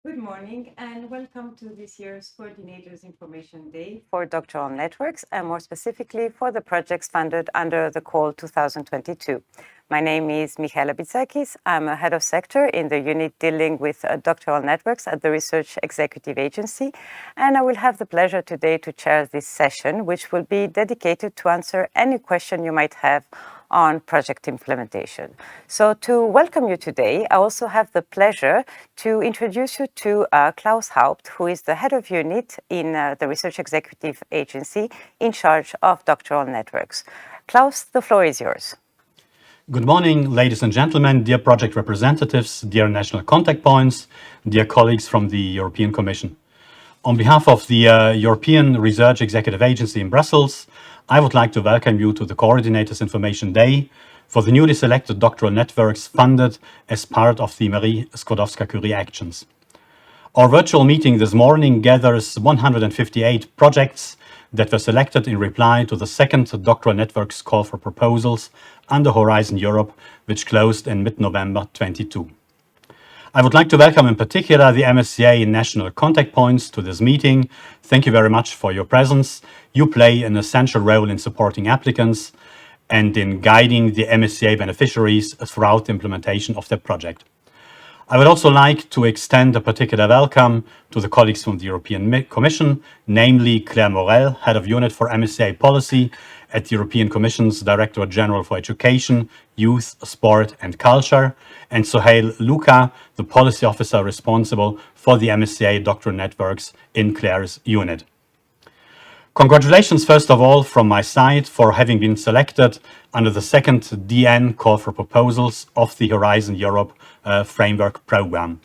Good morning and welcome to this year's Coordinators Information Day for Doctoral Networks and more specifically for the projects funded under the Call 2022. My name is Michaela BITSAKIS. I'm a head of sector in the unit dealing with doctoral networks at the Research Executive Agency, and I will have the pleasure today to chair this session, which will be dedicated to answer any question you might have on project implementation. So to welcome you today, I also have the pleasure to introduce you to Klaus, who is the head of unit in the Research Executive Agency in charge of doctoral networks. Klaus, the floor is yours. Good morning, ladies and gentlemen, dear project representatives, dear national contact points, dear colleagues from the European Commission. On behalf of the European Research Executive Agency in Brussels, I would like to welcome you to the Coordinators Information Day for the newly selected doctoral networks funded as part of the Marie Skłodowska-Curie actions. Our virtual meeting this morning gathers 158 projects that were selected in reply to the second doctoral networks call for proposals under Horizon Europe, which closed in mid-November 22. I would like to welcome in particular the MSCA national contact points to this meeting. Thank you very much for your presence. You play an essential role in supporting applicants and in guiding the MSCA beneficiaries throughout the implementation of their project. I would also like to extend a particular welcome to the colleagues from the European Commission, namely Claire Morel, Head of Unit for MSCA Policy at the European Commission's Directorate General for Education, Youth, Sport and Culture, and Sohail Luka, the Policy Officer responsible for the MSCA Doctoral Networks in Claire's unit. Congratulations, first of all, from my side for having been selected under the second DN call for proposals of the Horizon Europe framework program.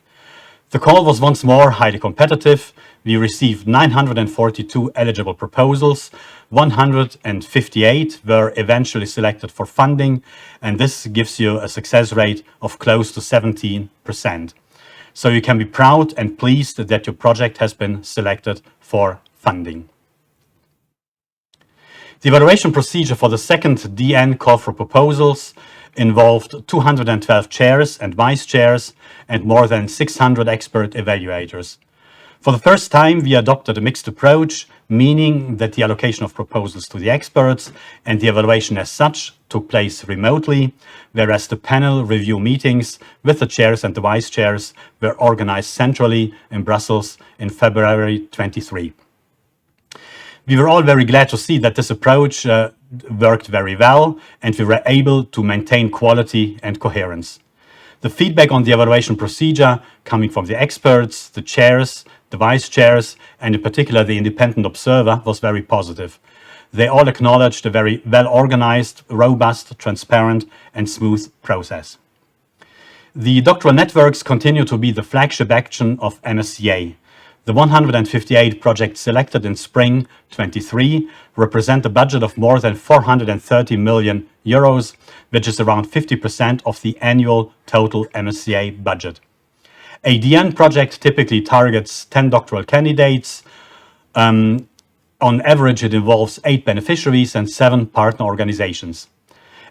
The call was once more highly competitive. We received 942 eligible proposals, 158 were eventually selected for funding, and this gives you a success rate of close to 17%. So you can be proud and pleased that your project has been selected for funding. The evaluation procedure for the second DN call for proposals involved 212 chairs and vice chairs and more than 600 expert evaluators. For the first time, we adopted a mixed approach, meaning that the allocation of proposals to the experts and the evaluation as such took place remotely, whereas the panel review meetings with the chairs and the vice chairs were organized centrally in Brussels in February 23. We were all very glad to see that this approach worked very well and we were able to maintain quality and coherence. The feedback on the evaluation procedure coming from the experts, the chairs, the vice chairs, and in particular the independent observer was very positive. They all acknowledged a very well-organized, robust, transparent and smooth process. The doctoral networks continue to be the flagship action of MSCA. The 158 projects selected in spring 23 represent a budget of more than 430 million euros, which is around 50% of the annual total MSCA budget. A DN project typically targets 10 doctoral candidates. On average, it involves 8 beneficiaries and 7 partner organizations.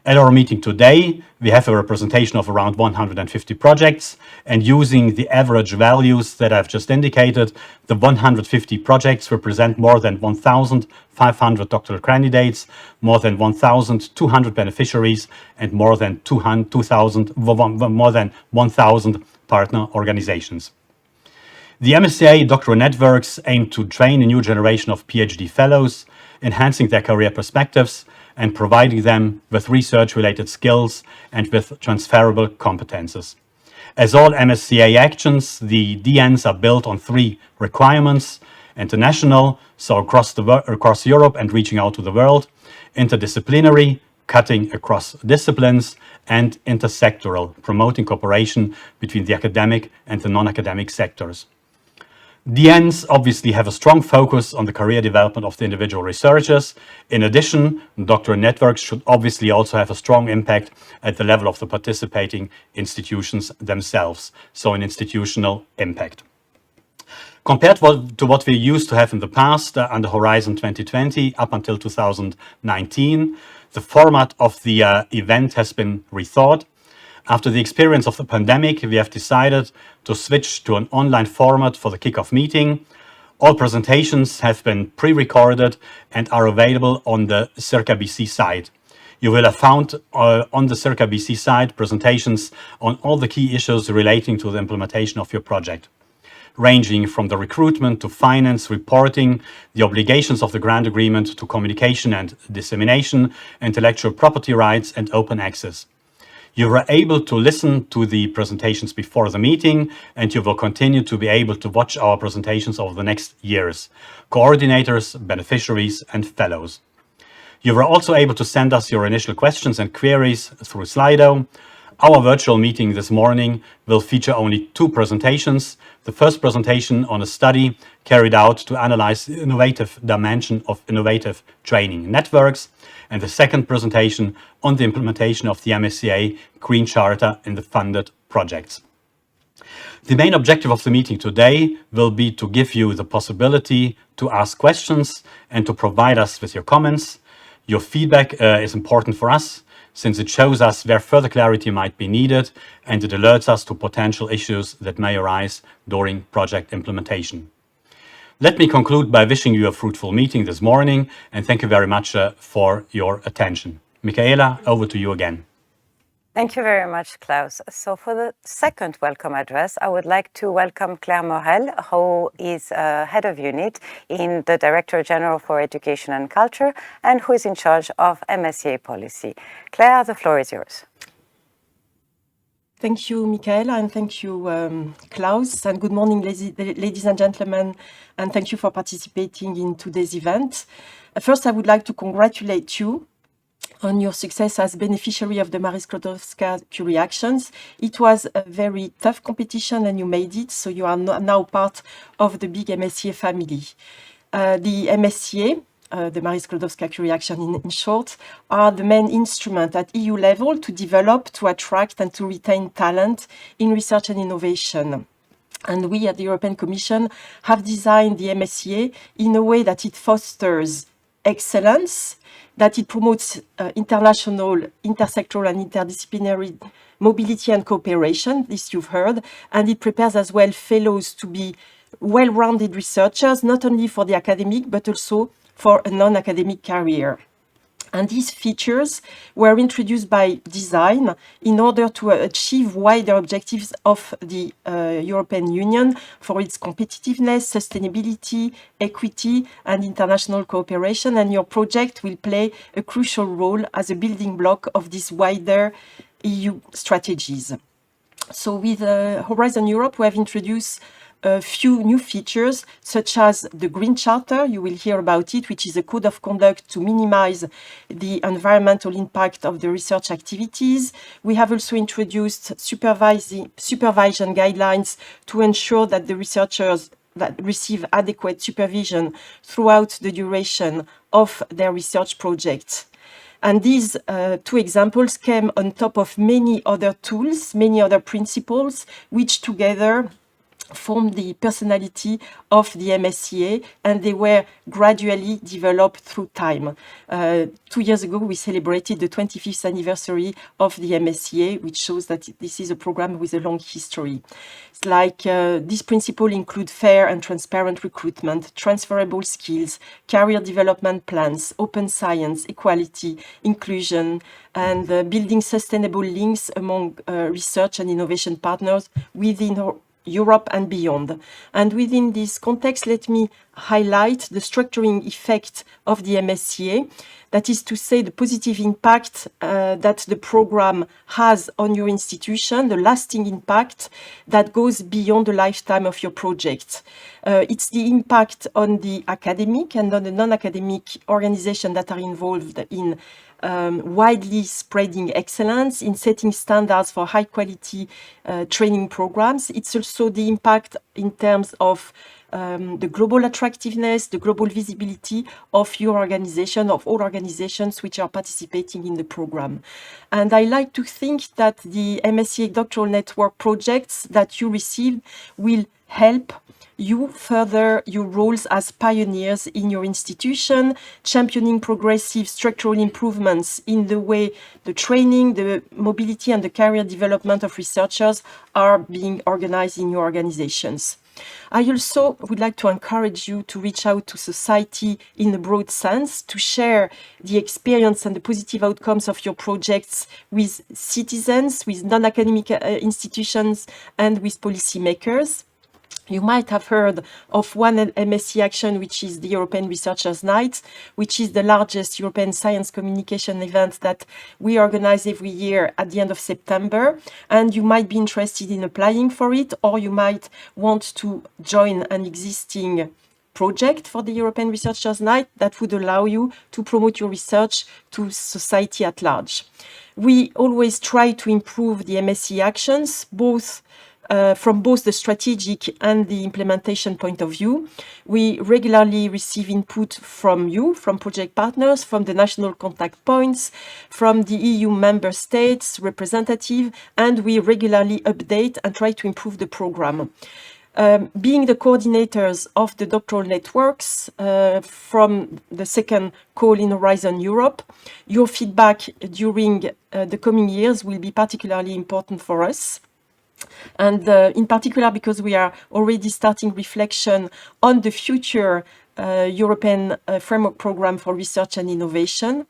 At our meeting today, we have a representation of around 150 projects, and using the average values that I've just indicated, the 150 projects represent more than 1,500 doctoral candidates, more than 1,200 beneficiaries, and more than 1,000 partner organizations. The MSCA Doctoral Networks aim to train a new generation of PhD fellows, enhancing their career perspectives and providing them with research-related skills and with transferable competences. As all MSCA actions, the DNs are built on 3 requirements: international, so across Europe and reaching out to the world; interdisciplinary, cutting across disciplines; and intersectoral, promoting cooperation between the academic and the non-academic sectors. DNs obviously have a strong focus on the career development of the individual researchers. In addition, doctoral networks should obviously also have a strong impact at the level of the participating institutions themselves, so an institutional impact. Compared to what we used to have in the past under Horizon 2020 up until 2019, the format of the event has been rethought. After the experience of the pandemic, we have decided to switch to an online format for the kickoff meeting. All presentations have been pre-recorded and are available on the Circa BC site. You will have found on the Circa BC site presentations on all the key issues relating to the implementation of your project, ranging from the recruitment to finance, reporting, the obligations of the grant agreement to communication and dissemination, intellectual property rights and open access. You were able to listen to the presentations before the meeting, and you will continue to be able to watch our presentations over the next years, coordinators, beneficiaries, and fellows. You were also able to send us your initial questions and queries through Slido. Our virtual meeting this morning will feature only 2 presentations. The first presentation on a study carried out to analyze the innovative dimension of innovative training networks, and the second presentation on the implementation of the MSCA Green Charter in the funded projects. The main objective of the meeting today will be to give you the possibility to ask questions and to provide us with your comments. Your feedback is important for us, since it shows us where further clarity might be needed, and it alerts us to potential issues that may arise during project implementation. Let me conclude by wishing you a fruitful meeting this morning, and thank you very much for your attention. Michaela, over to you again. Thank you very much, Klaus. So for the second welcome address, I would like to welcome Claire MOREL, who is head of unit in the Director General for Education and Culture, and who is in charge of MSCA policy. Claire, the floor is yours. Thank you, Michaela, and thank you, Klaus, and good morning, ladies and gentlemen, and thank you for participating in today's event. First, I would like to congratulate you on your success as beneficiary of the Marie Skłodowska-Curie Actions. It was a very tough competition and you made it, so you are now part of the big MSCA family. The MSCA, the Marie Skłodowska-Curie Action in short, are the main instrument at EU level to develop, to attract and to retain talent in research and innovation. And we at the European Commission have designed the MSCA in a way that it fosters excellence, that it promotes international, intersectoral and interdisciplinary mobility and cooperation, this you've heard, and it prepares as well fellows to be well-rounded researchers, not only for the academic, but also for a non-academic career. And these features were introduced by design in order to achieve wider objectives of the European Union for its competitiveness, sustainability, equity, and international cooperation. And your project will play a crucial role as a building block of these wider EU strategies. So with Horizon Europe, we have introduced a few new features, such as the Green Charter, you will hear about it, which is a code of conduct to minimize the environmental impact of the research activities. We have also introduced supervision guidelines to ensure that the researchers that receive adequate supervision throughout the duration of their research projects. And these 2 examples came on top of many other tools, many other principles, which together form the personality of the MSCA, and they were gradually developed through time. 2 years ago, we celebrated the 25th anniversary of the MSCA, which shows that this is a program with a long history. It's like these principles include fair and transparent recruitment, transferable skills, career development plans, open science, equality, inclusion, and building sustainable links among research and innovation partners within Europe and beyond. And within this context, let me highlight the structuring effect of the MSCA, that is to say the positive impact that the program has on your institution, the lasting impact that goes beyond the lifetime of your project. It's the impact on the academic and on the non-academic organizations that are involved in widely spreading excellence, in setting standards for high quality training programs. It's also the impact in terms of the global attractiveness, the global visibility of your organization, of all organizations which are participating in the program. And I like to think that the MSCA Doctoral Network projects that you receive will help you further your roles as pioneers in your institution, championing progressive structural improvements in the way the training, the mobility and the career development of researchers are being organized in your organizations. I also would like to encourage you to reach out to society in a broad sense, to share the experience and the positive outcomes of your projects with citizens, with non-academic institutions and with policymakers. You might have heard of one MSc action, which is the European Researchers' Night, which is the largest European science communication event that we organize every year at the end of September. And you might be interested in applying for it, or you might want to join an existing project for the European Researchers' Night that would allow you to promote your research to society at large. We always try to improve the MSc actions, from both the strategic and the implementation point of view. We regularly receive input from you, from project partners, from the national contact points, from the EU member states representative, and we regularly update and try to improve the program. Being the coordinators of the doctoral networks from the second call in Horizon Europe, your feedback during the coming years will be particularly important for us. And in particular, because we are already starting reflection on the future European framework program for research and innovation.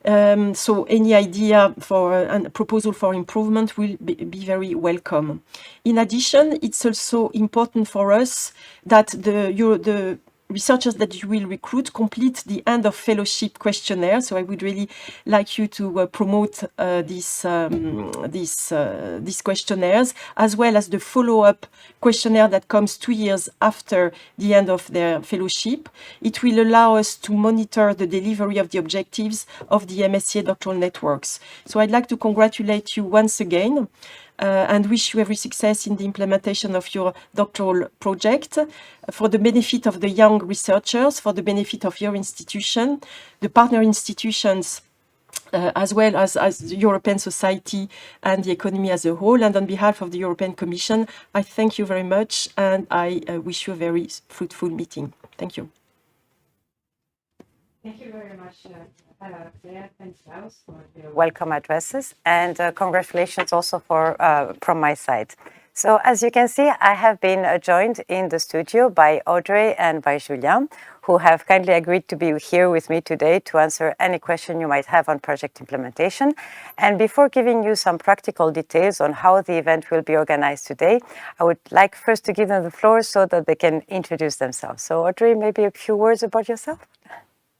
So any idea for a proposal for improvement will be very welcome. In addition, it's also important for us that the researchers that you will recruit complete the end of fellowship questionnaire. So I would really like you to promote these questionnaires, as well as the follow-up questionnaire that comes 2 years after the end of their fellowship. It will allow us to monitor the delivery of the objectives of the MSCA Doctoral Networks. So I'd like to congratulate you once again and wish you every success in the implementation of your doctoral project for the benefit of the young researchers, for the benefit of your institution, the partner institutions, as well as the European society and the economy as a whole. And on behalf of the European Commission, I thank you very much and I wish you a very fruitful meeting. Thank you. Thank you very much, Claire and Klaus, for your welcome addresses, and congratulations also from my side. So as you can see, I have been joined in the studio by Audrey and by Julien, who have kindly agreed to be here with me today to answer any question you might have on project implementation. And before giving you some practical details on how the event will be organized today, I would like first to give them the floor so that they can introduce themselves. So Audrey, maybe a few words about yourself?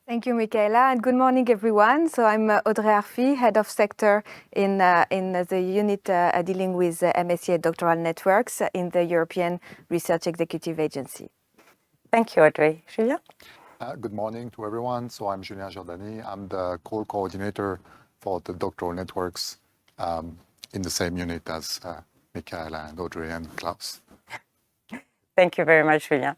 Thank you, Michaela, and good morning, everyone. So I'm Audrey ARFI, Head of Sector in the unit dealing with MSCA Doctoral Networks in the European Research Executive Agency. Thank you, Audrey. Julien? Good morning to everyone. So I'm Julien GIORDANI. I'm the co-coordinator for the Doctoral Networks in the same unit as Michaela and Audrey and Klaus. Thank you very much, Julien.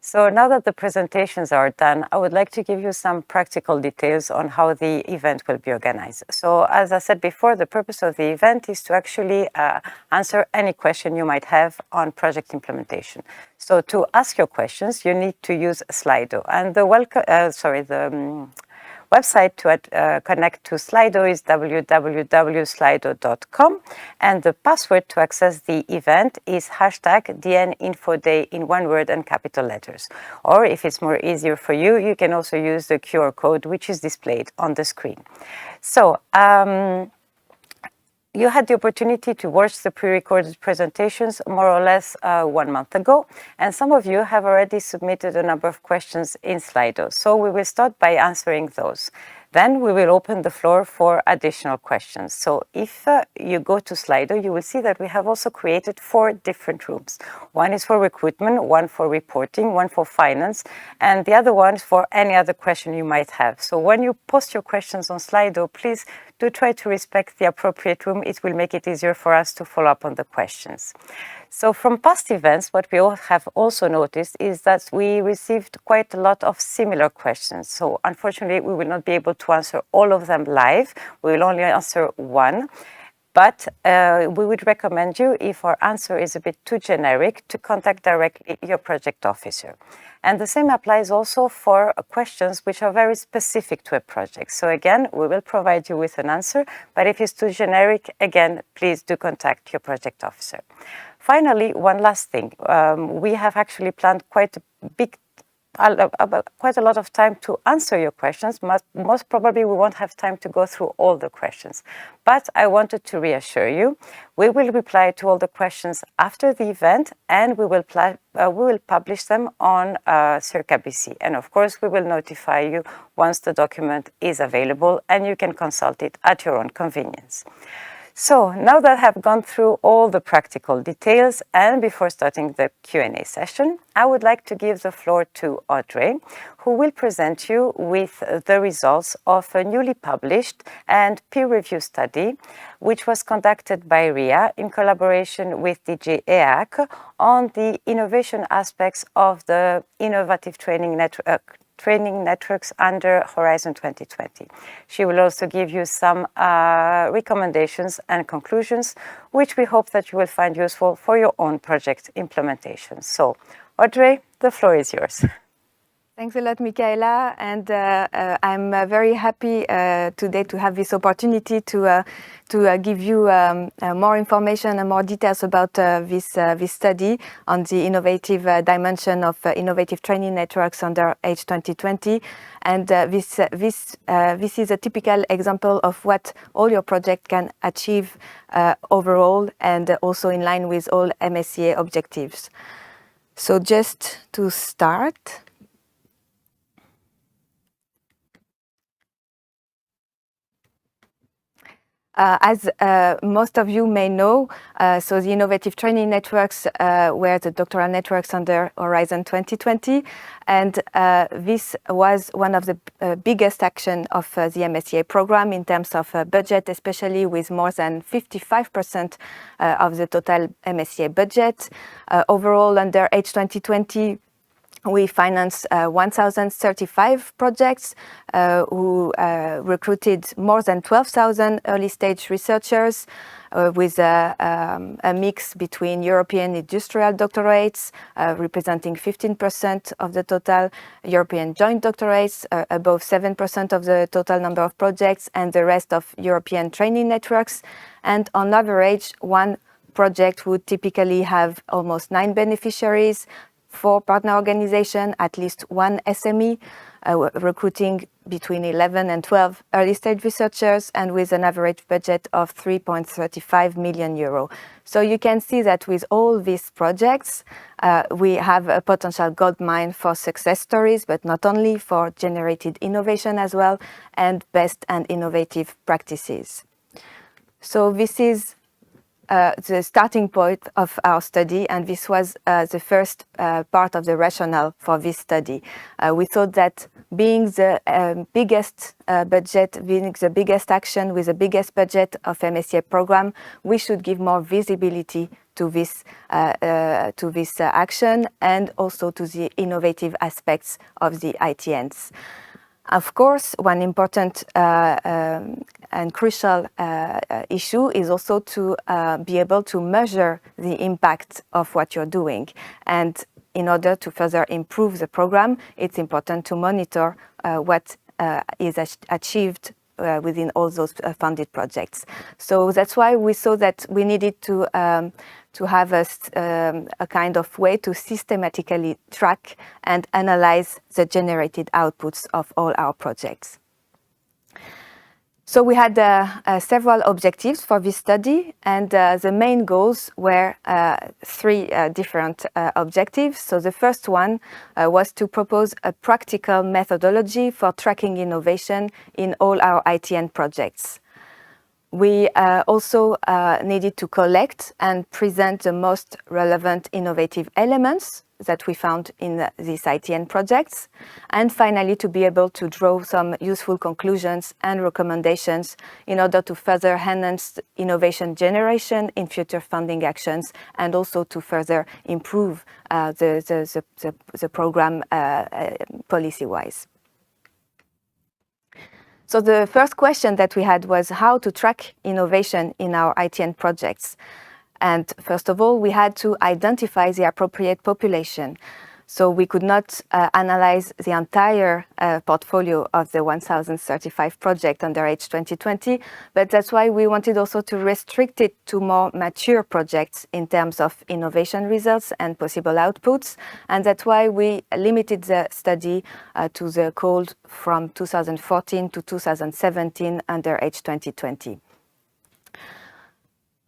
So now that the presentations are done, I would like to give you some practical details on how the event will be organized. So as I said before, the purpose of the event is to actually answer any question you might have on project implementation. So to ask your questions, you need to use Slido. And the website to connect to Slido is www.slido.com, and the password to access the event is #DNInfoDay in one word and capital letters. Or if it's more easier for you, you can also use the QR code which is displayed on the screen. So you had the opportunity to watch the pre-recorded presentations more or less 1 month ago, and some of you have already submitted a number of questions in Slido. So we will start by answering those. Then we will open the floor for additional questions. So if you go to Slido, you will see that we have also created 4 different rooms. One is for recruitment, one for reporting, one for finance, and the other one is for any other question you might have. So when you post your questions on Slido, please do try to respect the appropriate room. It will make it easier for us to follow up on the questions. So from past events, what we all have also noticed is that we received quite a lot of similar questions. So unfortunately, we will not be able to answer all of them live. We will only answer one. but we would recommend you, if our answer is a bit too generic, to contact directly your project officer. And the same applies also for questions which are very specific to a project. So again, we will provide you with an answer, but if it's too generic, again, please do contact your project officer. Finally, one last thing. We have actually planned quite a lot of time to answer your questions. Most probably we won't have time to go through all the questions. But I wanted to reassure you, we will reply to all the questions after the event, and we will publish them on Circa BC. And of course, we will notify you once the document is available, and you can consult it at your own convenience. So now that I have gone through all the practical details, and before starting the Q&A session, I would like to give the floor to Audrey, who will present you with the results of a newly published and peer-reviewed study, which was conducted by RIA in collaboration with DG EAC on the innovation aspects of the innovative training networks under Horizon 2020. She will also give you some recommendations and conclusions, which we hope that you will find useful for your own project implementation. So, Audrey, the floor is yours. Thanks a lot, Michaela, and I'm very happy today to have this opportunity to give you more information and more details about this study on the innovative dimension of innovative training networks under H 2020. And this is a typical example of what all your project can achieve overall, and also in line with all MSCA objectives. So just to start, as most of you may know, so the innovative training networks were the doctoral networks under Horizon 2020, and this was one of the biggest action of the MSCA program in terms of budget, especially with more than 55% of the total MSCA budget. Overall, under H 2020, we financed 1,035 projects who recruited more than 12,000 early-stage researchers with a mix between European industrial doctorates, representing 15% of the total, European joint doctorates, above 7% of the total number of projects, and the rest of European training networks. And on average, one project would typically have almost 9 beneficiaries, 4 partner organizations, at least 1 SME, recruiting between 11 and 12 early-stage researchers, and with an average budget of 3.35 million euro. So you can see that with all these projects, we have a potential goldmine for success stories, but not only, for generated innovation as well, and best and innovative practices. So this is the starting point of our study, and this was the first part of the rationale for this study. We thought that being the biggest budget, being the biggest action with the biggest budget of MSCA program, we should give more visibility to this action, and also to the innovative aspects of the ITNs. Of course, one important and crucial issue is also to be able to measure the impact of what you're doing. And in order to further improve the program, it's important to monitor what is achieved within all those funded projects. So that's why we saw that we needed to have a kind of way to systematically track and analyze the generated outputs of all our projects. So we had several objectives for this study, and the main goals were 3 different objectives. So the first one was to propose a practical methodology for tracking innovation in all our ITN projects. We also needed to collect and present the most relevant innovative elements that we found in these ITN projects, and finally to be able to draw some useful conclusions and recommendations in order to further enhance innovation generation in future funding actions, and also to further improve the program policy-wise. So the first question that we had was how to track innovation in our ITN projects. And first of all, we had to identify the appropriate population. So we could not analyze the entire portfolio of the 1,035 project under H 2020, but that's why we wanted also to restrict it to more mature projects in terms of innovation results and possible outputs. And that's why we limited the study to the call from 2014 to 2017 under H 2020.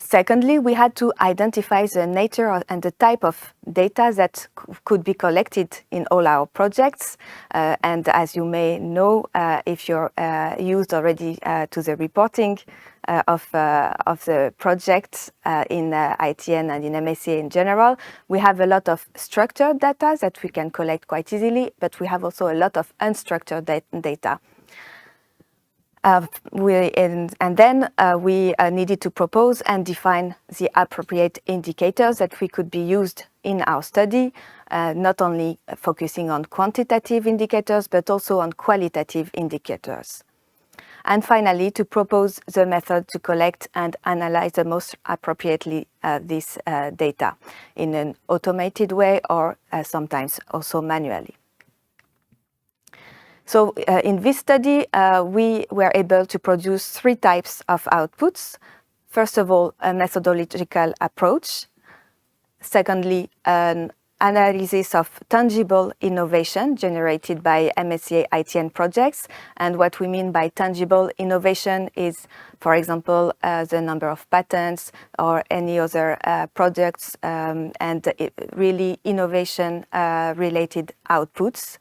Secondly, we had to identify the nature and the type of data that could be collected in all our projects. And as you may know, if you're used already to the reporting of the projects in ITN and in MSCA in general, we have a lot of structured data that we can collect quite easily, but we have also a lot of unstructured data. We needed to propose and define the appropriate indicators that we could be used in our study, not only focusing on quantitative indicators, but also on qualitative indicators. And finally, to propose the method to collect and analyze the most appropriately this data in an automated way or sometimes also manually. So in this study, we were able to produce 3 types of outputs. First of all, a methodological approach. Secondly, an analysis of tangible innovation generated by MSCA ITN projects. And what we mean by tangible innovation is, for example, the number of patents or any other projects and really innovation-related outputs.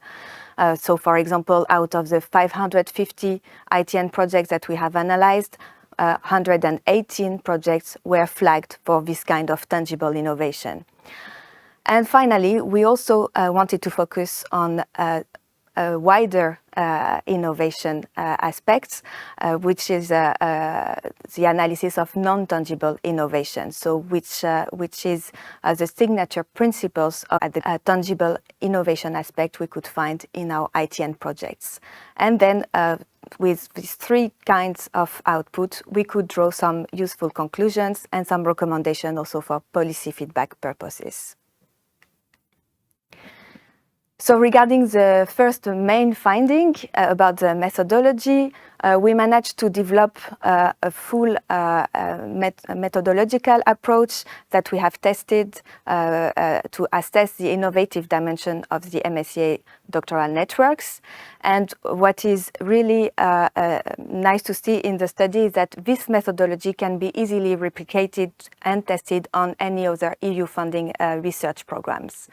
So, for example, out of the 550 ITN projects that we have analyzed, 118 projects were flagged for this kind of tangible innovation. And finally, we also wanted to focus on wider innovation aspects, which is the analysis of non-tangible innovation, so which is the signature principles of the tangible innovation aspect we could find in our ITN projects. And then with these 3 kinds of output, we could draw some useful conclusions and some recommendations also for policy feedback purposes. So regarding the first main finding about the methodology, we managed to develop a full methodological approach that we have tested to assess the innovative dimension of the MSCA Doctoral Networks. And what is really nice to see in the study is that this methodology can be easily replicated and tested on any other EU funding research programs.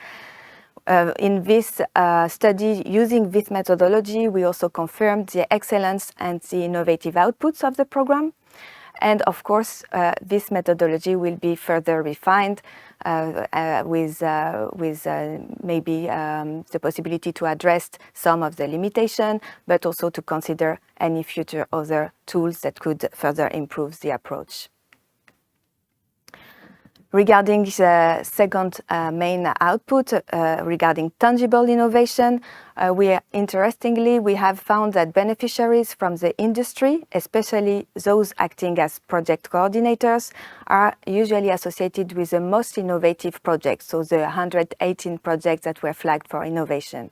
In this study, using this methodology, we also confirmed the excellence and the innovative outputs of the program. And of course, this methodology will be further refined with maybe the possibility to address some of the limitation, but also to consider any future other tools that could further improve the approach. Regarding the second main output, regarding tangible innovation, interestingly, we have found that beneficiaries from the industry, especially those acting as project coordinators, are usually associated with the most innovative projects, so the 118 projects that were flagged for innovation.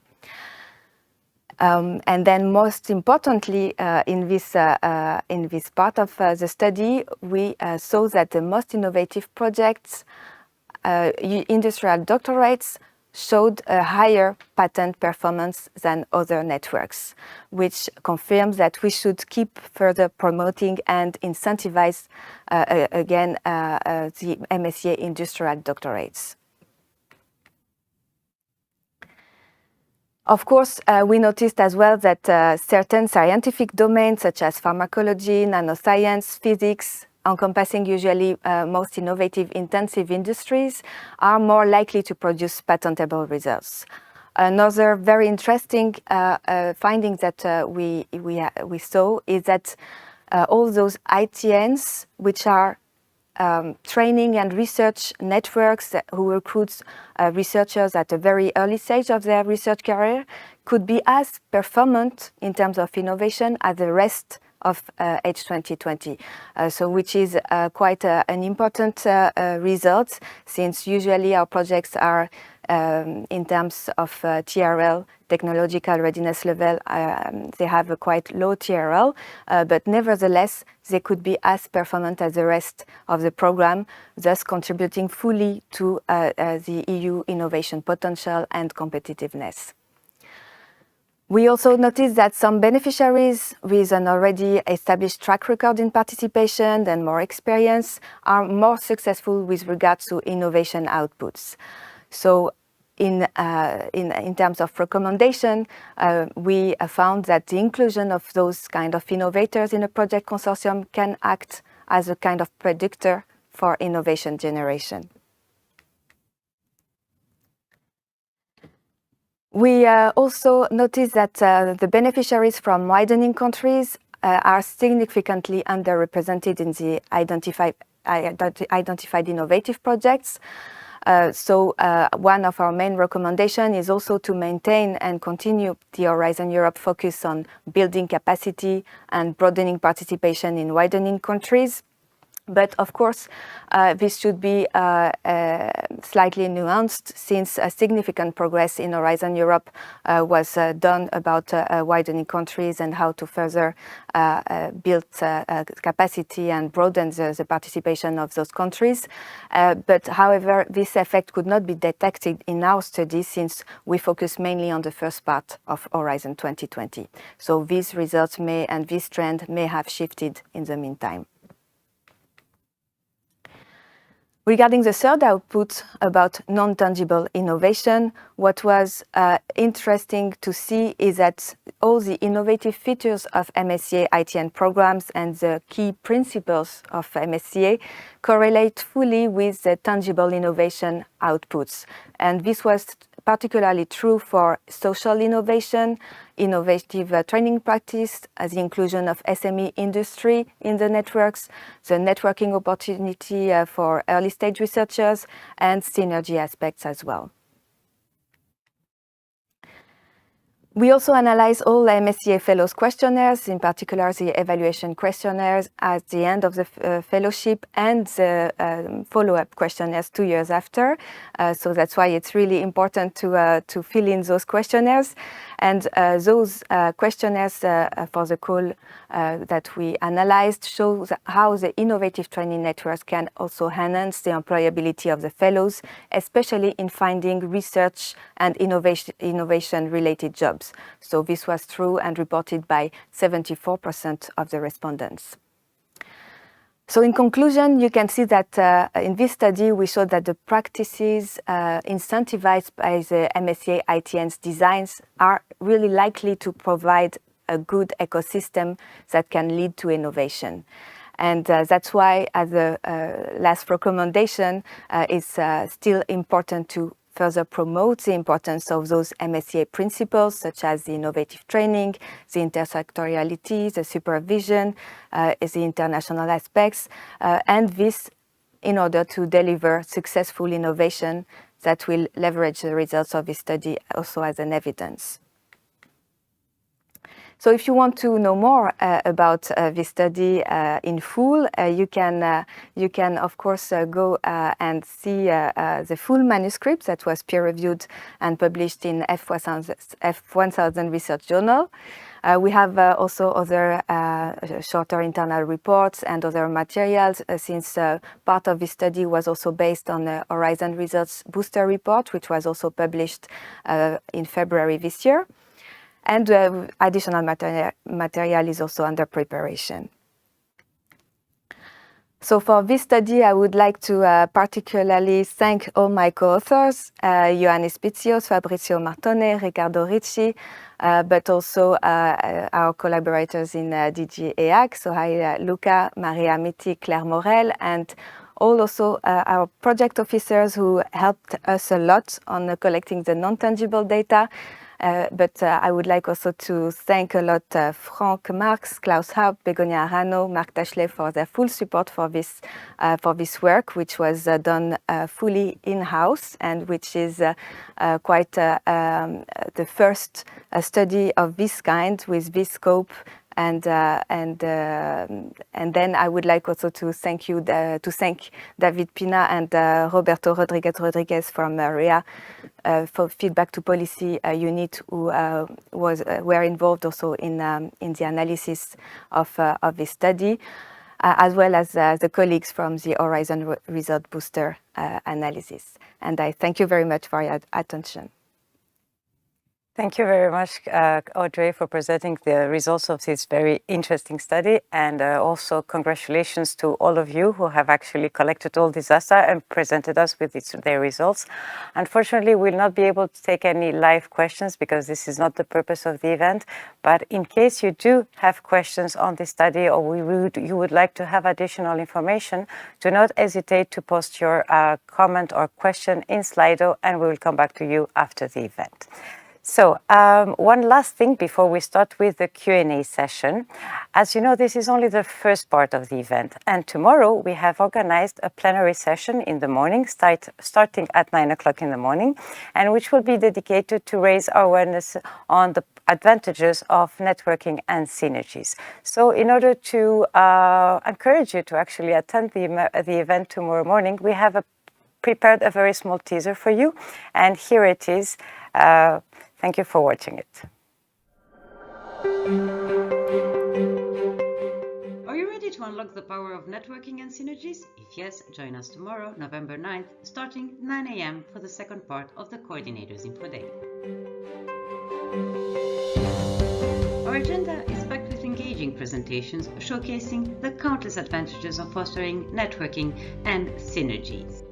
And then most importantly, in this part of the study, we saw that the most innovative projects, industrial doctorates, showed a higher patent performance than other networks, which confirms that we should keep further promoting and incentivize again the MSCA industrial doctorates. Of course, we noticed as well that certain scientific domains such as pharmacology, nanoscience, physics, encompassing usually most innovative intensive industries, are more likely to produce patentable results. Another very interesting finding that we saw is that all those ITNs, which are training and research networks who recruit researchers at a very early stage of their research career, could be as performant in terms of innovation as the rest of H2020, which is quite an important result, since usually our projects are in terms of TRL, technological readiness level, they have a quite low TRL, but nevertheless, they could be as performant as the rest of the program, thus contributing fully to the EU innovation potential and competitiveness. We also noticed that some beneficiaries with an already established track record in participation and more experience are more successful with regards to innovation outputs. So in terms of recommendation, we found that the inclusion of those kind of innovators in a project consortium can act as a kind of predictor for innovation generation. We also noticed that the beneficiaries from widening countries are significantly underrepresented in the identified innovative projects. One of our main recommendations is also to maintain and continue the Horizon Europe focus on building capacity and broadening participation in widening countries. But of course, this should be slightly nuanced, since significant progress in Horizon Europe was done about widening countries and how to further build capacity and broaden the participation of those countries. But however, this effect could not be detected in our study, since we focus mainly on the first part of Horizon 2020. So these results may, and this trend may have shifted in the meantime. Regarding the third output about non-tangible innovation, what was interesting to see is that all the innovative features of MSCA ITN programs and the key principles of MSCA correlate fully with the tangible innovation outputs. And this was particularly true for social innovation, innovative training practice, the inclusion of SME industry in the networks, the networking opportunity for early stage researchers, and synergy aspects as well. We also analyze all MSCA Fellows questionnaires, in particular the evaluation questionnaires at the end of the fellowship and the follow-up questionnaires 2 years after. So that's why it's really important to fill in those questionnaires. And those questionnaires for the call that we analyzed show how the innovative training networks can also enhance the employability of the fellows, especially in finding research and innovation-related jobs. So this was true and reported by 74% of the respondents. So in conclusion, you can see that in this study, we showed that the practices incentivized by the MSCA ITN's designs are really likely to provide a good ecosystem that can lead to innovation. And that's why, as a last recommendation, it's still important to further promote the importance of those MSCA principles, such as the innovative training, the intersectoriality, the supervision, the international aspects, and this in order to deliver successful innovation that will leverage the results of this study also as an evidence. So if you want to know more about this study in full, you can of course go and see the full manuscript that was peer-reviewed and published in F1000 Research Journal. We have also other shorter internal reports and other materials, since part of this study was also based on the Horizon Results Booster Report, which was also published in February this year. And additional material is also under preparation. So for this study, I would like to particularly thank all my co-authors, Ioannis Spitzios, Fabrizio Martone, Riccardo Ricci, but also our collaborators in DG EAC, so hi Luca, Maria Mitti, Claire Morel, and all also our project officers who helped us a lot on collecting the non-tangible data, but I would like also to thank a lot Frank Marx, Klaus HAUPT, Begonia Arano, Marc Tachelet for their full support for this work, which was done fully in-house and which is quite the first study of this kind with this scope. And then I would like also to thank David Pina and Roberto Rodriguez from REA for Feedback to Policy unit, who were involved also in the analysis of this study, as well as the colleagues from the Horizon Result Booster analysis. And I thank you very much for your attention. Thank you very much, Audrey, for presenting the results of this very interesting study, and also congratulations to all of you who have actually collected all this data and presented us with their results. Unfortunately, we'll not be able to take any live questions because this is not the purpose of the event, but in case you do have questions on this study or you would like to have additional information, do not hesitate to post your comment or question in Slido, and we will come back to you after the event. So one last thing before we start with the Q&A session. As you know, this is only the first part of the event, and tomorrow we have organized a plenary session in the morning, starting at 9 o'clock in the morning, and which will be dedicated to raise awareness on the advantages of networking and synergies. So in order to encourage you to actually attend the event tomorrow morning, we have prepared a very small teaser for you, and here it is. Thank you for watching it. Are you ready to unlock the power of networking and synergies? If yes, join us tomorrow, November 9th, starting 9 a.m. for the second part of the Coordinators Info Day. Our agenda is packed with engaging presentations showcasing the countless advantages of fostering networking and synergies.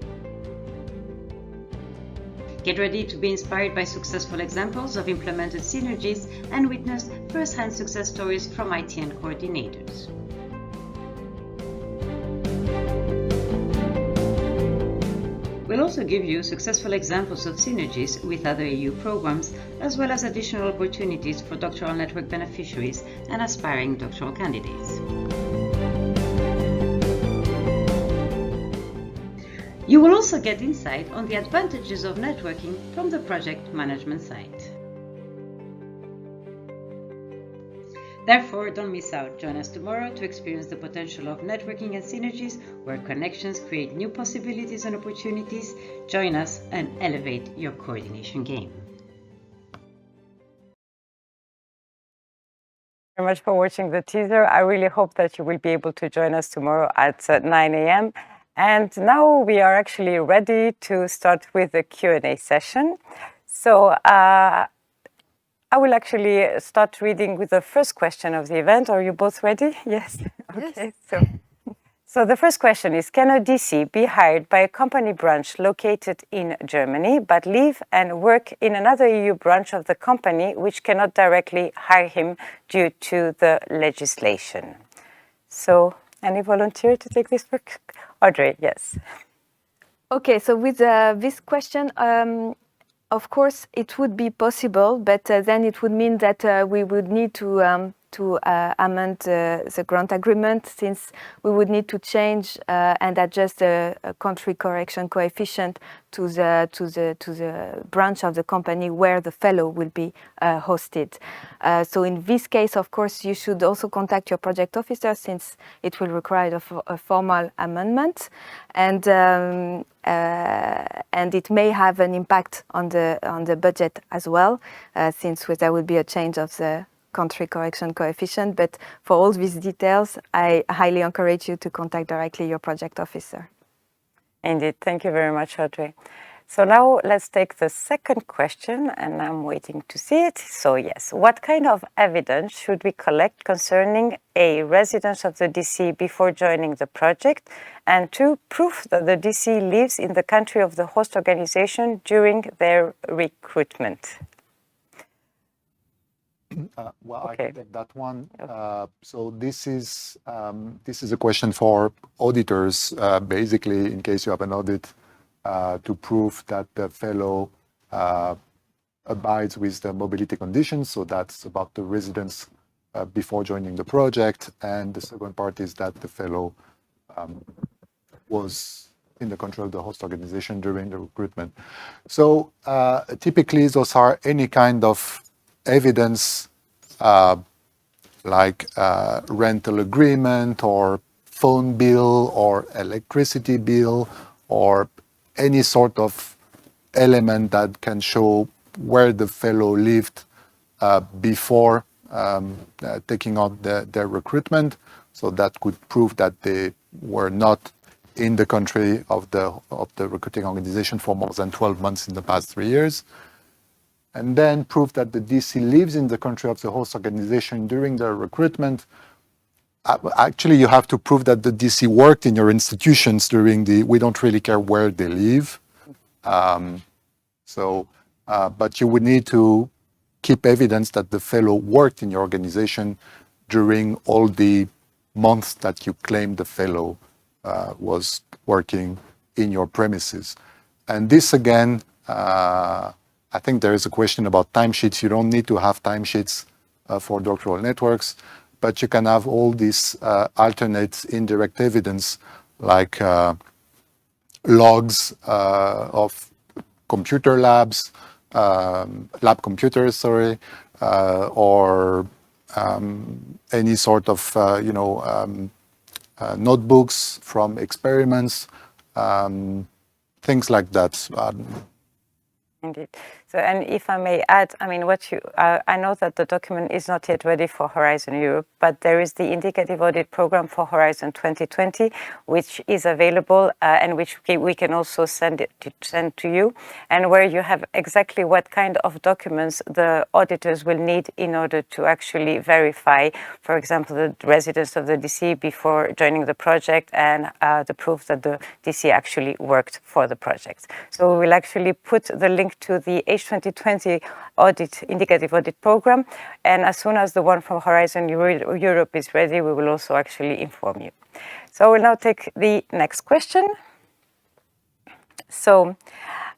Get ready to be inspired by successful examples of implemented synergies and witness first-hand success stories from ITN coordinators. We'll also give you successful examples of synergies with other EU programs, as well as additional opportunities for doctoral network beneficiaries and aspiring doctoral candidates. You will also get insight on the advantages of networking from the project management side. Therefore, don't miss out. Join us tomorrow to experience the potential of networking and synergies, where connections create new possibilities and opportunities. Join us and elevate your coordination game. Thank you very much for watching the teaser. I really hope that you will be able to join us tomorrow at 9 a.m. And now we are actually ready to start with the Q&A session. So I will actually start reading with the first question of the event. Are you both ready? Yes. Okay. Yes. So the first question is, can a DC be hired by a company branch located in Germany, but live and work in another EU branch of the company which cannot directly hire him due to the legislation? So any volunteer to take this work? Audrey, yes. Okay, so with this question, of course, it would be possible, but then it would mean that we would need to amend the grant agreement, since we would need to change and adjust the country correction coefficient to the branch of the company where the fellow will be hosted. So in this case, of course, you should also contact your project officer, since it will require a formal amendment, and it may have an impact on the budget as well, since there will be a change of the country correction coefficient. But for all these details, I highly encourage you to contact directly your project officer. Indeed, thank you very much, Audrey. So now let's take the second question, and I'm waiting to see it. So yes, what kind of evidence should we collect concerning A, residence of the DC before joining the project, and 2, proof that the DC lives in the country of the host organization during their recruitment? Well, Okay. I can take that one. So this is a question for auditors, basically, in case you have an audit, to prove that the fellow abides with the mobility conditions. So that's about the residence before joining the project. And the second part is that the fellow was in the country of the host organization during the recruitment. So typically those are any kind of evidence like rental agreement or phone bill or electricity bill or any sort of element that can show where the fellow lived before taking out their recruitment. So that could prove that they were not in the country of the recruiting organization for more than 12 months in the past 3 years. And then prove that the DC lives in the country of the host organization during the recruitment. Actually, you have to prove that the DC worked in your institutions during we don't really care where they live. But you would need to keep evidence that the fellow worked in your organization during all the months that you claim the fellow was working in your premises. And this again, I think there is a question about timesheets. You don't need to have timesheets for doctoral networks, but you can have all these alternate indirect evidence like logs of computer labs, lab computers, sorry, or any sort of, notebooks from experiments, things like that. Indeed. So, and if I may add, I mean, I know that the document is not yet ready for Horizon Europe, but there is the indicative audit program for Horizon 2020, which is available and which we can also send to you, and where you have exactly what kind of documents the auditors will need in order to actually verify, for example, the residence of the DC before joining the project and the proof that the DC actually worked for the project. So we will actually put the link to the H2020 indicative audit program, and as soon as the one from Horizon Europe is ready, we will also actually inform you. So we'll now take the next question. So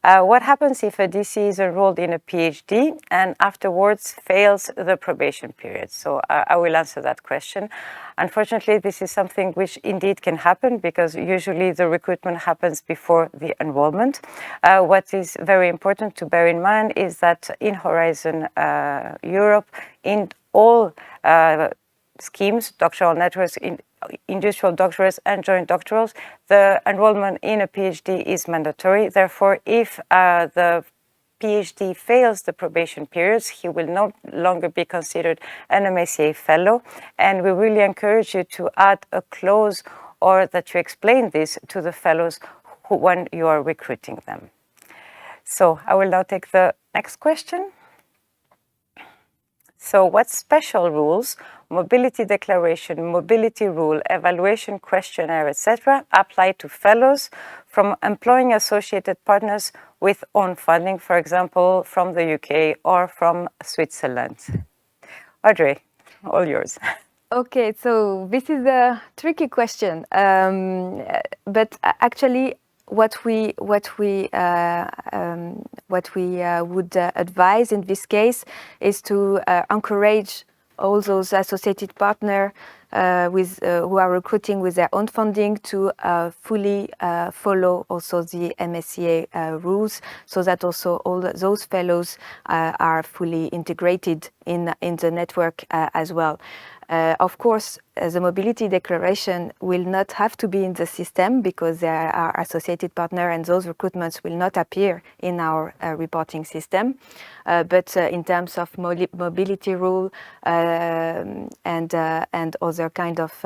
what happens if a DC is enrolled in a PhD and afterwards fails the probation period? So I will answer that question. Unfortunately, this is something which indeed can happen because usually the recruitment happens before the enrollment. What is very important to bear in mind is that in Horizon Europe, in all schemes, doctoral networks, industrial doctorals and joint doctorals, the enrollment in a PhD is mandatory. Therefore, if the PhD fails the probation periods, he will no longer be considered an MSCA fellow. And we really encourage you to add a clause or that you explain this to the fellows when you are recruiting them. So I will now take the next question. So what special rules, mobility declaration, mobility rule, evaluation questionnaire, etc., apply to fellows from employing associated partners with own funding, for example, from the UK or from Switzerland? Audrey, all yours. Okay, so this is a tricky question, but actually, what we would advise in this case is to encourage all those associated partners who are recruiting with their own funding to fully follow also the MSCA rules, so that also all those fellows are fully integrated in the network as well. Of course, the mobility declaration will not have to be in the system because there are associated partners and those recruitments will not appear in our reporting system. But in terms of mobility rule and other kind of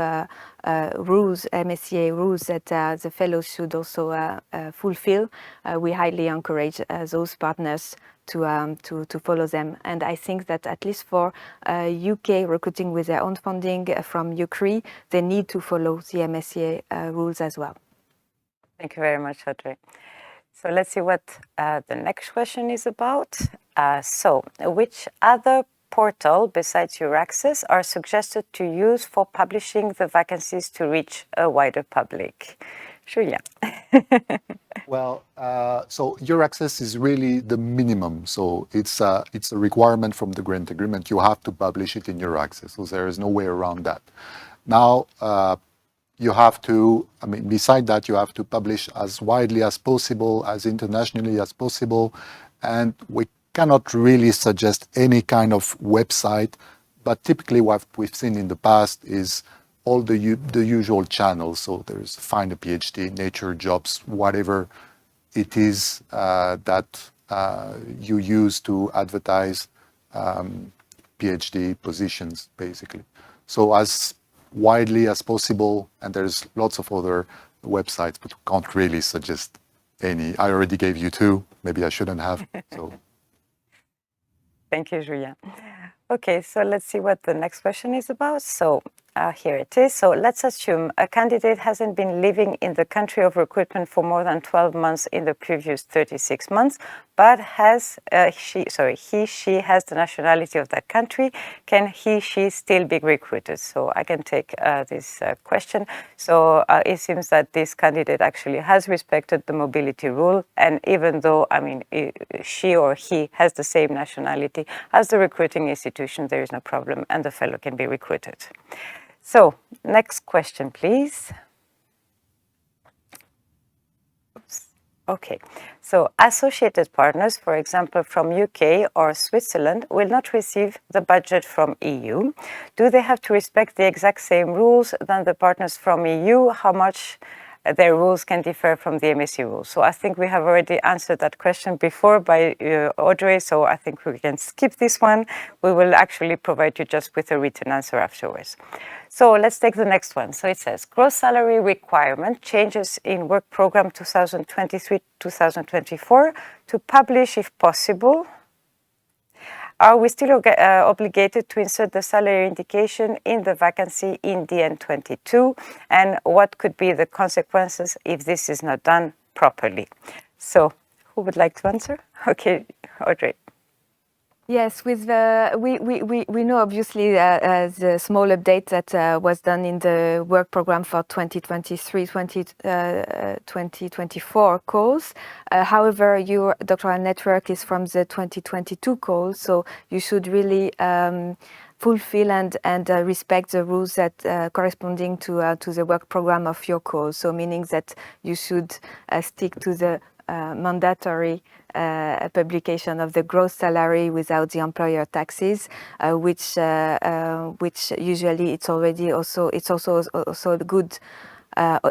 rules, MSCA rules that the fellows should also fulfill, we highly encourage those partners to follow them. And I think that at least for UK recruiting with their own funding from UCRI, they need to follow the MSCA rules as well. Thank you very much, Audrey. So let's see what the next question is about. So which other portal besides EURAXESS are suggested to use for publishing the vacancies to reach a wider public? Julien. Well, so your access is really the minimum. So it's a requirement from the grant agreement. You have to publish it in your access. So there is no way around that. Now, you have to, I mean, beside that, you have to publish as widely as possible, as internationally as possible. And we cannot really suggest any kind of website, but typically what we've seen in the past is all the usual channels. So there's Find a PhD, Nature, Jobs, whatever it is that you use to advertise PhD positions, basically. So as widely as possible, and there's lots of other websites, but we can't really suggest any. I already gave you two, maybe I shouldn't have. So Thank you, Julien. Okay, so let's see what the next question is about. So here it is. So let's assume a candidate hasn't been living in the country of recruitment for more than 12 months in the previous 36 months, but has she has the nationality of that country. Can he, she still be recruited? So I can take this question. So it seems that this candidate actually has respected the mobility rule, and even though, I mean, she or he has the same nationality as the recruiting institution, there is no problem, and the fellow can be recruited. So, next question, please. Oops. Okay, so associated partners, for example, from UK or Switzerland, will not receive the budget from EU. Do they have to respect the exact same rules than the partners from EU? How much their rules can differ from the MSCA rules? So I think we have already answered that question before by Audrey, so I think we can skip this one. We will actually provide you just with a written answer afterwards. So let's take the next one. So it says, gross salary requirement changes in work program 2023-2024 to publish if possible. Are we still obligated to insert the salary indication in the vacancy in DN22? And what could be the consequences if this is not done properly? So who would like to answer? Okay, Audrey. Yes, with the we know obviously the small update that was done in the work program for 2023-2024 calls. However, your doctoral network is from the 2022 calls, so you should really fulfill and respect the rules that corresponding to the work program of your course. So meaning that you should stick to the mandatory publication of the gross salary without the employer taxes, which usually it's also good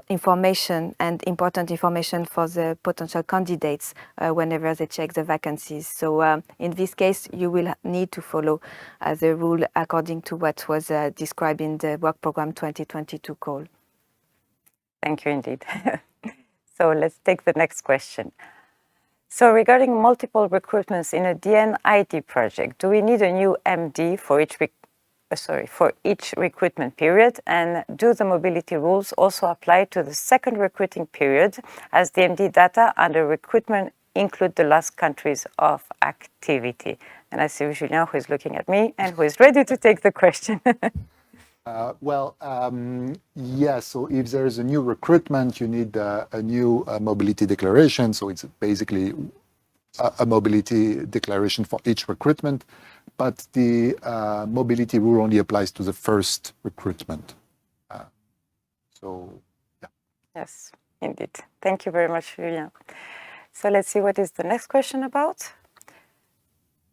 information and important information for the potential candidates whenever they check the vacancies. So in this case, you will need to follow the rule according to what was described in the work program 2022 call. Thank you indeed. So let's take the next question. So regarding multiple recruitments in a DN-ID project, do we need a new MD for each recruitment period? And do the mobility rules also apply to the second recruiting period, as the MD data under recruitment include the last countries of activity? And I see Julien, who is looking at me and who is ready to take the question. Yes, so if there is a new recruitment, you need a new mobility declaration. So it's basically a mobility declaration for each recruitment, but the mobility rule only applies to the first recruitment. Yeah. Yes, indeed. Thank you very much, Julien. So let's see what is the next question about.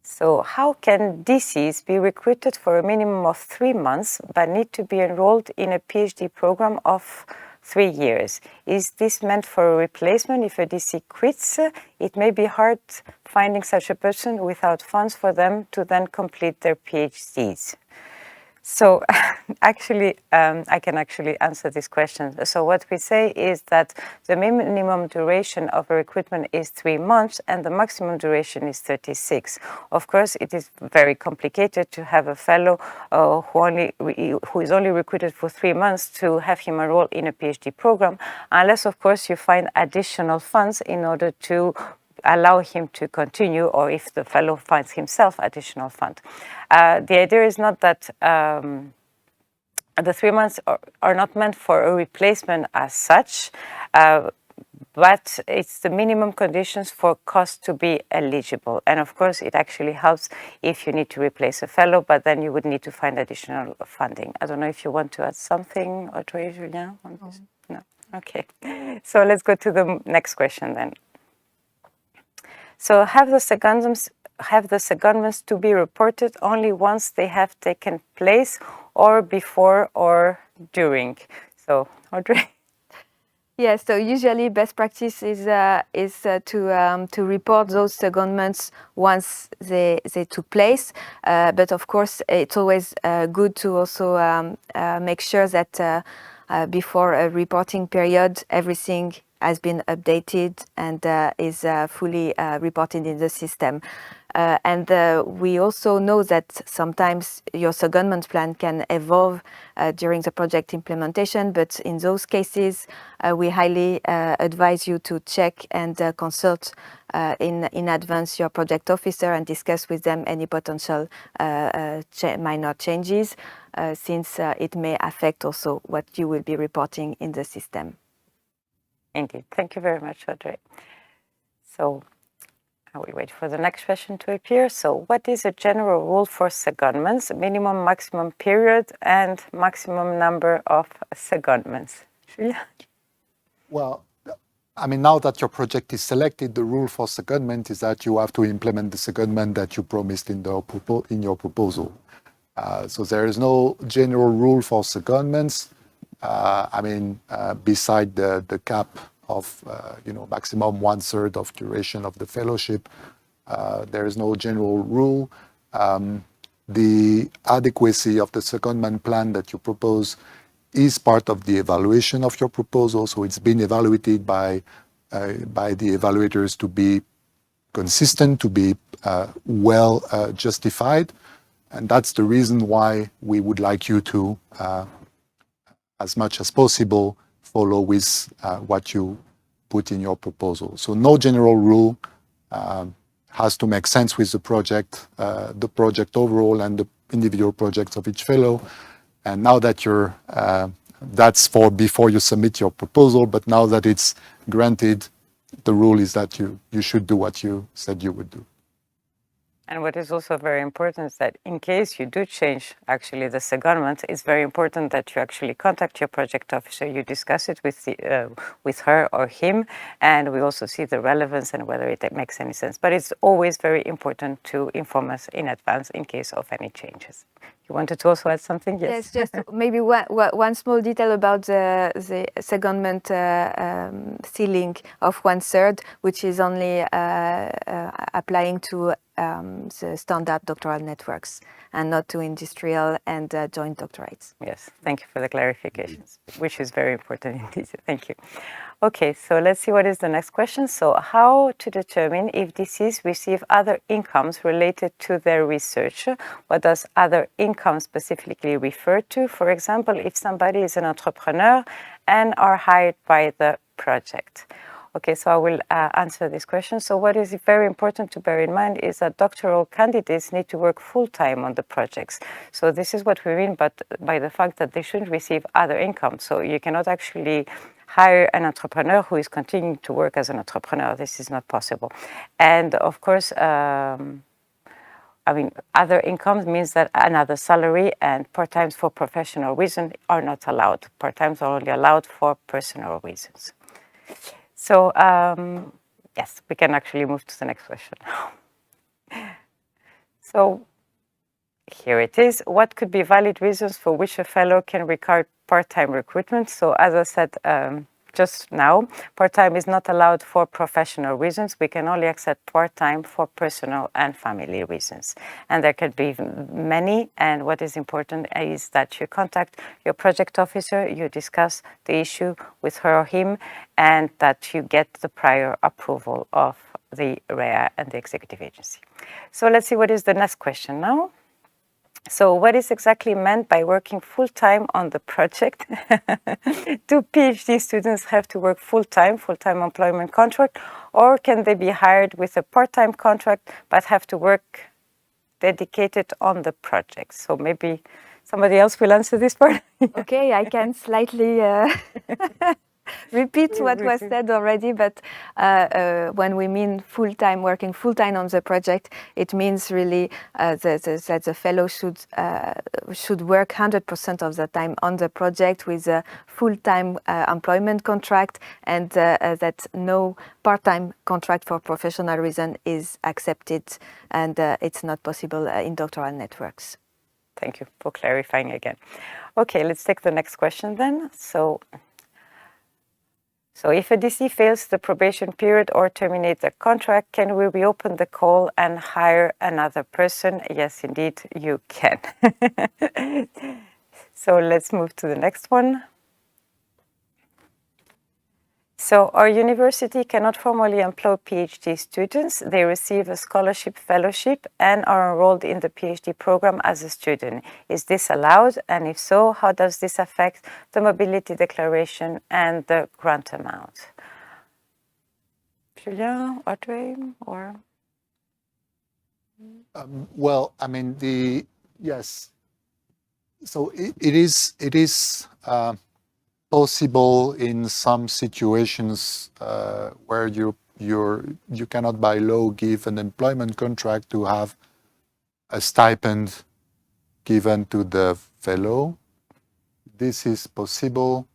So how can DCs be recruited for a minimum of 3 months but need to be enrolled in a PhD program of 3 years? Is this meant for a replacement if a DC quits? It may be hard finding such a person without funds for them to then complete their PhDs. So actually, I can actually answer this question. So what we say is that the minimum duration of a recruitment is 3 months and the maximum duration is 36. Of course, it is very complicated to have a fellow who is only recruited for 3 months to have him enroll in a PhD program, unless, of course, you find additional funds in order to allow him to continue, or if the fellow finds himself additional fund. The idea is not that the 3 months are not meant for a replacement as such. but it's the minimum conditions for cost to be eligible. And of course, it actually helps if you need to replace a fellow, but then you would need to find additional funding. I don't know if you want to add something, Audrey, Julien, on this? No. Okay. So let's go to the next question then. So have the secondments to be reported only once they have taken place, or before or during? So, Audrey. Yes, so usually best practice is to report those secondments once they took place. But of course, it's always good to also make sure that before a reporting period, everything has been updated and is fully reported in the system. And we also know that sometimes your secondment plan can evolve during the project implementation, but in those cases, we highly advise you to check and consult in advance your project officer and discuss with them any potential minor changes, since it may affect also what you will be reporting in the system. Indeed. Thank you very much, Audrey. So I will wait for the next question to appear. So what is a general rule for secondments, minimum, maximum period, and maximum number of secondments? Julien? Well, I mean, now that your project is selected, the rule for secondment is that you have to implement the secondment that you promised in your proposal. So there is no general rule for secondments. Beside the cap of maximum 1/3 of duration of the fellowship, there is no general rule. The adequacy of the secondment plan that you propose is part of the evaluation of your proposal, so it's been evaluated by the evaluators to be consistent, to be well justified, and that's the reason why we would like you to as much as possible, follow with what you put in your proposal. So no general rule, has to make sense with the project overall and the individual projects of each fellow. And now that that's for before you submit your proposal, but now that it's granted, the rule is that you should do what you said you would do. And what is also very important is that in case you do change actually the secondment, it's very important that you actually contact your project officer, you discuss it with her or him, and we also see the relevance and whether it makes any sense. But it's always very important to inform us in advance in case of any changes. You wanted to also add something? Yes, just maybe one small detail about the secondment ceiling of 1/3, which is only applying to the standard doctoral networks and not to industrial and joint doctorates. Yes, thank you for the clarifications, which is very important indeed. Thank you. Okay, so let's see what is the next question. So how to determine if DCs receive other incomes related to their research? What does other income specifically refer to? For example, if somebody is an entrepreneur and are hired by the project. Okay, so I will answer this question. So what is very important to bear in mind is that doctoral candidates need to work full-time on the projects. So this is what we mean by the fact that they shouldn't receive other income. So you cannot actually hire an entrepreneur who is continuing to work as an entrepreneur. This is not possible. And of course, other income means that another salary and part-times for professional reasons are not allowed. Part-times are only allowed for personal reasons. So, yes, we can actually move to the next question. So, here it is. What could be valid reasons for which a fellow can require part-time recruitment? So, as I said just now, part-time is not allowed for professional reasons. We can only accept part-time for personal and family reasons. And there can be many. And what is important is that you contact your project officer, you discuss the issue with her or him, and that you get the prior approval of the REA and the executive agency. So let's see what is the next question now. So what is exactly meant by working full-time on the project? Do PhD students have to work full-time employment contract, or can they be hired with a part-time contract but have to work dedicated on the project? So maybe somebody else will answer this part. Okay, I can slightly repeat what was said already, but when we mean full-time, working full-time on the project, it means really that the fellow should work 100% of the time on the project with a full-time employment contract, and that no part-time contract for professional reason is accepted, and it's not possible in doctoral networks. Thank you for clarifying again. Okay, let's take the next question then. So if a DC fails the probation period or terminates the contract, can we reopen the call and hire another person? Yes, indeed, you can. So let's move to the next one. So our university cannot formally employ PhD students. They receive a scholarship fellowship and are enrolled in the PhD program as a student. Is this allowed? And if so, how does this affect the mobility declaration and the grant amount? Julien, Audrey, or? Well, I mean, yes. So it is possible in some situations where you cannot by law give an employment contract to have a stipend given to the fellow. This is possible.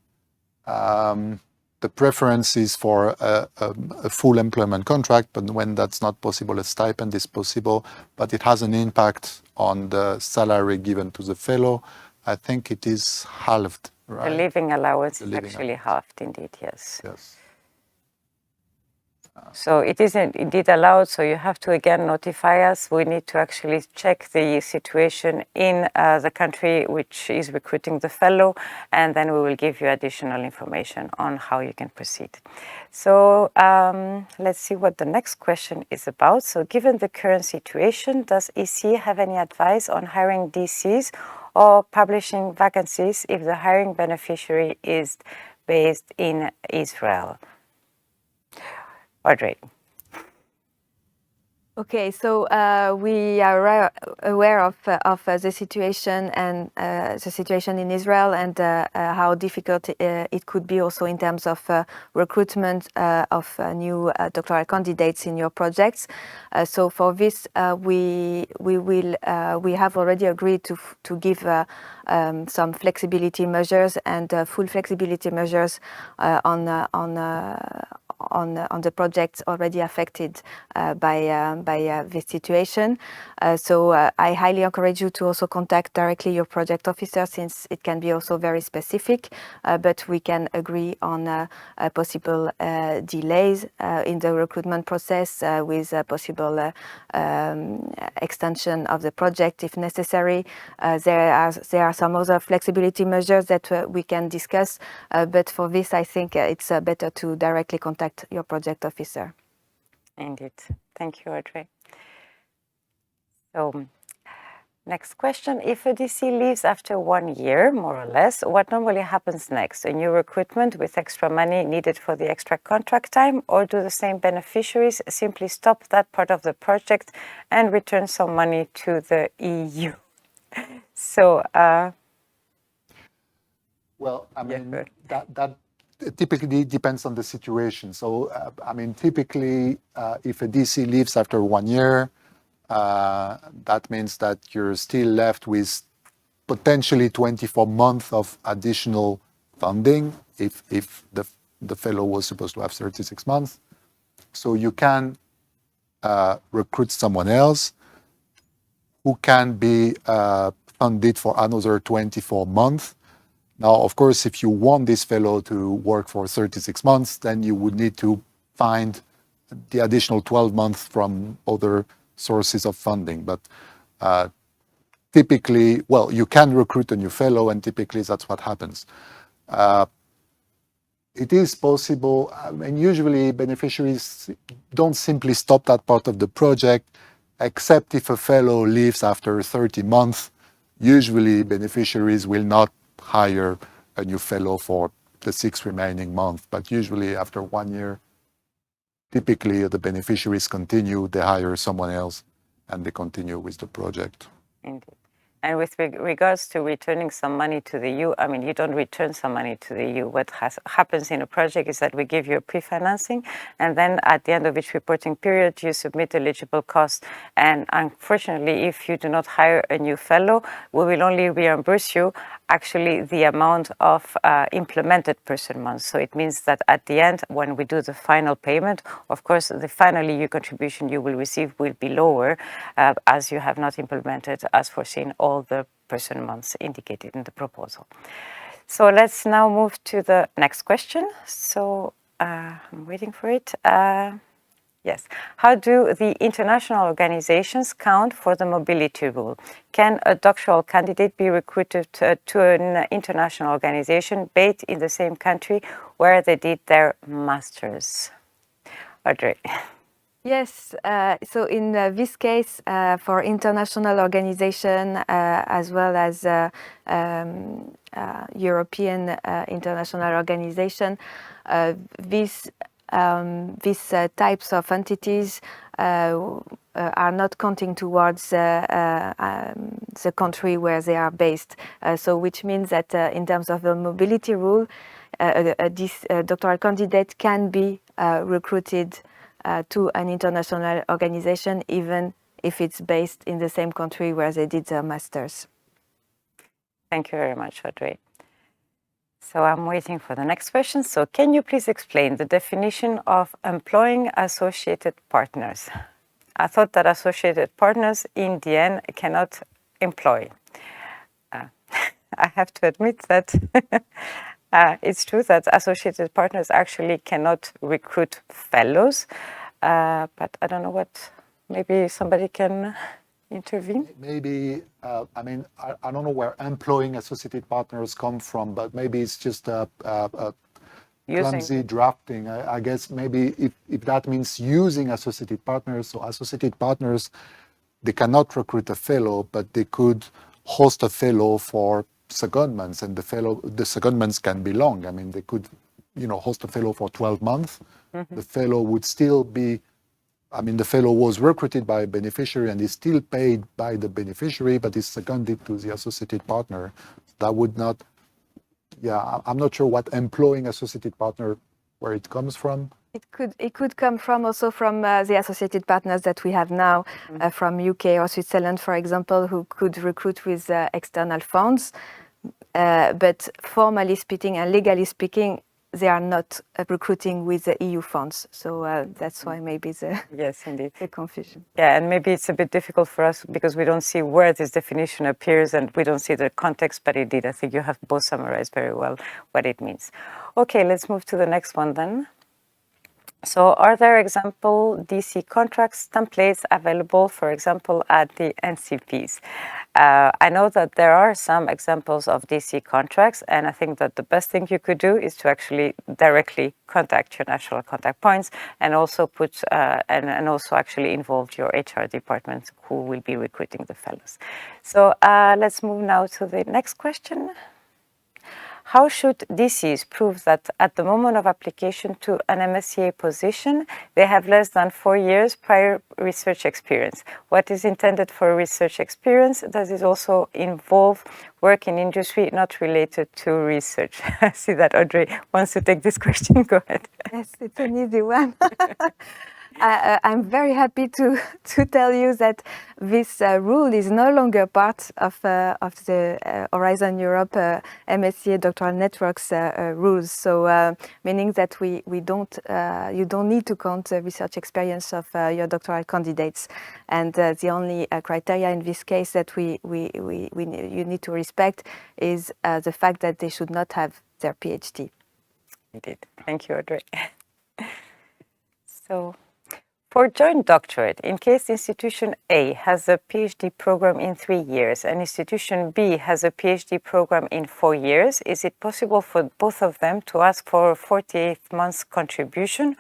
The preference is for a full employment contract, but when that's not possible, a stipend is possible, but it has an impact on the salary given to the fellow. I think it is halved. Right. The living allowance is actually halved, indeed, yes. Yes. So it isn't indeed allowed, so you have to again notify us. We need to actually check the situation in the country which is recruiting the fellow, and then we will give you additional information on how you can proceed. So let's see what the next question is about. So given the current situation, does EC have any advice on hiring DCs or publishing vacancies if the hiring beneficiary is based in Israel? Audrey. Okay, so we are aware of the situation and the situation in Israel, and how difficult it could be also in terms of recruitment of new doctoral candidates in your projects. So for this, we have already agreed to give some flexibility measures and full flexibility measures on the projects already affected by this situation. So I highly encourage you to also contact directly your project officer, since it can be also very specific, but we can agree on possible delays in the recruitment process with a possible extension of the project if necessary. There are some other flexibility measures that we can discuss, but for this I think it's better to directly contact your project officer. Indeed. Thank you, Audrey. So, next question. If a DC leaves after 1 year, more or less, what normally happens next? A new recruitment with extra money needed for the extra contract time, or do the same beneficiaries simply stop that part of the project and return some money to the EU? So, well, I mean, yeah, that typically depends on the situation. So, I mean, typically, if a DC leaves after 1 year, that means that you're still left with potentially 24 months of additional funding if the fellow was supposed to have 36 months. So you can recruit someone else who can be funded for another 24 months. Now, of course, if you want this fellow to work for 36 months, then you would need to find the additional 12 months from other sources of funding. But typically, well, you can recruit a new fellow, and typically that's what happens. It is possible, and usually beneficiaries don't simply stop that part of the project, except if a fellow leaves after 30 months. Usually beneficiaries will not hire a new fellow for the 6 remaining months, but usually after 1 year, typically the beneficiaries continue, they hire someone else, and they continue with the project. Indeed. And with regards to returning some money to the EU, I mean, you don't return some money to the EU. What happens in a project is that we give you a pre-financing, and then at the end of each reporting period, you submit eligible costs. And unfortunately, if you do not hire a new fellow, we will only reimburse you actually the amount of implemented person months. So it means that at the end, when we do the final payment, of course, the final EU contribution you will receive will be lower as you have not implemented as foreseen all the person months indicated in the proposal. So let's now move to the next question. So I'm waiting for it. Yes. How do the international organizations count for the mobility rule? Can a doctoral candidate be recruited to an international organization based in the same country where they did their masters? Audrey. Yes, so in this case, for international organization as well as European international organization, these types of entities are not counting towards the country where they are based. So which means that in terms of the mobility rule, this doctoral candidate can be recruited to an international organization, even if it's based in the same country where they did their masters. Thank you very much, Audrey. So I'm waiting for the next question. So can you please explain the definition of employing associated partners? I thought that associated partners in DN cannot employ. I have to admit that it's true that associated partners actually cannot recruit fellows, but I don't know what, maybe somebody can intervene? Maybe, I mean, I don't know where employing associated partners come from, but maybe it's just a clumsy drafting. I guess maybe if that means using associated partners, so associated partners, they cannot recruit a fellow, but they could host a fellow for secondments, and the secondments can be long. I mean, they could, host a fellow for 12 months. Mm-hmm. The fellow would still be, I mean, the fellow was recruited by a beneficiary and is still paid by the beneficiary, but is seconded to the associated partner. That would not, I'm not sure what employing associated partner, where it comes from. It could come from also from the associated partners that we have now, from UK or Switzerland, for example, who could recruit with external funds. But formally speaking and legally speaking, they are not recruiting with the EU funds. So that's why maybe the, yes, indeed, the confusion. Yeah, and maybe it's a bit difficult for us because we don't see where this definition appears and we don't see the context, but indeed, I think you have both summarized very well what it means. Okay, let's move to the next one then. So are there example DC contracts templates available, for example, at the NCPs? I know that there are some examples of DC contracts, and I think that the best thing you could do is to actually directly contact your national contact points and also put and also actually involve your HR department who will be recruiting the fellows. So let's move now to the next question. How should DCs prove that at the moment of application to an MSCA position, they have less than 4 years prior research experience? What is intended for research experience? Does it also involve work in industry not related to research? I see that Audrey wants to take this question. Go ahead. Yes, it's an easy one. I'm very happy to tell you that this rule is no longer part of the Horizon Europe MSCA Doctoral Networks rules. So meaning that you don't need to count the research experience of your doctoral candidates, and the only criteria in this case that you need to respect is the fact that they should not have their PhD. Indeed. Thank you, Audrey. So, for joint doctorate, in case institution A has a PhD program in 3 years and institution B has a PhD program in 4 years, is it possible for both of them to ask for a 48 months contribution,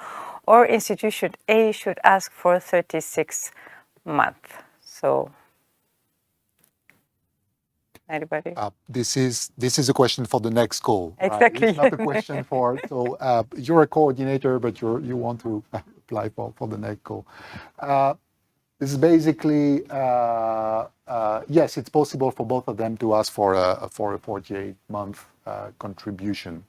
or institution A should ask for 36 months? So, anybody? This is a question for the next call. Exactly. It's not a question for, so you're a coordinator, but you want to apply for the next call. This is basically, yes, it's possible for both of them to ask for a 48-month contribution.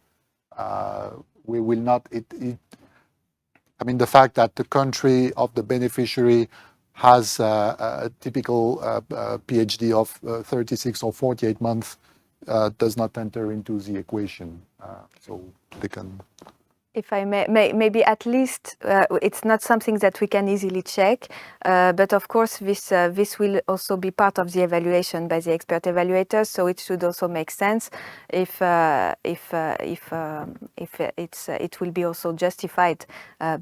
We will not, I mean, the fact that the country of the beneficiary has a typical PhD of 36 or 48 months does not enter into the equation. So they can... If I may, maybe at least it's not something that we can easily check, but of course this will also be part of the evaluation by the expert evaluators. So it should also make sense if it will be also justified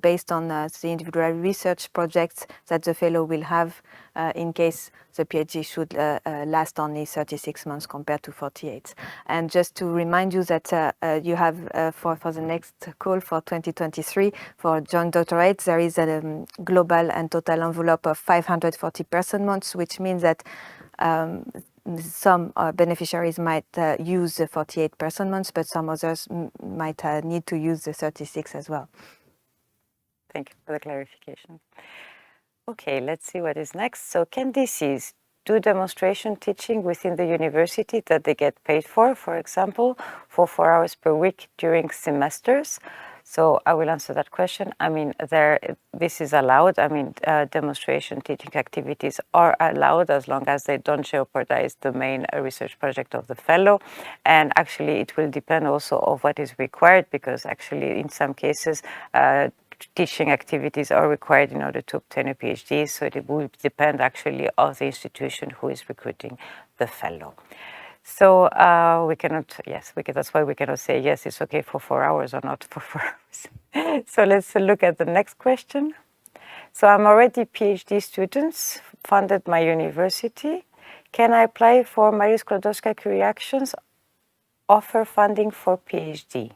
based on the individual research projects that the fellow will have in case the PhD should last only 36 months compared to 48. And just to remind you that you have for the next call for 2023 for joint doctorates, there is a global and total envelope of 540 person months, which means that some beneficiaries might use the 48 person months, but some others might need to use the 36 as well. Thank you for the clarification. Okay, let's see what is next. So can DCs do demonstration teaching within the university that they get paid for example, for 4 hours per week during semesters? So I will answer that question. I mean, this is allowed. I mean, demonstration teaching activities are allowed as long as they don't jeopardize the main research project of the fellow. And actually, it will depend also on what is required, because actually, in some cases, teaching activities are required in order to obtain a PhD. So it will depend actually on the institution who is recruiting the fellow. So we cannot, yes, that's why we cannot say, yes, it's okay for 4 hours or not for 4 hours. So let's look at the next question. So I'm already PhD students, funded my university. Can I apply for Marie Skłodowska reactions, offer funding for PhD?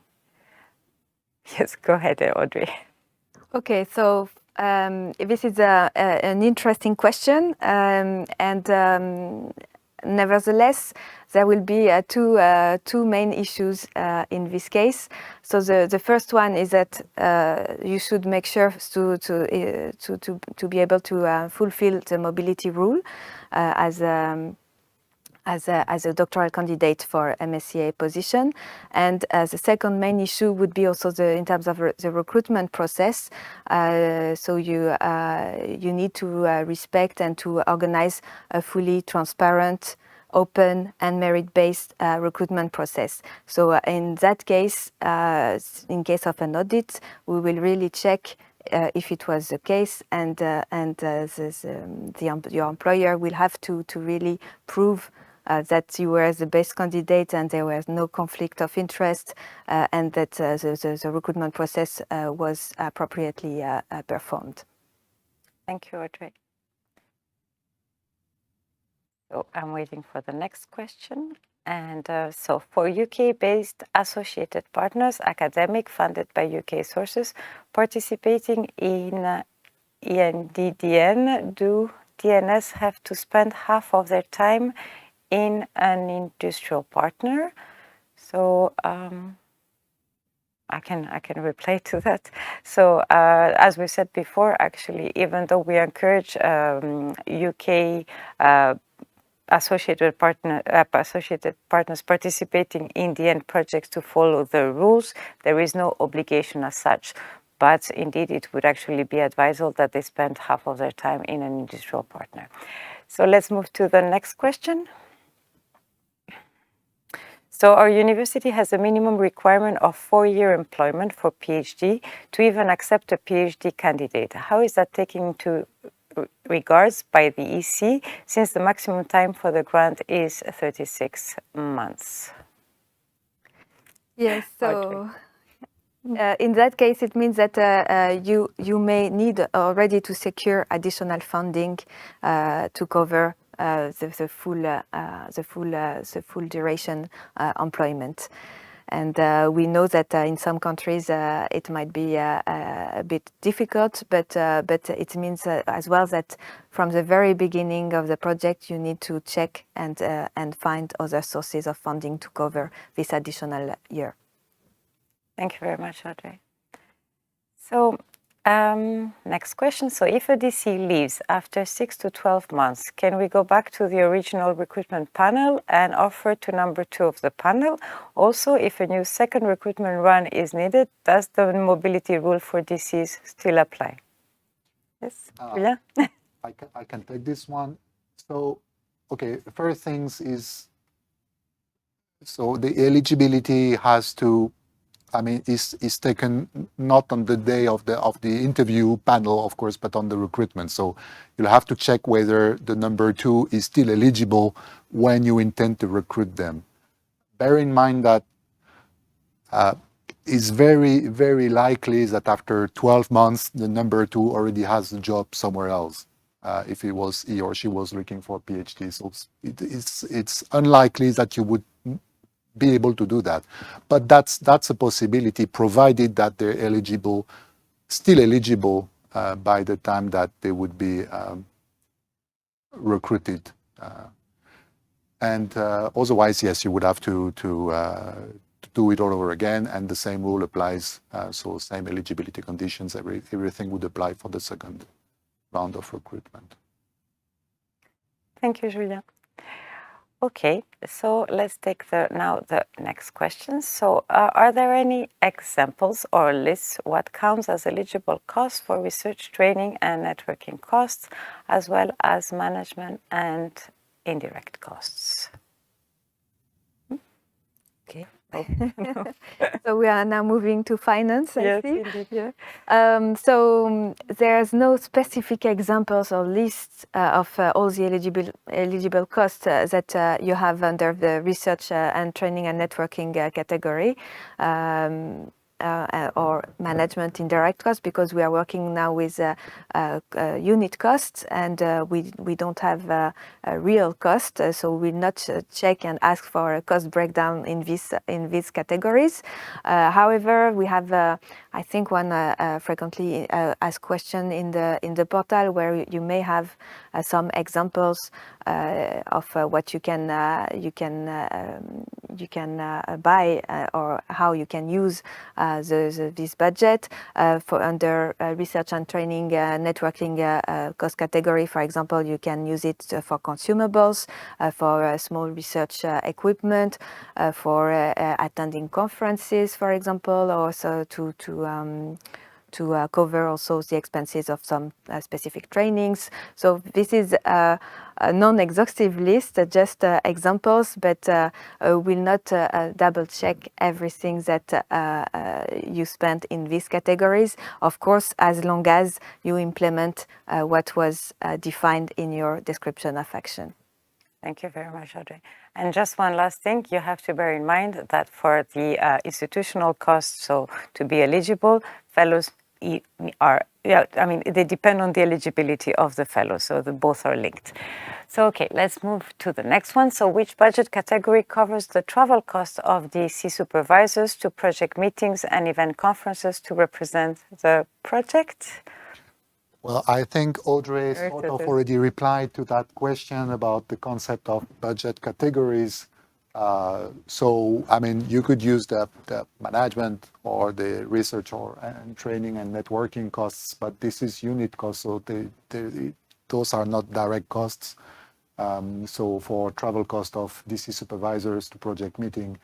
Yes, go ahead, Audrey. Okay, so this is an interesting question, and nevertheless, there will be two main issues in this case. So the first one is that you should make sure to be able to fulfill the mobility rule as a doctoral candidate for MSCA position. And the second main issue would be also in terms of the recruitment process. So you need to respect and to organize a fully transparent, open and merit-based recruitment process. So in that case, in case of an audit, we will really check if it was the case, and your employer will have to really prove that you were the best candidate and there was no conflict of interest, and that the recruitment process was appropriately performed. Thank you, Audrey. So I'm waiting for the next question. And so for UK-based associated partners, academic funded by UK sources, participating in ENDDN, do DNS have to spend half of their time in an industrial partner? So I can reply to that. So as we said before, actually, even though we encourage UK associated partners participating in the end projects to follow the rules, there is no obligation as such. But indeed, it would actually be advisable that they spend half of their time in an industrial partner. So let's move to the next question. So our university has a minimum requirement of 4-year employment for PhD to even accept a PhD candidate. How is that taken into regards by the EC, since the maximum time for the grant is 36 months? Yes, so in that case, it means that you may need already to secure additional funding to cover the full duration employment. And we know that in some countries it might be a bit difficult, but it means as well that from the very beginning of the project you need to check and find other sources of funding to cover this additional year. Thank you very much, Audrey. So Next question. So if a DC leaves after 6 to 12 months, can we go back to the original recruitment panel and offer to number 2 of the panel? Also, if a new second recruitment run is needed, does the mobility rule for DCs still apply? Yes, Julien? I can take this one. So, okay, the first things is, so the eligibility has to, is taken not on the day of the interview panel, of course, but on the recruitment. So you'll have to check whether the number 2 is still eligible when you intend to recruit them. Bear in mind that it's very, very likely that after 12 months, the number 2 already has a job somewhere else. If he or she was looking for a PhD. So it's unlikely that you would be able to do that. But that's a possibility, provided that they're still eligible by the time that they would be recruited. Otherwise, yes, you would have to do it all over again, and the same rule applies. So same eligibility conditions, everything would apply for the second round of recruitment. Thank you, Julien. Okay, so let's take now the next question. So are there any examples or lists what counts as eligible costs for research, training and networking costs, as well as management and indirect costs? Okay. So we are now moving to finance, I yes, see. Indeed. Yeah. So there's no specific examples or lists of all the eligible costs that you have under the research and training and networking category. Or management indirect costs, because we are working now with unit costs, and we don't have a real cost, so we'll not check and ask for a cost breakdown in these categories. However, we have I think one frequently asked question in the portal, where you may have some examples of what you can buy or how you can use this budget for under research and training networking cost category. For example, you can use it for consumables, for small research equipment, for attending conferences, for example, or also to cover also the expenses of some specific trainings. So this is a non-exhaustive list, just examples, but will not double check everything that you spent in these categories. Of course, as long as you implement what was defined in your description of action. Thank you very much, Audrey. And just one last thing, you have to bear in mind that for the institutional costs, so to be eligible, fellows are, they depend on the eligibility of the fellows, so both are linked. So, okay, let's move to the next one. So which budget category covers the travel costs of DC supervisors to project meetings and event conferences to represent the project? Well, I think Audrey sort of already replied to that question about the concept of budget categories. So, you could use the management or the research and training and networking costs, but this is unit costs, so those are not direct costs. So for travel cost of DC supervisors to project meeting,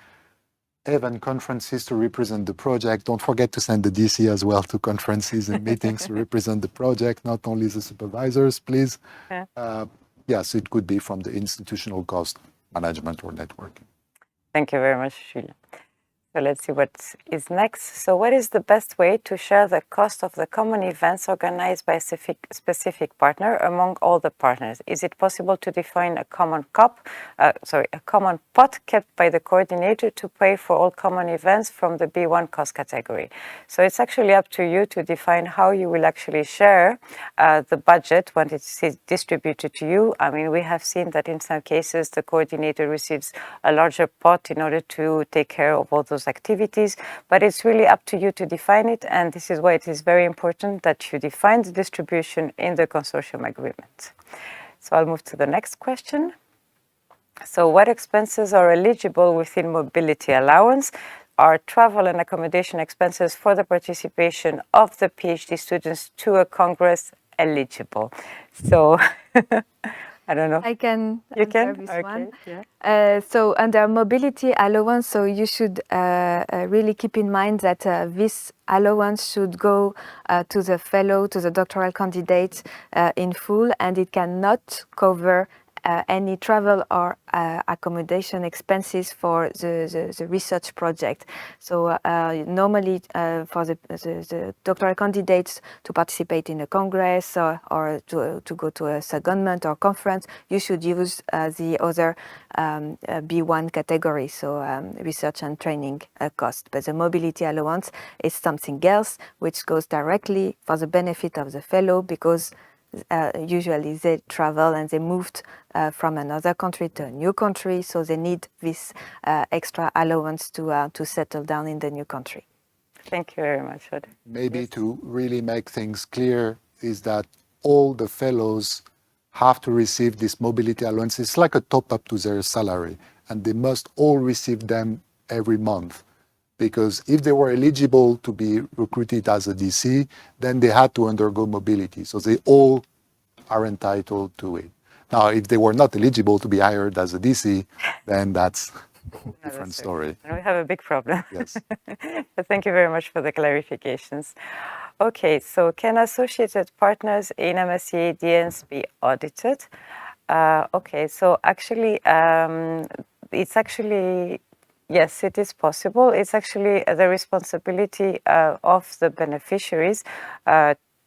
event conferences to represent the project. Don't forget to send the DC as well to conferences and meetings to represent the project, not only the supervisors, please. Yeah. Yes, it could be from the institutional cost, management or networking. Thank you very much, Julien. So let's see what is next. So what is the best way to share the cost of the common events organized by a specific partner among all the partners? Is it possible to define a common common pot kept by the coordinator to pay for all common events from the B1 cost category? So it's actually up to you to define how you will actually share the budget when it's distributed to you. We have seen that in some cases the coordinator receives a larger pot in order to take care of all those activities, but it's really up to you to define it, and this is why it is very important that you define the distribution in the consortium agreement. So I'll move to the next question. So what expenses are eligible within mobility allowance? are travel and accommodation expenses for the participation of the PhD students to a congress eligible? So I don't know. I can You answer can? this Okay, one. yeah. So under mobility allowance, so you should really keep in mind that this allowance should go to the fellow, to the doctoral candidate in full, and it cannot cover any travel or accommodation expenses for the research project. So normally for the doctoral candidates to participate in a congress or to go to a secondment or conference, you should use the other B1 category, so research and training cost. But the mobility allowance is something else which goes directly for the benefit of the fellow, because usually they travel and they moved from another country to a new country, so they need this extra allowance to settle down in the new country. Thank you very much, Audrey. Maybe to really make things clear is that all the fellows have to receive this mobility allowance. It's like a top-up to their salary, and they must all receive them every month. Because if they were eligible to be recruited as a DC, then they had to undergo mobility. So they all are entitled to it. Now, if they were not eligible to be hired as a DC, then that's a different story. And we have a big problem. Yes. But thank you very much for the clarifications. Okay, so can associated partners in MSCA DNs be audited? Okay, so actually, it's actually, yes, it is possible. It's actually the responsibility of the beneficiaries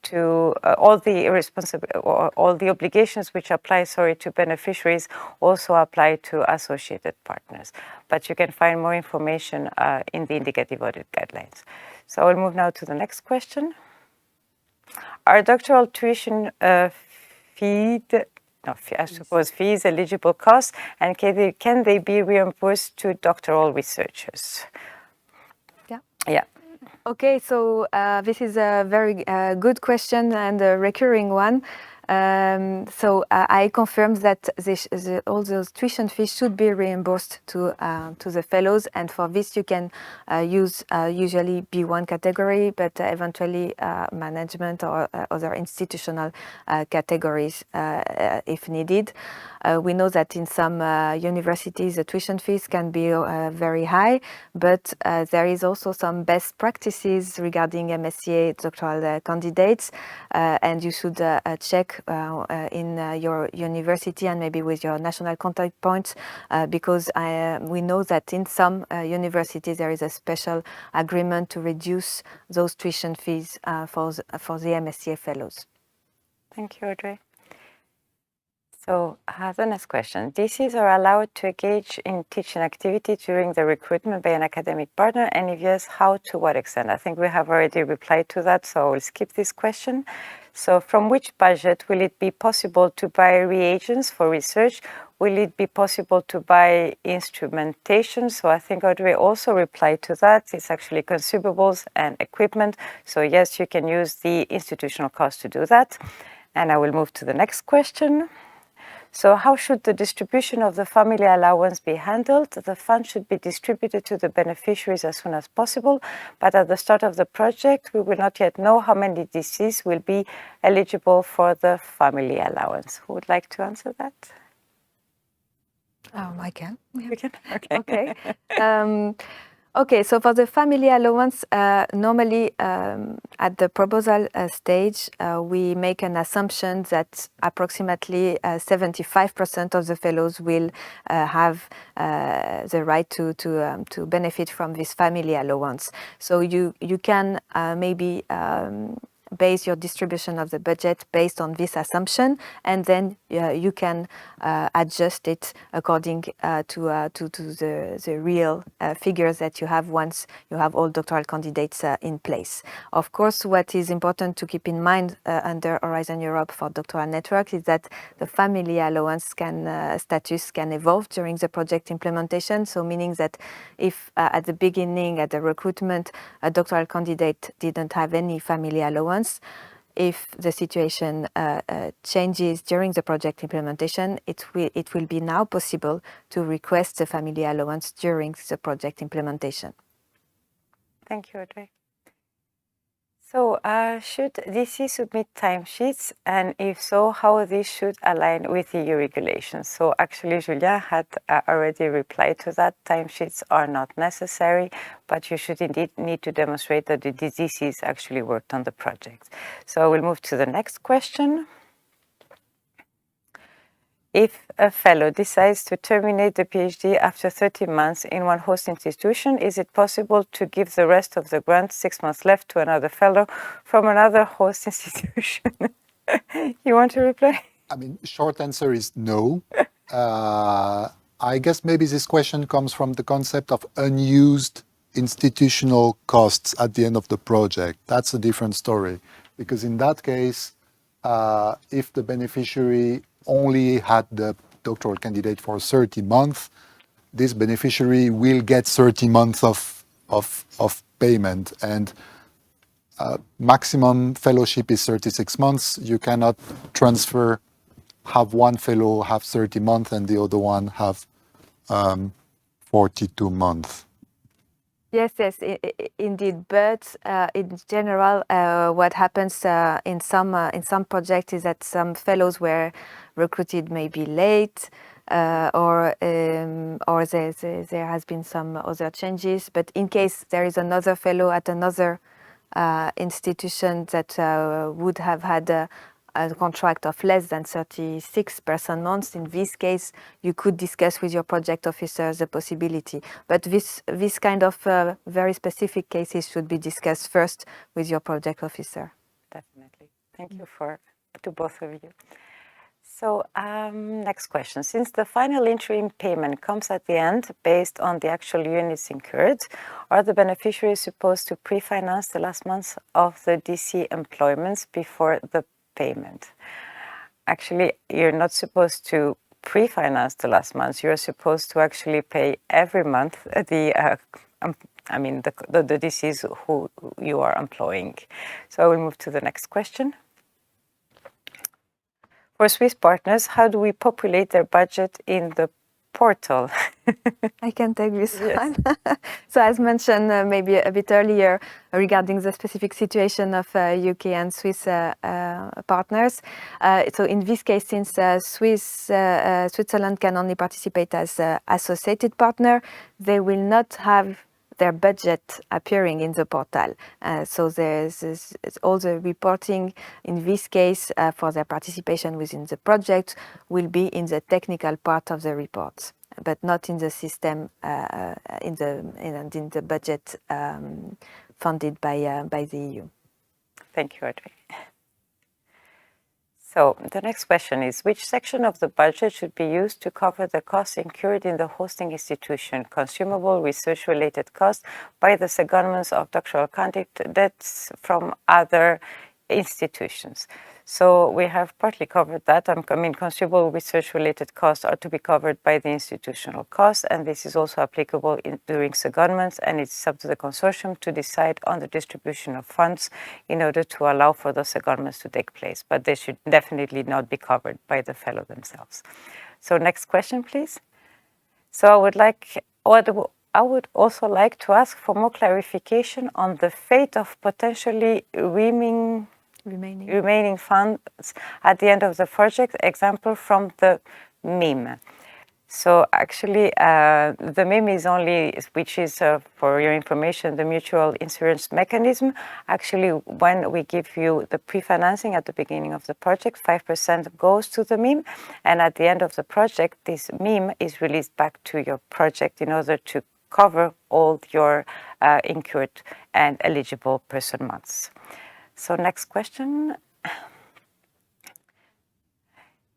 to all the obligations which apply, to beneficiaries also apply to associated partners. But you can find more information in the indicative audit guidelines. So I will move now to the next question. Are doctoral tuition fees eligible costs, and can they be reimbursed to doctoral researchers? Yeah. Yeah. Okay, so this is a very good question and a recurring one. So I confirm that all those tuition fees should be reimbursed to the fellows, and for this you can use usually B1 category, but eventually management or other institutional categories if needed. We know that in some universities the tuition fees can be very high, but there is also some best practices regarding MSCA doctoral candidates, and you should check in your university and maybe with your national contact points, because we know that in some universities there is a special agreement to reduce those tuition fees for the MSCA fellows. Thank you, Audrey. So the next question. DCs are allowed to engage in teaching activity during the recruitment by an academic partner, and if yes, how, to what extent? I think we have already replied to that, so I will skip this question. So from which budget will it be possible to buy reagents for research? Will it be possible to buy instrumentation? So I think Audrey also replied to that. It's actually consumables and equipment. So yes, you can use the institutional cost to do that. And I will move to the next question. So how should the distribution of the family allowance be handled? The fund should be distributed to the beneficiaries as soon as possible, but at the start of the project, we will not yet know how many DCs will be eligible for the family allowance. Who would like to answer that? I can. You can? Okay. Okay. Okay, so for the family allowance, normally at the proposal stage, we make an assumption that approximately 75% of the fellows will have the right to benefit from this family allowance. So you can maybe base your distribution of the budget based on this assumption, and then you can adjust it according to the real figures that you have once you have all doctoral candidates in place. Of course, what is important to keep in mind under Horizon Europe for doctoral networks is that the family allowance status can evolve during the project implementation. So meaning that if at the beginning, at the recruitment, a doctoral candidate didn't have any family allowance, if the situation changes during the project implementation, it will be now possible to request the family allowance during the project implementation. Thank you, Audrey. So, should DC submit timesheets, and if so, how this should align with EU regulations? So, actually, Julien had already replied to that. Timesheets are not necessary, but you should indeed need to demonstrate that the DCs actually worked on the project. So, we'll move to the next question. If a fellow decides to terminate the PhD after 30 months in one host institution, is it possible to give the rest of the grant 6 months left to another fellow from another host institution? You want to reply? I mean, short answer is no. I guess maybe this question comes from the concept of unused institutional costs at the end of the project. That's a different story, because in that case, if the beneficiary only had the doctoral candidate for 30 months, this beneficiary will get 30 months of payment, and maximum fellowship is 36 months. You cannot have one fellow have 30 months and the other one have 42 months. Yes, indeed. But in general, what happens in some projects is that some fellows were recruited maybe late, or there has been some other changes. But in case there is another fellow at another institution that would have had a contract of less than 36 person months, in this case, you could discuss with your project officer the possibility. But this kind of very specific cases should be discussed first with your project officer. Definitely. Thank you to both of you. So next question. Since the final interim payment comes at the end based on the actual units incurred, are the beneficiaries supposed to pre-finance the last months of the DC employments before the payment? Actually, you're not supposed to pre-finance the last months. You're supposed to actually pay every month the DCs who you are employing. So we'll move to the next question. For Swiss partners, how do we populate their budget in the portal? I can take this one. So as mentioned maybe a bit earlier regarding the specific situation of UK and Swiss partners. So in this case, since Switzerland can only participate as associated partner, they will not have their budget appearing in the portal. So there's all the reporting in this case for their participation within the project will be in the technical part of the reports, but not in the system, in the budget funded by the EU. Thank you, Audrey. So the next question is, which section of the budget should be used to cover the costs incurred in the hosting institution, consumable research-related costs by the secondments of doctoral candidates from other institutions? So we have partly covered that. Consumable research-related costs are to be covered by the institutional costs, and this is also applicable during secondments, and it's up to the consortium to decide on the distribution of funds in order to allow for those secondments to take place. But they should definitely not be covered by the fellow themselves. So next question, please. So I would also like to ask for more clarification on the fate of potentially remaining funds at the end of the project, example from the MIM. So actually, the MIM is only, which is, for your information, the mutual insurance mechanism. Actually, when we give you the pre-financing at the beginning of the project, 5% goes to the MIM. And at the end of the project, this MIM is released back to your project in order to cover all your incurred and eligible person months. So next question.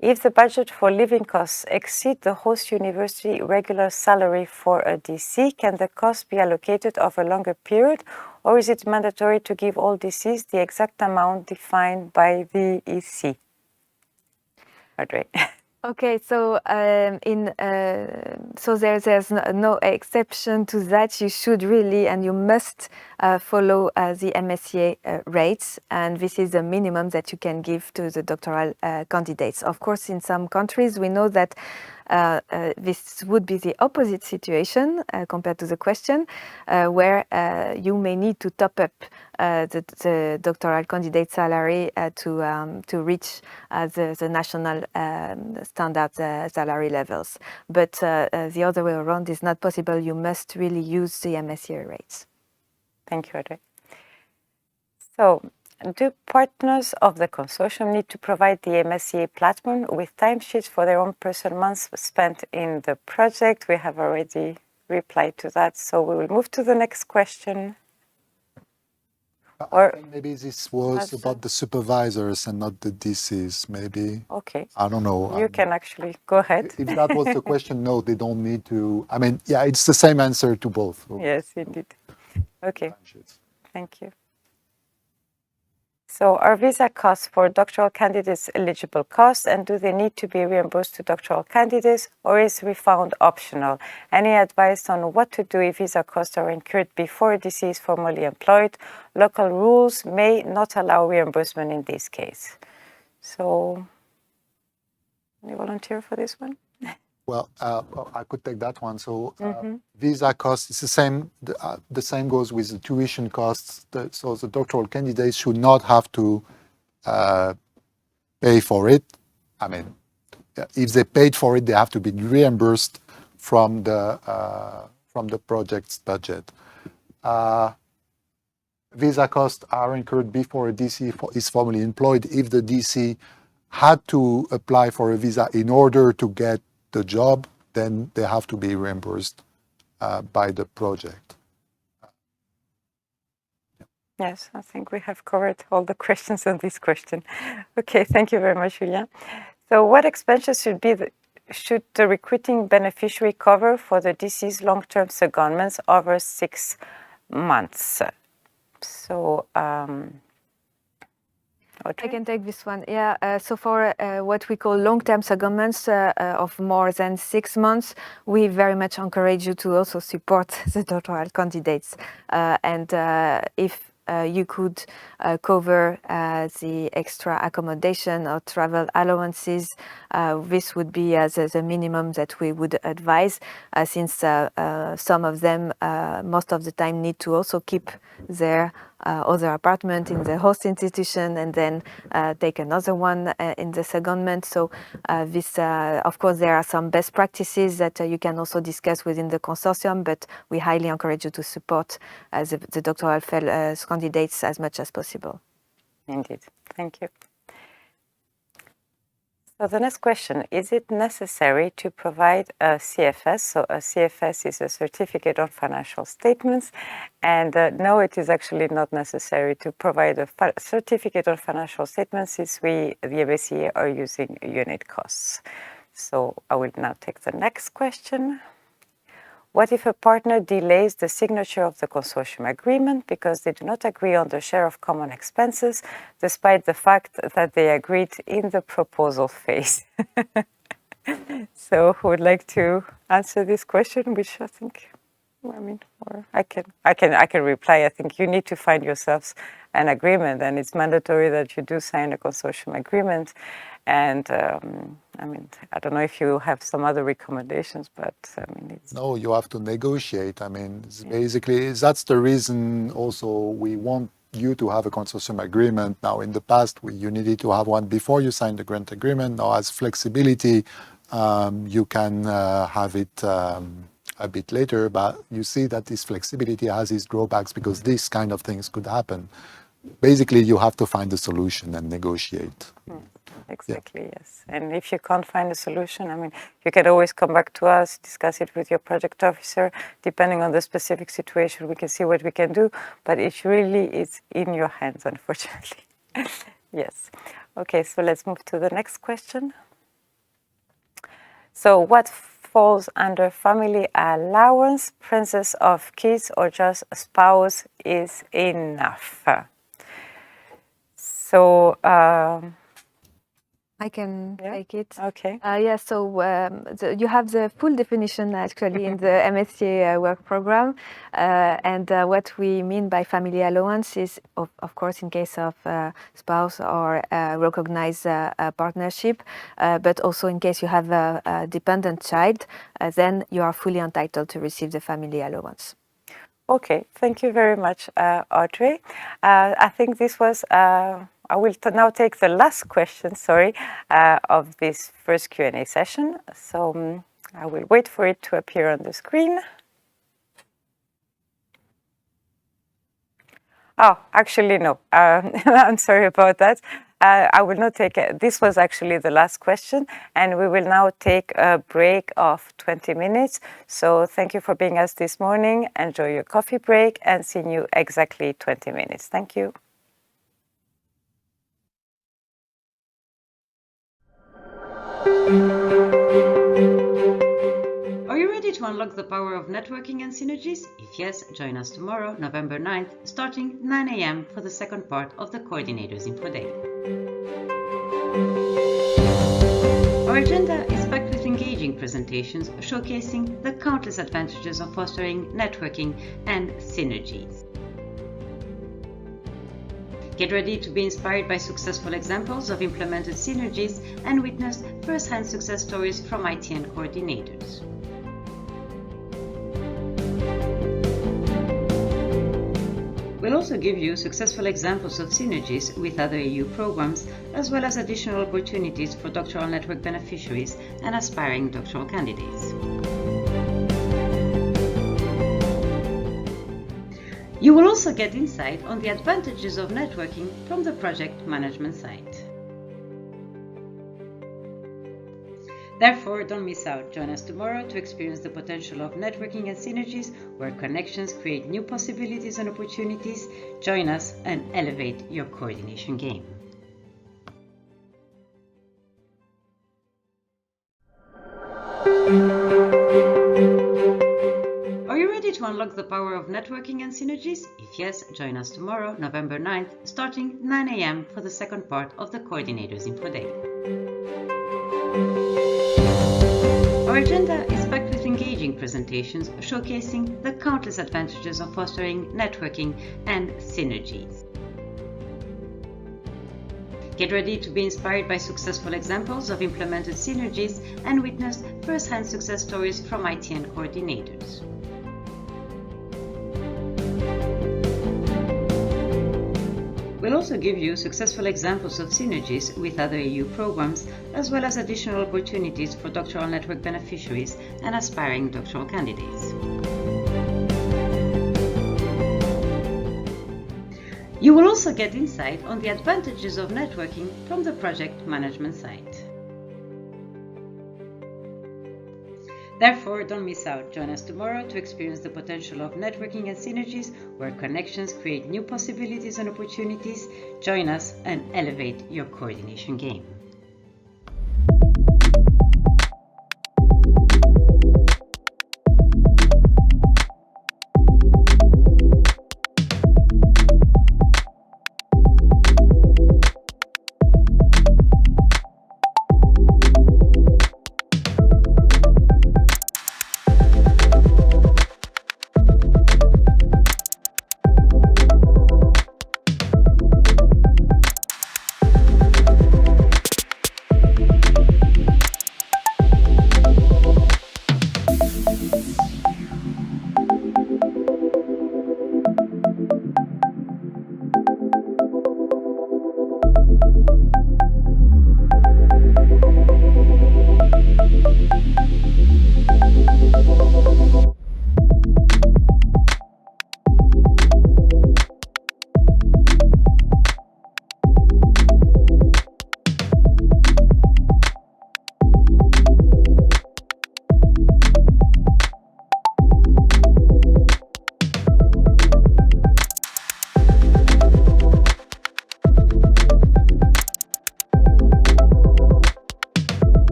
If the budget for living costs exceed the host university regular salary for a DC, can the cost be allocated over a longer period, or is it mandatory to give all DCs the exact amount defined by the EC? Audrey. Okay, so so there's no exception to that. You should really and you must follow the MSCA rates, and this is the minimum that you can give to the doctoral candidates. Of course, in some countries, we know that this would be the opposite situation compared to the question, where you may need to top up the doctoral candidate salary to reach the national standard salary levels. But the other way around is not possible. You must really use the MSCA rates. Thank you, Audrey. So, do partners of the consortium need to provide the MSCA platform with timesheets for their own person months spent in the project? We have already replied to that, so we will move to the next question. I think maybe this was about the supervisors and not the DCs, maybe. Okay. I don't know. You can actually go ahead. If that was the question, no, they don't need to. I mean, yeah, it's the same answer to both. Yes, indeed. Okay. Thank you. So are visa costs for doctoral candidates eligible costs, and do they need to be reimbursed to doctoral candidates, or is refund optional? Any advice on what to do if visa costs are incurred before a DC is formally employed? Local rules may not allow reimbursement in this case. So, any volunteer for this one? Well, I could take that one. So visa costs, it's the same. The same goes with the tuition costs. So the doctoral candidates should not have to pay for it. I mean, if they paid for it, they have to be reimbursed from the project's budget. Visa costs are incurred before a DC is formally employed. If the DC had to apply for a visa in order to get the job, then they have to be reimbursed by the project. Yes, I think we have covered all the questions on this question. Okay, thank you very much, Julien. So what expenses should the recruiting beneficiary cover for the DC's long-term secondments over 6 months? So, I can take this one. Yeah, so for what we call long-term secondments of more than 6 months, we very much encourage you to also support the doctoral candidates. And if you could cover the extra accommodation or travel allowances, this would be the minimum that we would advise, since some of them most of the time need to also keep their other apartment in the host institution and then take another one in the secondment. So this, of course, there are some best practices that you can also discuss within the consortium, but we highly encourage you to support the doctoral candidates as much as possible. Indeed. Thank you. So the next question, is it necessary to provide a CFS? So a CFS is a Certificate on Financial Statements. And no, it is actually not necessary to provide a Certificate on Financial Statements since we, the MSCA, are using unit costs. So I will now take the next question. What if a partner delays the signature of the consortium agreement because they do not agree on the share of common expenses, despite the fact that they agreed in the proposal phase? So who would like to answer this question, which I think, I mean, or I can reply. I think you need to find yourselves an agreement, and it's mandatory that you do sign a consortium agreement. And I mean, I don't know if you have some other recommendations, but I mean, it's... No, you have to negotiate. I mean, basically, that's the reason also we want you to have a consortium agreement. Now, in the past, you needed to have one before you signed the grant agreement. Now, as flexibility, you can have it a bit later, but you see that this flexibility has its drawbacks because these kind of things could happen. Basically, you have to find a solution and negotiate. Exactly, yes. And if you can't find a solution, I mean, you can always come back to us, discuss it with your project officer. Depending on the specific situation, we can see what we can do, but it really is in your hands, unfortunately. Yes. Okay, so let's move to the next question. So what falls under family allowance, presence of kids, or just a spouse is enough? So, I can Yeah. take it. Okay. Yes, so you have the full definition actually in the MSCA work program. And what we mean by family allowance is, of course, in case of spouse or recognized partnership, but also in case you have a dependent child, then you are fully entitled to receive the family allowance. Okay, thank you very much, Audrey. I think this was, I will now take the last question, of this first Q&A session. So I will wait for it to appear on the screen. Oh, actually, no. I'm sorry about that. I will not take it. This was actually the last question, and we will now take a break of 20 minutes. So thank you for being us this morning. Enjoy your coffee break, and see you exactly 20 minutes. Thank you. Are you ready to unlock the power of networking and synergies? If yes, join us tomorrow, November 9th, starting 9 a.m. for the second part of the Coordinators Info Day. Our agenda is packed with engaging presentations showcasing the countless advantages of fostering networking and synergies. Get ready to be inspired by successful examples of implemented synergies and witness first-hand success stories from ITN coordinators. We'll also give you successful examples of synergies with other EU programs, as well as additional opportunities for doctoral network beneficiaries and aspiring doctoral candidates. You will also get insight on the advantages of networking from the project management side. Therefore, don't miss out. Join us tomorrow to experience the potential of networking and synergies, where connections create new possibilities and opportunities. Join us and elevate your coordination game. Are you ready to unlock the power of networking and synergies? If yes, join us tomorrow, November 9th, starting 9 a.m. for the second part of the Coordinators Info Day. Our agenda is packed with engaging presentations showcasing the countless advantages of fostering networking and synergies. Get ready to be inspired by successful examples of implemented synergies and witness first-hand success stories from ITN coordinators. We'll also give you successful examples of synergies with other EU programs, as well as additional opportunities for doctoral network beneficiaries and aspiring doctoral candidates. You will also get insight on the advantages of networking from the project management side. Therefore, don't miss out. Join us tomorrow to experience the potential of networking and synergies, where connections create new possibilities and opportunities. Join us and elevate your coordination game.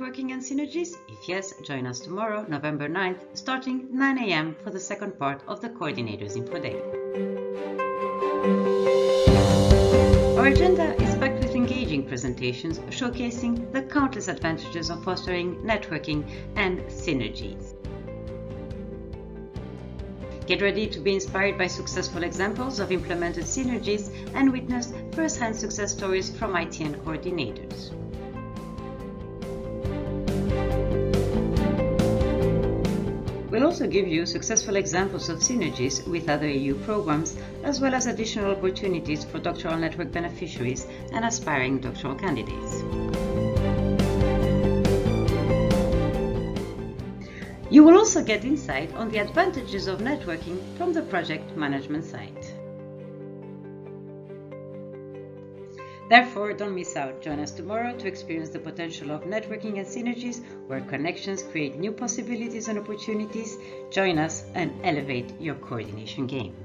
networking and synergies? If yes, join us tomorrow, November 9th, starting 9 a.m. for the second part of the Coordinators Info Day. Our agenda is packed with engaging presentations showcasing the countless advantages of fostering networking and synergies. Get ready to be inspired by successful examples of implemented synergies and witness first-hand success stories from ITN coordinators. We'll also give you successful examples of synergies with other EU programs, as well as additional opportunities for doctoral network beneficiaries and aspiring doctoral candidates. You will also get insight on the advantages of networking from the project management side. Therefore, don't miss out. Join us tomorrow to experience the potential of networking and synergies, where connections create new possibilities and opportunities. Join us and elevate your coordination game.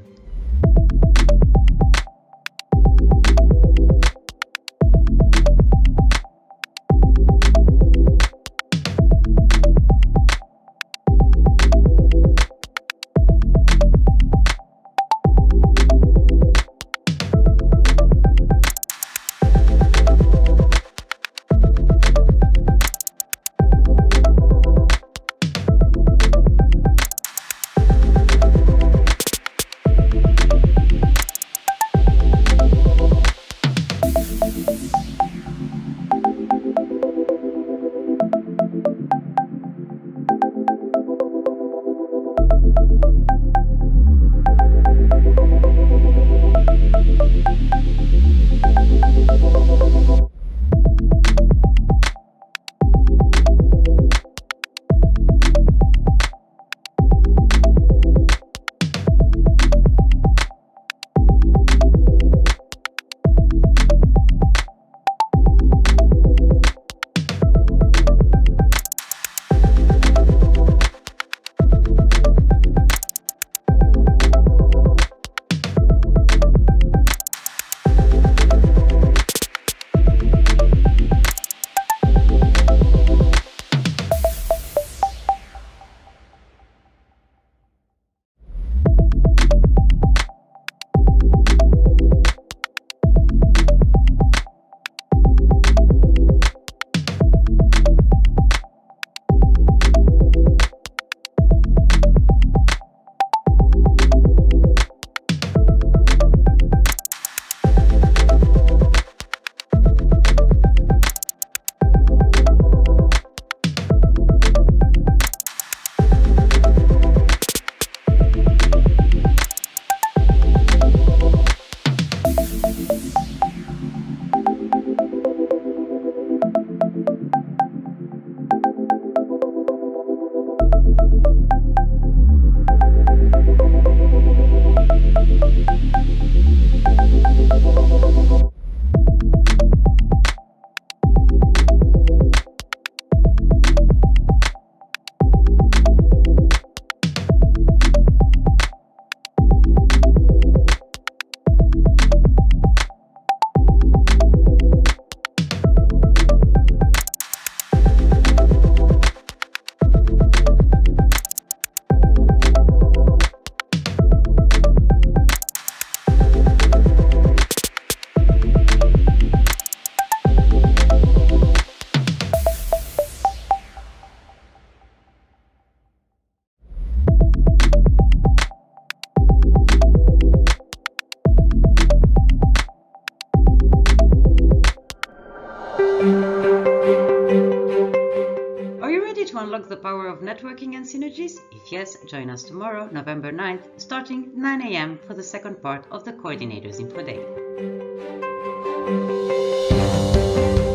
Unlock the power of networking and synergies? If yes, join us tomorrow, November 9th, starting 9 a.m. for the second part of the Coordinators Info Day.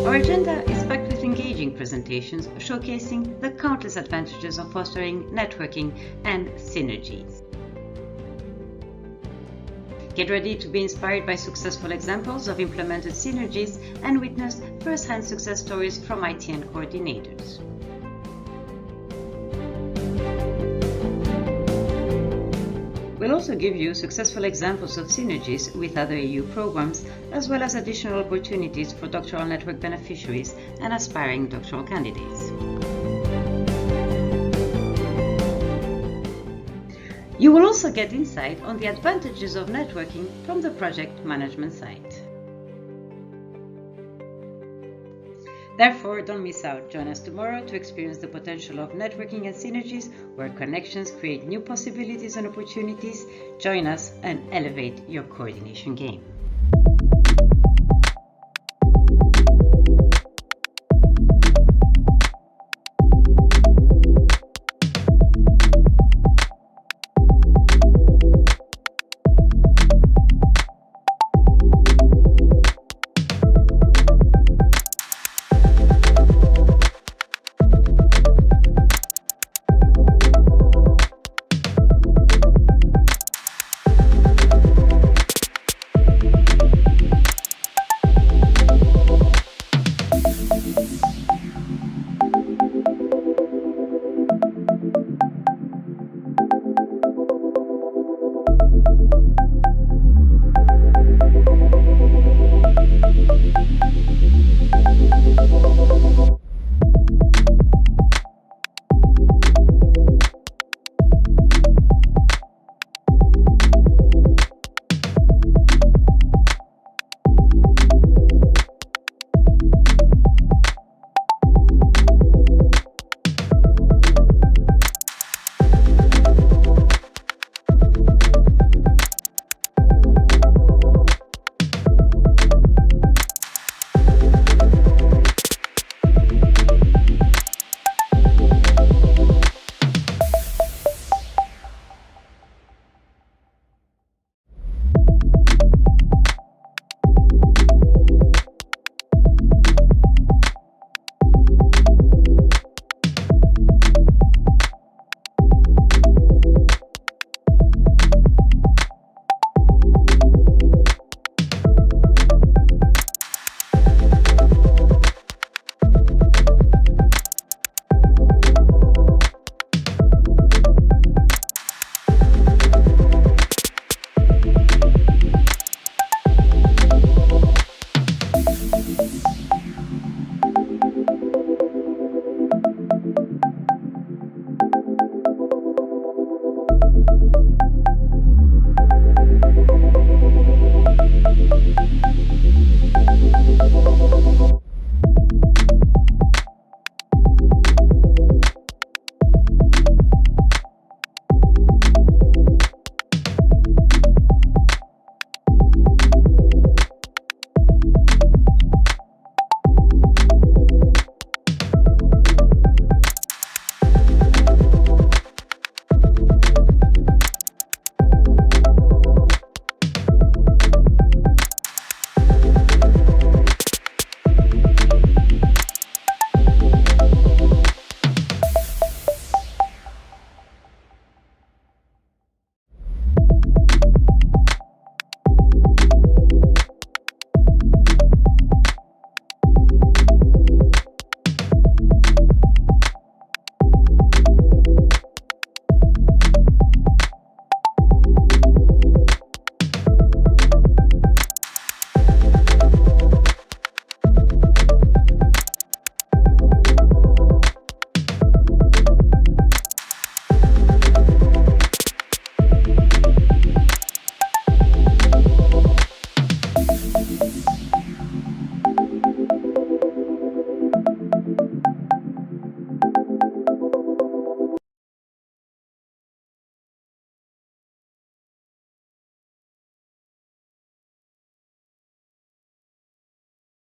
Our agenda is packed with engaging presentations showcasing the countless advantages of fostering networking and synergies. Get ready to be inspired by successful examples of implemented synergies and witness first-hand success stories from ITN coordinators. We'll also give you successful examples of synergies with other EU programs, as well as additional opportunities for doctoral network beneficiaries and aspiring doctoral candidates. You will also get insight on the advantages of networking from the project management side. Therefore, don't miss out. Join us tomorrow to experience the potential of networking and synergies, where connections create new possibilities and opportunities. Join us and elevate your coordination game.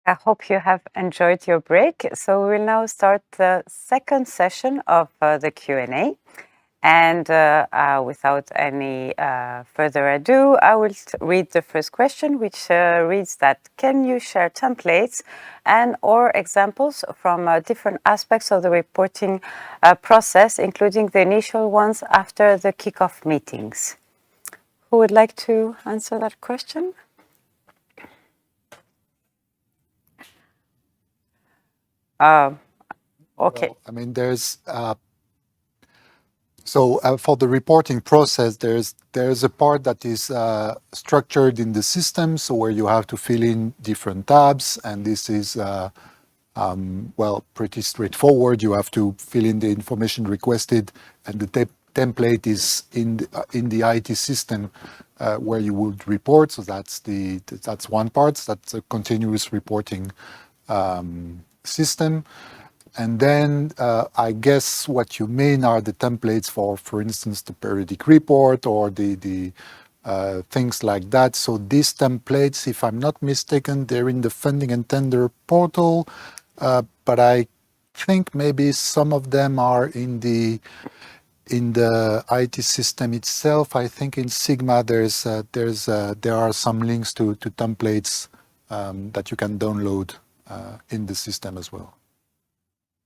I hope you have enjoyed your break. So we will now start the second session of the Q&A. And without any further ado, I will read the first question, which reads that, can you share templates and or examples from different aspects of the reporting process, including the initial ones after the kickoff meetings? Who would like to answer that question? Okay. Well, I mean, there's So for the reporting process, there's a part that is structured in the system, so where you have to fill in different tabs, and this is well, pretty straightforward. You have to fill in the information requested, and the template is in the IT system where you would report. So that's one part. That's a continuous reporting system. And then I guess what you mean are the templates for instance, the periodic report or the things like that. So these templates, if I'm not mistaken, they're in the funding and tender portal, but I think maybe some of them are in the IT system itself. I think in Sigma there are some links to templates that you can download in the system as well.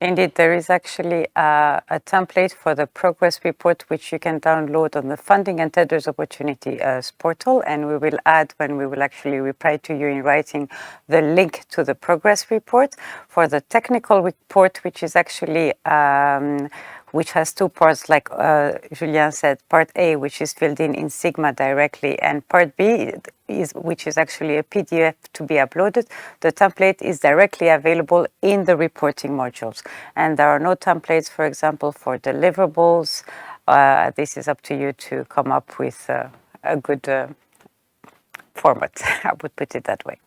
Indeed, there is actually a template for the progress report, which you can download on the Funding and Tenders Opportunities portal. And we will add, when we will actually reply to you in writing, the link to the progress report. For the technical report, which is actually which has two parts, like Julien said, part A, which is filled in Sigma directly, and part B, which is actually a PDF to be uploaded. The template is directly available in the reporting modules. And there are no templates, for example, for deliverables. This is up to you to come up with a good format, I would put it that way.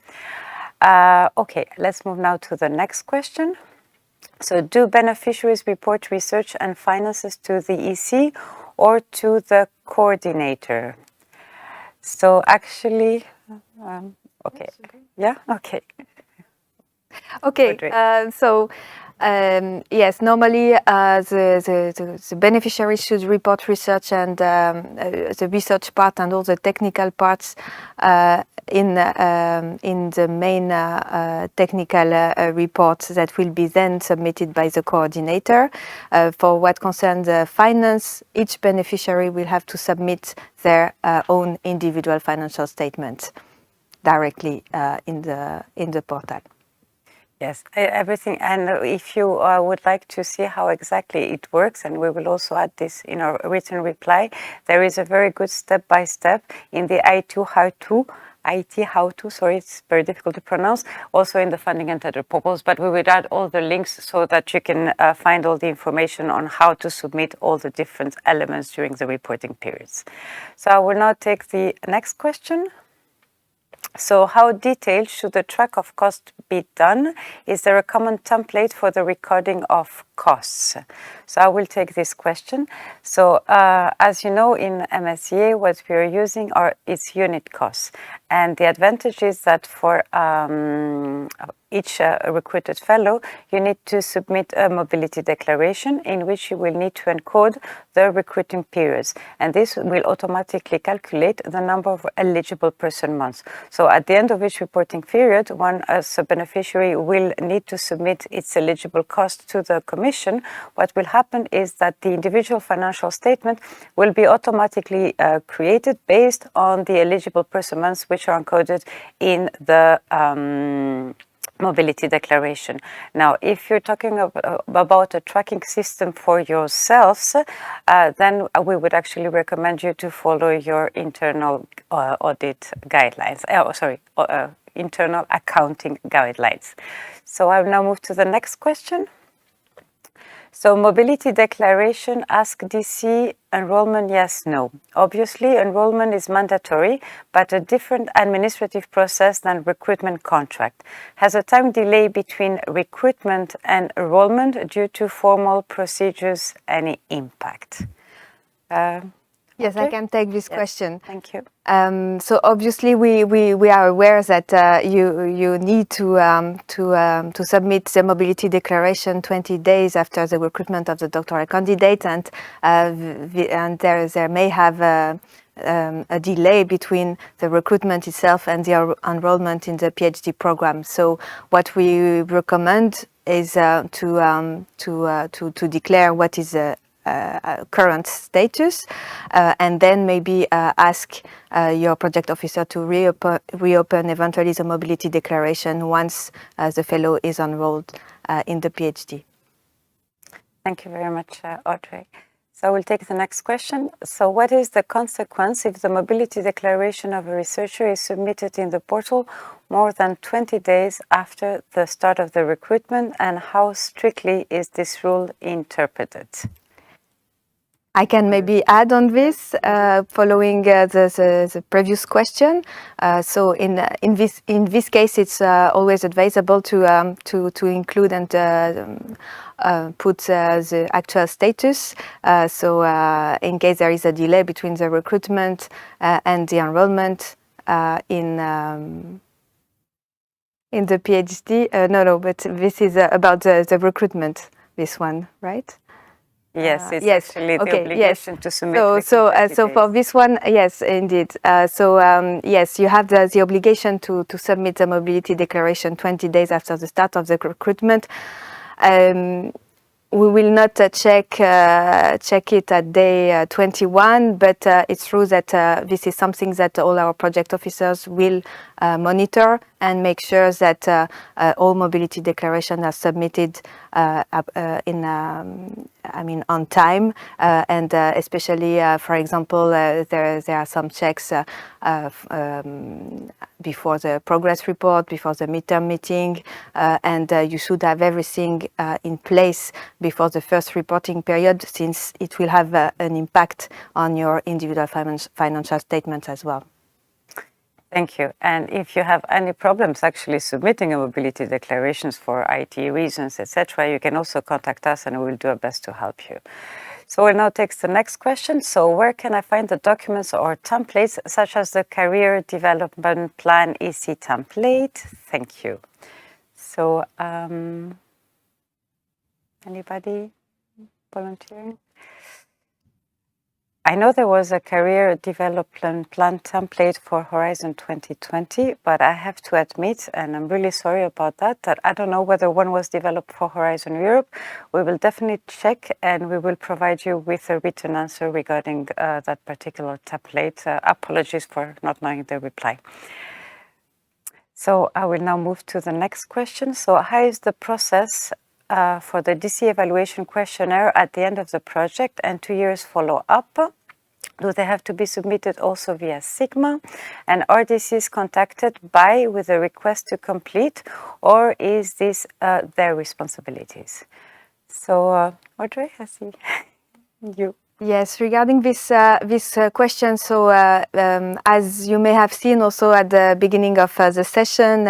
Okay, let's move now to the next question. So do beneficiaries report research and finances to the EC or to the coordinator? So actually, okay, yeah, okay. Okay, yes, normally the beneficiary should report research and the research part and all the technical parts in the main technical reports that will be then submitted by the coordinator. For what concerns finance, each beneficiary will have to submit their own individual financial statement directly in the portal. Yes, everything. And if you would like to see how exactly it works, and we will also add this in our written reply, there is a very good step-by-step in the how-to, sorry, it's very difficult to pronounce, also in the funding and tender portals, but we will add all the links so that you can find all the information on how to submit all the different elements during the reporting periods. So I will now take the next question. So how detailed should the track of cost be done? Is there a common template for the recording of costs? So I will take this question. So as you know, in MSCA, what we are using is unit costs. And the advantage is that for each recruited fellow, you need to submit a mobility declaration in which you will need to encode the recruiting periods. And this will automatically calculate the number of eligible person months. So at the end of each reporting period, one as a beneficiary will need to submit its eligible cost to the Commission. What will happen is that the individual financial statement will be automatically created based on the eligible person months which are encoded in the mobility declaration. Now, if you're talking about a tracking system for yourselves, then we would actually recommend you to follow your internal audit guidelines. Internal accounting guidelines. So I'll now move to the next question. So mobility declaration, ask DC, enrollment, yes, no. Obviously, enrollment is mandatory, but a different administrative process than recruitment contract. Has a time delay between recruitment and enrollment due to formal procedures any impact? Yes, okay. I can take this question. Thank you. So obviously we are aware that you need to submit the mobility declaration 20 days after the recruitment of the doctoral candidate, and there may have a delay between the recruitment itself and the enrollment in the PhD program. So what we recommend is to declare what is current status, and then maybe ask your project officer to reopen eventually the mobility declaration once the fellow is enrolled in the PhD. Thank you very much, Audrey. So we'll take the next question. So what is the consequence if the mobility declaration of a researcher is submitted in the portal more than 20 days after the start of the recruitment, and how strictly is this rule interpreted? I can maybe add on this, following the previous question. So in this case, it's always advisable to include and put the actual status. So in case there is a delay between the recruitment and the enrollment in the PhD. But this is about the recruitment. This one, right? Yes, it's yes. actually the Okay, obligation yes. to submit. So for this one, yes, indeed. Yes, you have the obligation to submit the mobility declaration 20 days after the start of the recruitment. We will not check it at day 21, but it's true that this is something that all our project officers will monitor and make sure that all mobility declarations are submitted on time, and especially, for example, there are some checks before the progress report, before the midterm meeting, and you should have everything in place before the first reporting period, since it will have an impact on your individual financial statements as well. Thank you. And if you have any problems actually submitting a mobility declarations for IT reasons, etc., you can also contact us and we will do our best to help you. So we'll now take the next question. So where can I find the documents or templates, such as the Career Development Plan EC template? Thank you. So anybody volunteering? I know there was a career development plan template for Horizon 2020, but I have to admit, and I'm really sorry about that I don't know whether one was developed for Horizon Europe. We will definitely check and we will provide you with a written answer regarding that particular template. Apologies for not knowing the reply. So I will now move to the next question. So how is the process for the DC evaluation questionnaire at the end of the project and 2 years follow-up? Do they have to be submitted also via Sigma? And are DCs contacted with a request to complete, or is this their responsibilities? So Audrey, I see you. Yes, regarding this question, so as you may have seen also at the beginning of the session,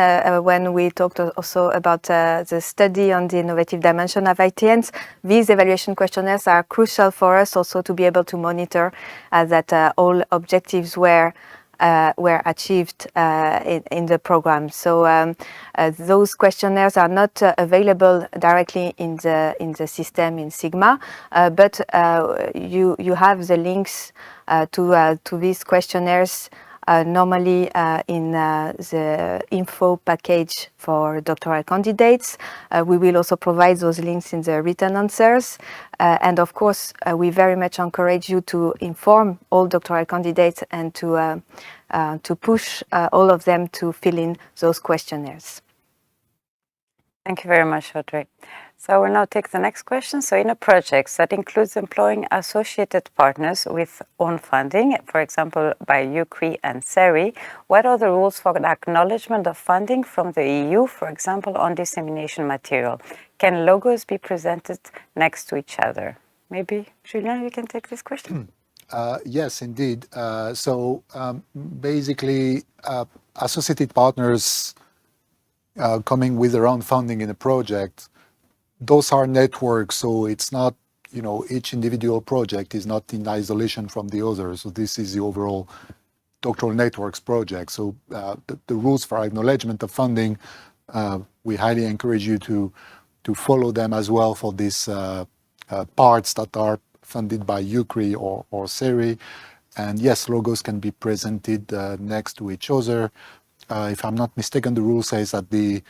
when we talked also about the study on the innovative dimension of ITNs, these evaluation questionnaires are crucial for us also to be able to monitor that all objectives were achieved in the program. So those questionnaires are not available directly in the system in Sigma, but you have the links to these questionnaires normally in the info package for doctoral candidates. We will also provide those links in the written answers. And of course, we very much encourage you to inform all doctoral candidates and to push all of them to fill in those questionnaires. Thank you very much, Audrey. So we'll now take the next question. So in a project that includes employing associated partners with own funding, for example, by UCRI and SERI, what are the rules for the acknowledgement of funding from the EU, for example, on dissemination material? Can logos be presented next to each other? Maybe, Julien, you can take this question. Yes, indeed. Basically, associated partners coming with their own funding in a project, those are networks, so it's not, each individual project is not in isolation from the other. So this is the overall doctoral networks project. So the rules for acknowledgement of funding, we highly encourage you to follow them as well for these parts that are funded by UCRI or SERI. And yes, logos can be presented next to each other. If I'm not mistaken, the rule says that the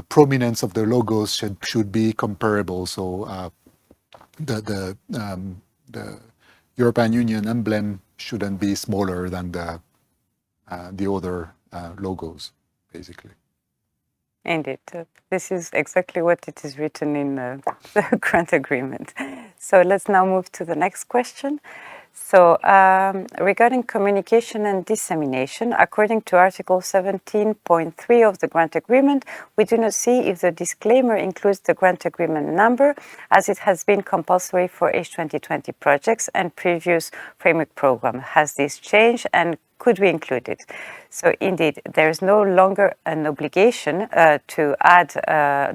prominence of the logos should be comparable. So the European Union emblem shouldn't be smaller than the other logos, basically. Indeed. This is exactly what it is written in the grant agreement. So let's now move to the next question. So regarding communication and dissemination, according to Article 17.3 of the grant agreement, we do not see if the disclaimer includes the grant agreement number, as it has been compulsory for H2020 projects and previous framework program. Has this changed, and could we include it? So indeed, there is no longer an obligation to add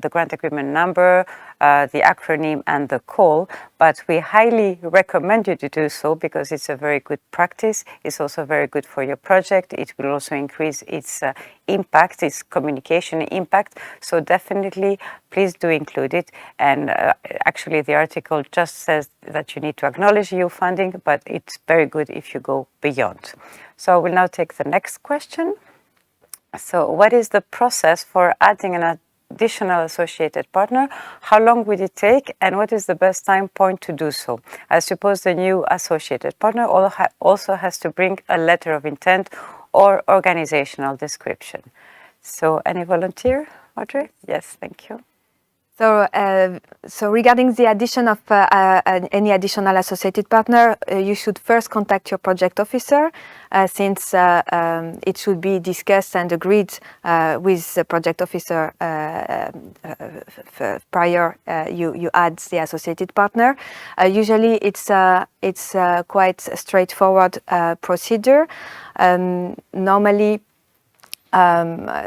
the grant agreement number, the acronym and the call, but we highly recommend you to do so because it's a very good practice. It's also very good for your project. It will also increase its impact, its communication impact. So definitely, please do include it. And actually, the article just says that you need to acknowledge EU funding, but it's very good if you go beyond. So I will now take the next question. So what is the process for adding an additional associated partner? How long will it take, and what is the best time point to do so? I suppose the new associated partner also has to bring a letter of intent or organizational description. So any volunteer, Audrey? Yes, thank you. So regarding the addition of any additional associated partner, you should first contact your project officer, since it should be discussed and agreed with the project officer prior you add the associated partner. Usually it's quite a straightforward procedure. Normally,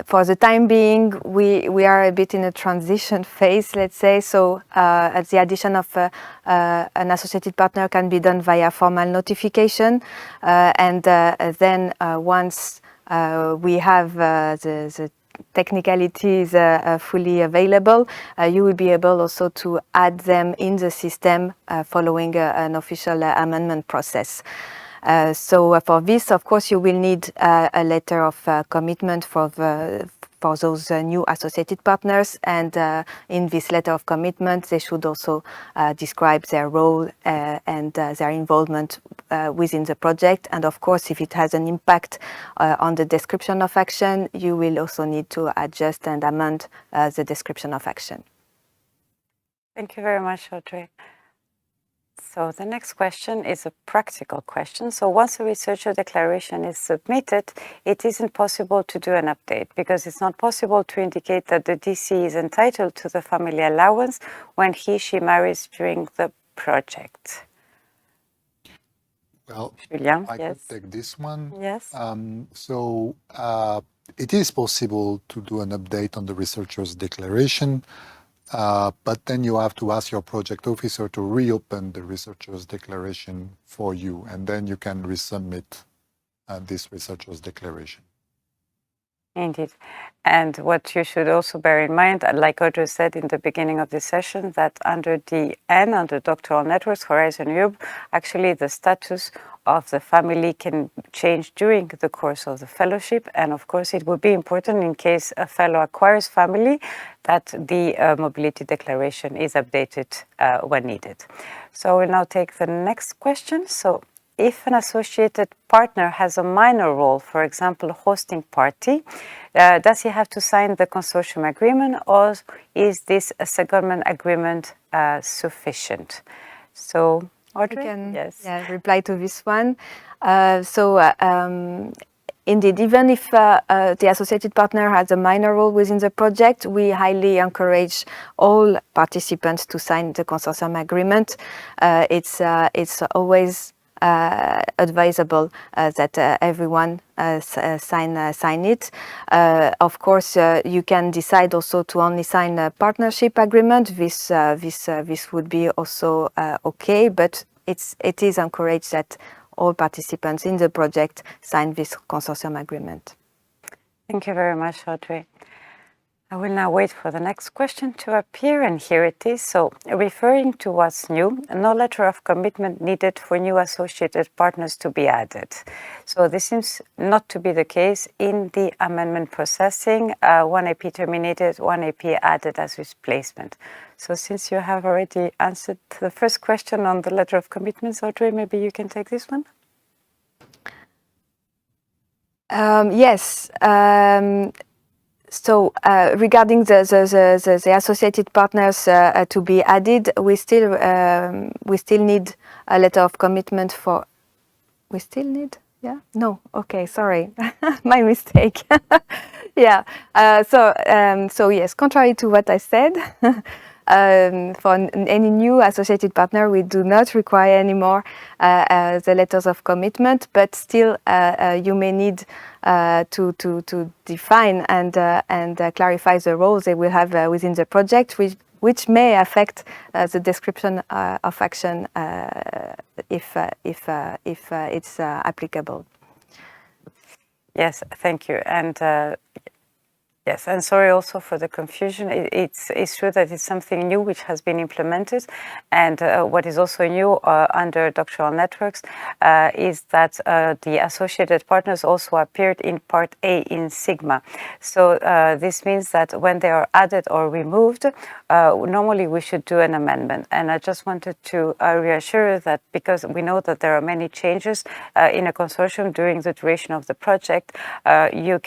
for the time being, we are a bit in a transition phase, let's say. So the addition of an associated partner can be done via formal notification. And then once we have the technicalities fully available, you will be able also to add them in the system following an official amendment process. So for this, of course, you will need a letter of commitment for those new associated partners, and in this letter of commitment, they should also describe their role and their involvement within the project. And of course, if it has an impact on the description of action, you will also need to adjust and amend the description of action. Thank you very much, Audrey. So the next question is a practical question. So once a researcher declaration is submitted, it isn't possible to do an update because it's not possible to indicate that the DC is entitled to the family allowance when he/she marries during the project. Well, Julien, I yes. could take this one. Yes. It is possible to do an update on the researcher's declaration. But then you have to ask your project officer to reopen the researcher's declaration for you, and then you can resubmit this researcher's declaration. Indeed. And what you should also bear in mind, like Audrey said in the beginning of this session, that under DN, under Doctoral Networks, Horizon Europe, actually the status of the family can change during the course of the fellowship. And of course, it would be important in case a fellow acquires family that the mobility declaration is updated when needed. So we'll now take the next question. So if an associated partner has a minor role, for example, hosting party, does he have to sign the consortium agreement, or is this a secondment agreement sufficient? So Audrey? I can yes. reply to this one. Indeed, even if the associated partner has a minor role within the project, we highly encourage all participants to sign the consortium agreement. It's always advisable that everyone sign it. Of course, you can decide also to only sign a partnership agreement. This would be also okay, but it is encouraged that all participants in the project sign this consortium agreement. Thank you very much, Audrey. I will now wait for the next question to appear, and here it is. So, referring to what's new, no letter of commitment needed for new associated partners to be added. So this seems not to be the case in the amendment processing. One AP terminated, one AP added as replacement. So since you have already answered the first question on the letter of commitments, Audrey, maybe you can take this one? Yes. So regarding the associated partners to be added, we still need a letter of commitment for. We still need, yeah? No, okay, sorry, my mistake. Yeah. So yes, contrary to what I said, for any new associated partner, we do not require anymore the letters of commitment, but still you may need to define and clarify the roles they will have within the project, which may affect the description of action if it's applicable. Yes, thank you. And yes, and sorry also for the confusion. It's true that it's something new which has been implemented, and what is also new under doctoral networks is that the associated partners also appeared in Part A in Sigma. So this means that when they are added or removed, normally we should do an amendment. And I just wanted to reassure you that because we know that there are many changes in a consortium during the duration of the project, we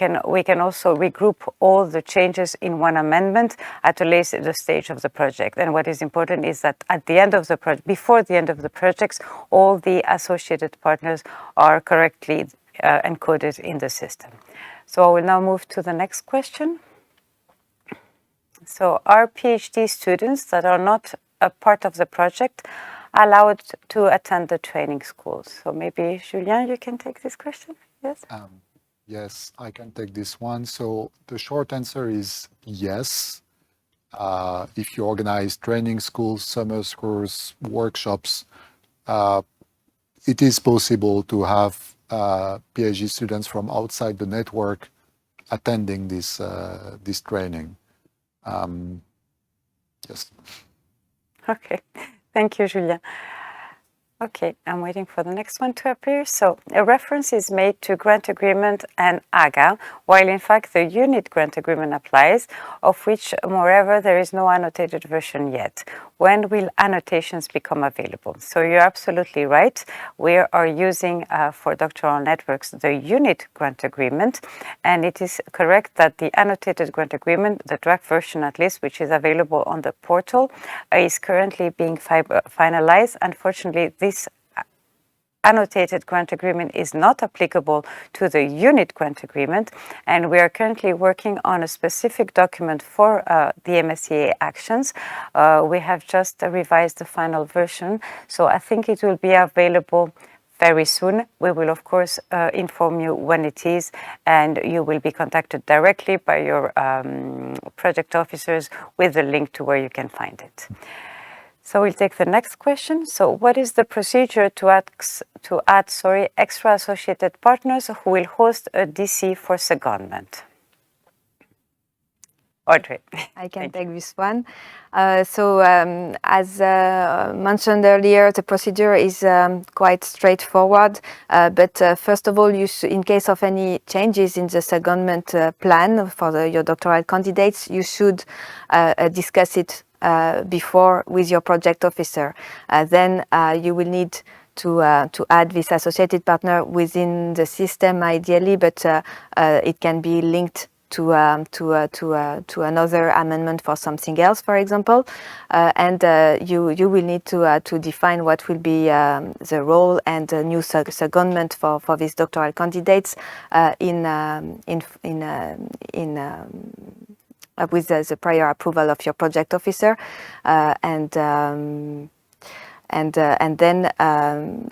can also regroup all the changes in one amendment at a later stage of the project. And what is important is that at the end of the project, before the end of the projects, all the associated partners are correctly encoded in the system. So I will now move to the next question. So are PhD students that are not a part of the project allowed to attend the training schools? So maybe Julien, you can take this question. Yes. Yes, I can take this one. So the short answer is yes. If you organize training schools, summer schools, workshops, it is possible to have PhD students from outside the network attending this training. Yes. Okay, thank you, Julien. Okay, I'm waiting for the next one to appear. So a reference is made to grant agreement and AGA, while in fact the unit grant agreement applies, of which, moreover, there is no annotated version yet. When will annotations become available? So you're absolutely right. We are using for doctoral networks the unit grant agreement, and it is correct that the annotated grant agreement, the draft version at least, which is available on the portal, is currently being finalized. Unfortunately, this annotated grant agreement is not applicable to the unit grant agreement, and we are currently working on a specific document for the MSCA actions. We have just revised the final version, so I think it will be available very soon. We will, of course, inform you when it is, and you will be contacted directly by your project officers with the link to where you can find it. So we'll take the next question. So what is the procedure to add extra associated partners who will host a DC for secondment? Audrey. I can take this one. As mentioned earlier, the procedure is quite straightforward. But first of all, in case of any changes in the secondment plan for your doctoral candidates, you should discuss it before with your project officer. Then you will need to add this associated partner within the system, ideally, but it can be linked to another amendment for something else, for example, and you will need to define what will be the role and the new secondment for these doctoral candidates with the prior approval of your project officer, and then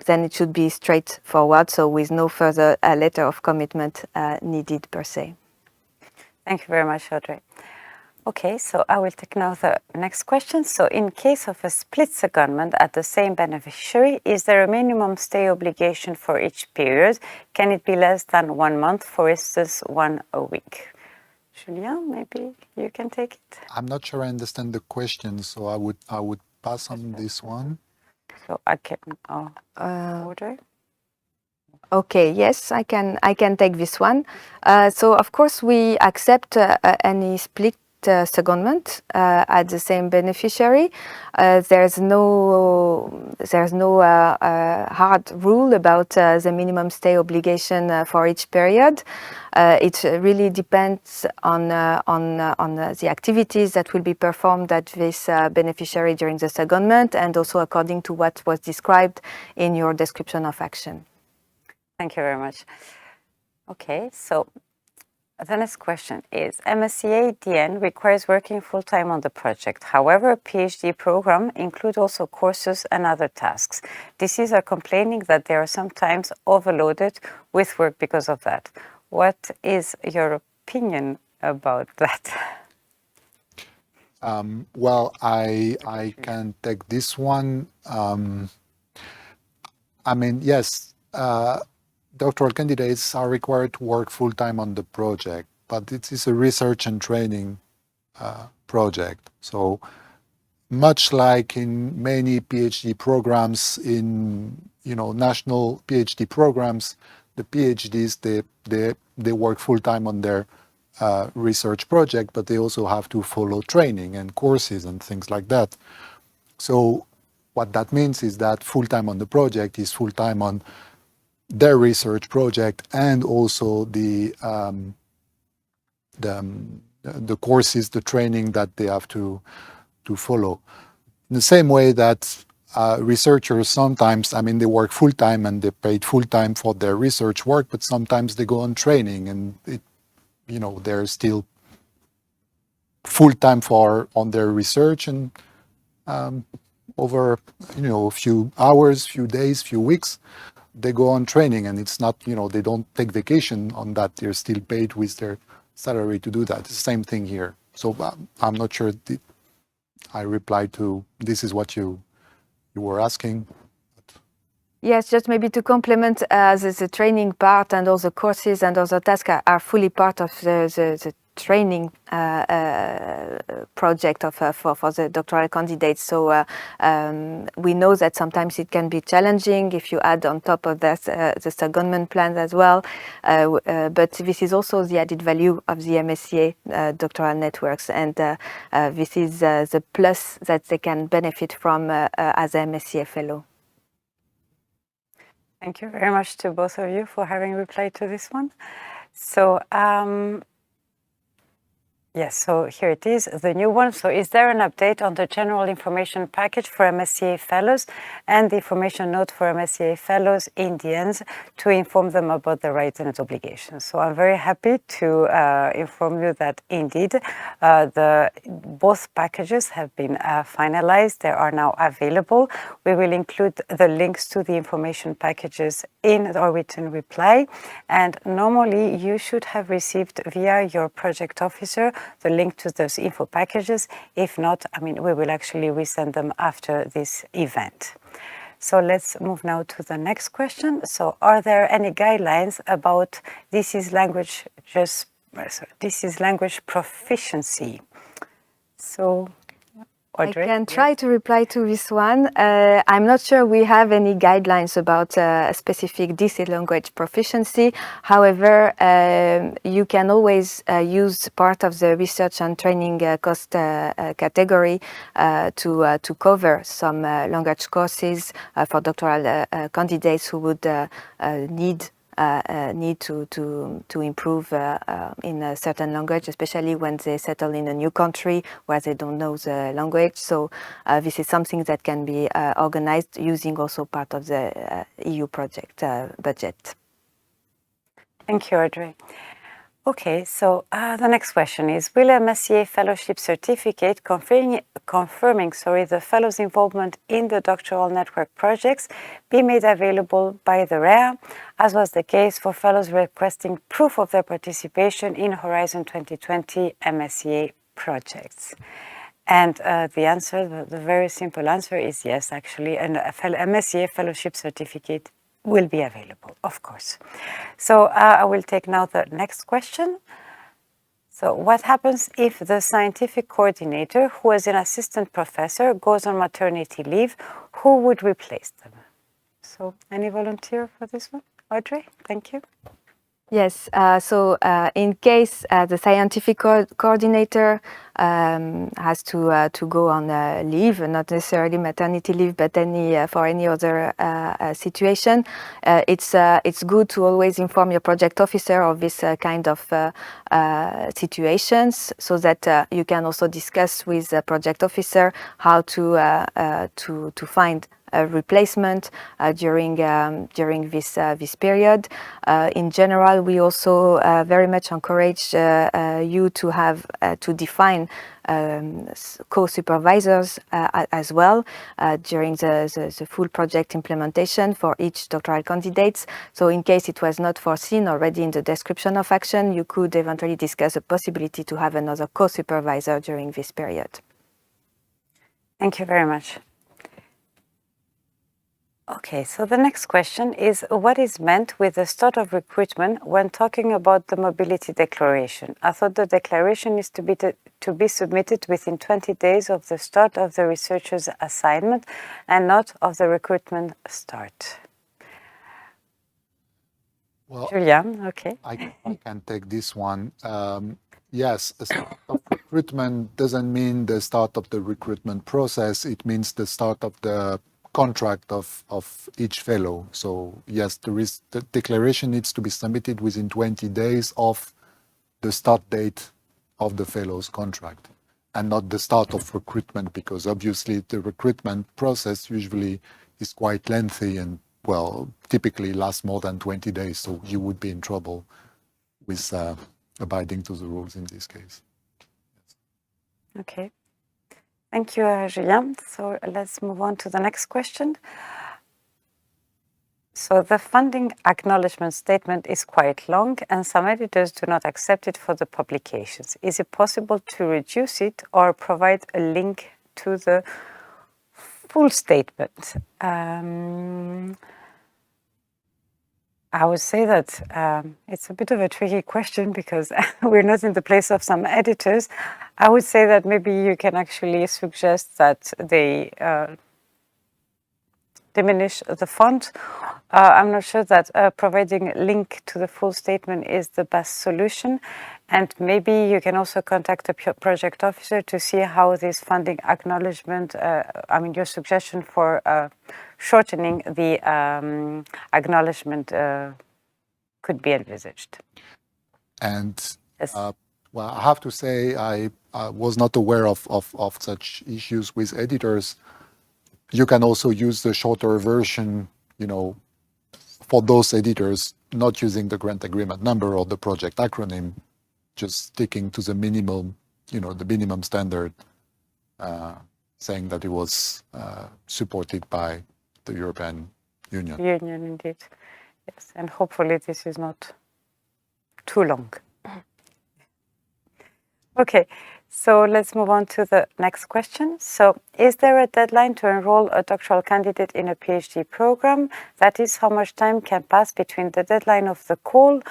it should be straightforward, so with no further letter of commitment needed per se. Thank you very much, Audrey. Okay, so I will take now the next question. So in case of a split secondment at the same beneficiary, is there a minimum stay obligation for each period? Can it be less than 1 month, for instance, 1 week? Julien, maybe you can take it. I'm not sure I understand the question, so I would pass on this one. So I can Audrey. Okay, yes, I can take this one. So of course we accept any split secondment at the same beneficiary. There's no hard rule about the minimum stay obligation for each period. It really depends on the activities that will be performed at this beneficiary during the secondment, and also according to what was described in your description of action. Thank you very much. Okay, so the next question is, MSCA DN requires working full-time on the project. However, a PhD program includes also courses and other tasks. DCs are complaining that they are sometimes overloaded with work because of that. What is your opinion about that? Well, I can take this one. I mean, yes, doctoral candidates are required to work full-time on the project, but it is a research and training project. So much like in many PhD programs, in national PhD programs, the PhDs they work full-time on their research project, but they also have to follow training and courses and things like that. So what that means is that full-time on the project is full-time on their research project and also the courses, the training that they have to follow. In the same way that researchers sometimes, I mean, they work full-time and they're paid full-time for their research work, but sometimes they go on training and they're still full-time on their research, and over a few hours, few days, few weeks, they go on training, and it's not, they don't take vacation on that. They're still paid with their salary to do that. It's the same thing here. So I'm not sure I replied to, this is what you were asking. Yes, just maybe to complement the training part, and all the courses and other tasks are fully part of the training project for the doctoral candidates. So we know that sometimes it can be challenging if you add on top of that the secondment plans as well. But this is also the added value of the MSCA Doctoral Networks, and this is the plus that they can benefit from as a MSCA fellow. Thank you very much to both of you for having replied to this one. So yes, so here it is, the new one. So is there an update on the general information package for MSCA Fellows and the information note for MSCA Fellows in DNs to inform them about their rights and obligations? So I'm very happy to inform you that indeed both packages have been finalized. They are now available. We will include the links to the information packages in our written reply. And normally you should have received via your project officer the link to those info packages. If not, I mean, we will actually resend them after this event. So let's move now to the next question. So are there any guidelines about this is language proficiency? So Audrey, I can try to reply to this one. I'm not sure we have any guidelines about specific DC language proficiency. However, you can always use part of the research and training cost category to cover some language courses for doctoral candidates who would need to improve in a certain language, especially when they settle in a new country where they don't know the language. So this is something that can be organized using also part of the EU project budget. Thank you, Audrey. Okay, so the next question is, will a MSCA Fellowship Certificate confirming the fellow's involvement in the doctoral network projects be made available by the REA, as was the case for fellows requesting proof of their participation in Horizon 2020 MSCA projects? And the answer, the very simple answer is yes, actually, an MSCA Fellowship Certificate will be available, of course. So I will take now the next question. So what happens if the scientific coordinator, who is an assistant professor, goes on maternity leave? Who would replace them? So any volunteer for this one? Audrey, thank you. Yes, so in case the scientific coordinator has to go on leave, not necessarily maternity leave, but for any other situation, it's good to always inform your project officer of this kind of situations, so that you can also discuss with the project officer how to find a replacement during this period. In general, we also very much encourage you to have to define co-supervisors as well during the full project implementation for each doctoral candidates. So in case it was not foreseen already in the description of action, you could eventually discuss a possibility to have another co-supervisor during this period. Thank you very much. Okay, so the next question is, what is meant with the start of recruitment when talking about the mobility declaration? I thought the declaration is to be submitted within 20 days of the start of the researcher's assignment and not of the recruitment start. Well, Julien, okay. I can take this one. Yes, the start of recruitment doesn't mean the start of the recruitment process. It means the start of the contract of each fellow. So yes, the declaration needs to be submitted within 20 days of the start date of the fellow's contract, and not the start of recruitment, because obviously the recruitment process usually is quite lengthy and, well, typically lasts more than 20 days. So you would be in trouble with abiding to the rules in this case. Okay. Thank you, Julien. So let's move on to the next question. So the funding acknowledgement statement is quite long and some editors do not accept it for the publications. Is it possible to reduce it or provide a link to the full statement? I would say that it's a bit of a tricky question because we're not in the place of some editors. I would say that maybe you can actually suggest that they diminish the font. I'm not sure that providing a link to the full statement is the best solution. And maybe you can also contact the project officer to see how this funding acknowledgement, your suggestion for shortening the acknowledgement could be envisaged. And yes. Well, I have to say I was not aware of such issues with editors. You can also use the shorter version, for those editors not using the grant agreement number or the project acronym, just sticking to the minimum, the minimum standard, saying that it was supported by the European Union. Union, indeed. Yes, and hopefully this is not too long. Okay, so let's move on to the next question. So, is there a deadline to enroll a doctoral candidate in a PhD program? That is, how much time can pass between the deadline of the call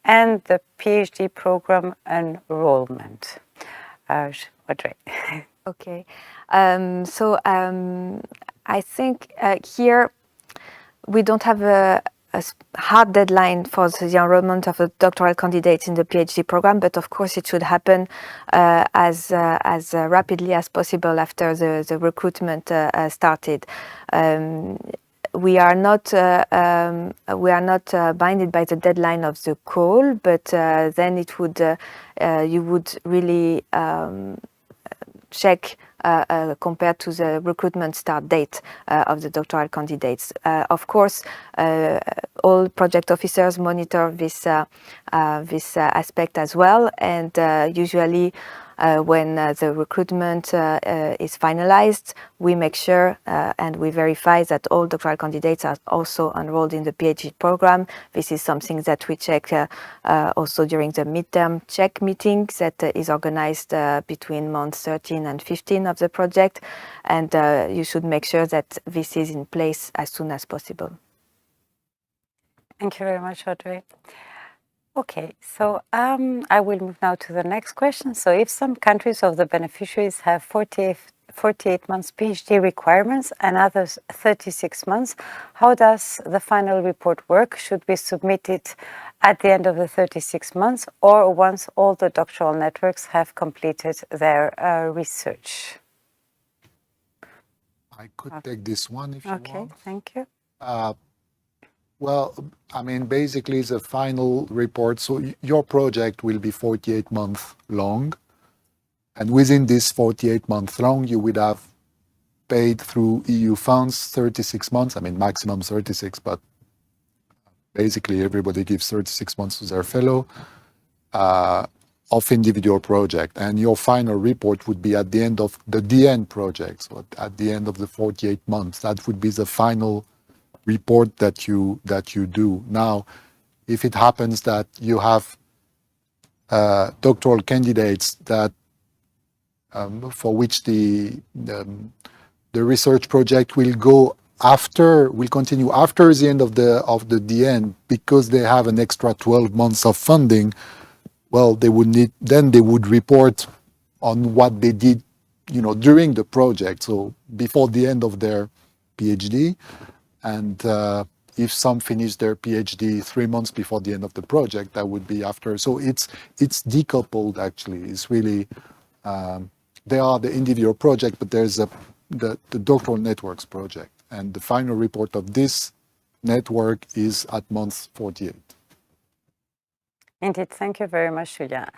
and the PhD program enrollment? Audrey. Okay, I think here we don't have a hard deadline for the enrollment of a doctoral candidate in the PhD program, but of course it should happen as rapidly as possible after the recruitment started. We are not binded by the deadline of the call, but then it would you would really check compared to the recruitment start date of the doctoral candidates. Of course, all project officers monitor this aspect as well, and usually when the recruitment is finalized, we make sure and we verify that all doctoral candidates are also enrolled in the PhD program. This is something that we check also during the midterm check meetings that is organized between months 13 and 15 of the project, and you should make sure that this is in place as soon as possible. Thank you very much, Audrey. Okay, so I will move now to the next question. So if some countries of the beneficiaries have 48 months PhD requirements and others 36 months, how does the final report work? Should we submit it at the end of the 36 months or once all the doctoral networks have completed their research? I could take this one if you want. Okay, thank you. Well, I mean, basically it's a final report. So your project will be 48 months long. And within this 48 months long, you would have paid through EU funds 36 months. I mean, maximum 36, but basically everybody gives 36 months to their fellow of individual project. And your final report would be at the end of the DN project. So at the end of the 48 months, that would be the final report that you do. Now, if it happens that you have doctoral candidates that for which the research project will continue after the end of the DN because they have an extra 12 months of funding, well, they would report on what they did, during the project, so before the end of their PhD. And if some finish their PhD 3 months before the end of the project, that would be after. So it's decoupled, actually. It's really, they are the individual project, but there's the Doctoral Networks project. And the final report of this network is at month 48. Indeed, thank you very much, Julien.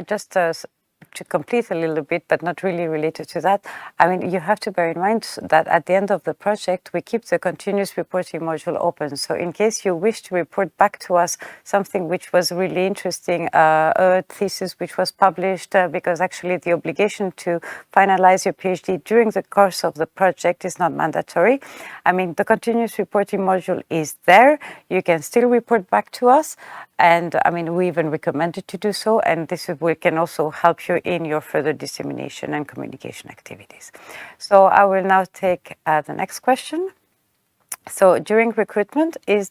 Just to complete a little bit, but not really related to that, I mean, you have to bear in mind that at the end of the project, we keep the continuous reporting module open. So in case you wish to report back to us something which was really interesting, a thesis which was published, because actually the obligation to finalize your PhD during the course of the project is not mandatory. I mean, the continuous reporting module is there. You can still report back to us. And I mean, we even recommend it to do so. And we can also help you in your further dissemination and communication activities. So I will now take the next question. So during recruitment, is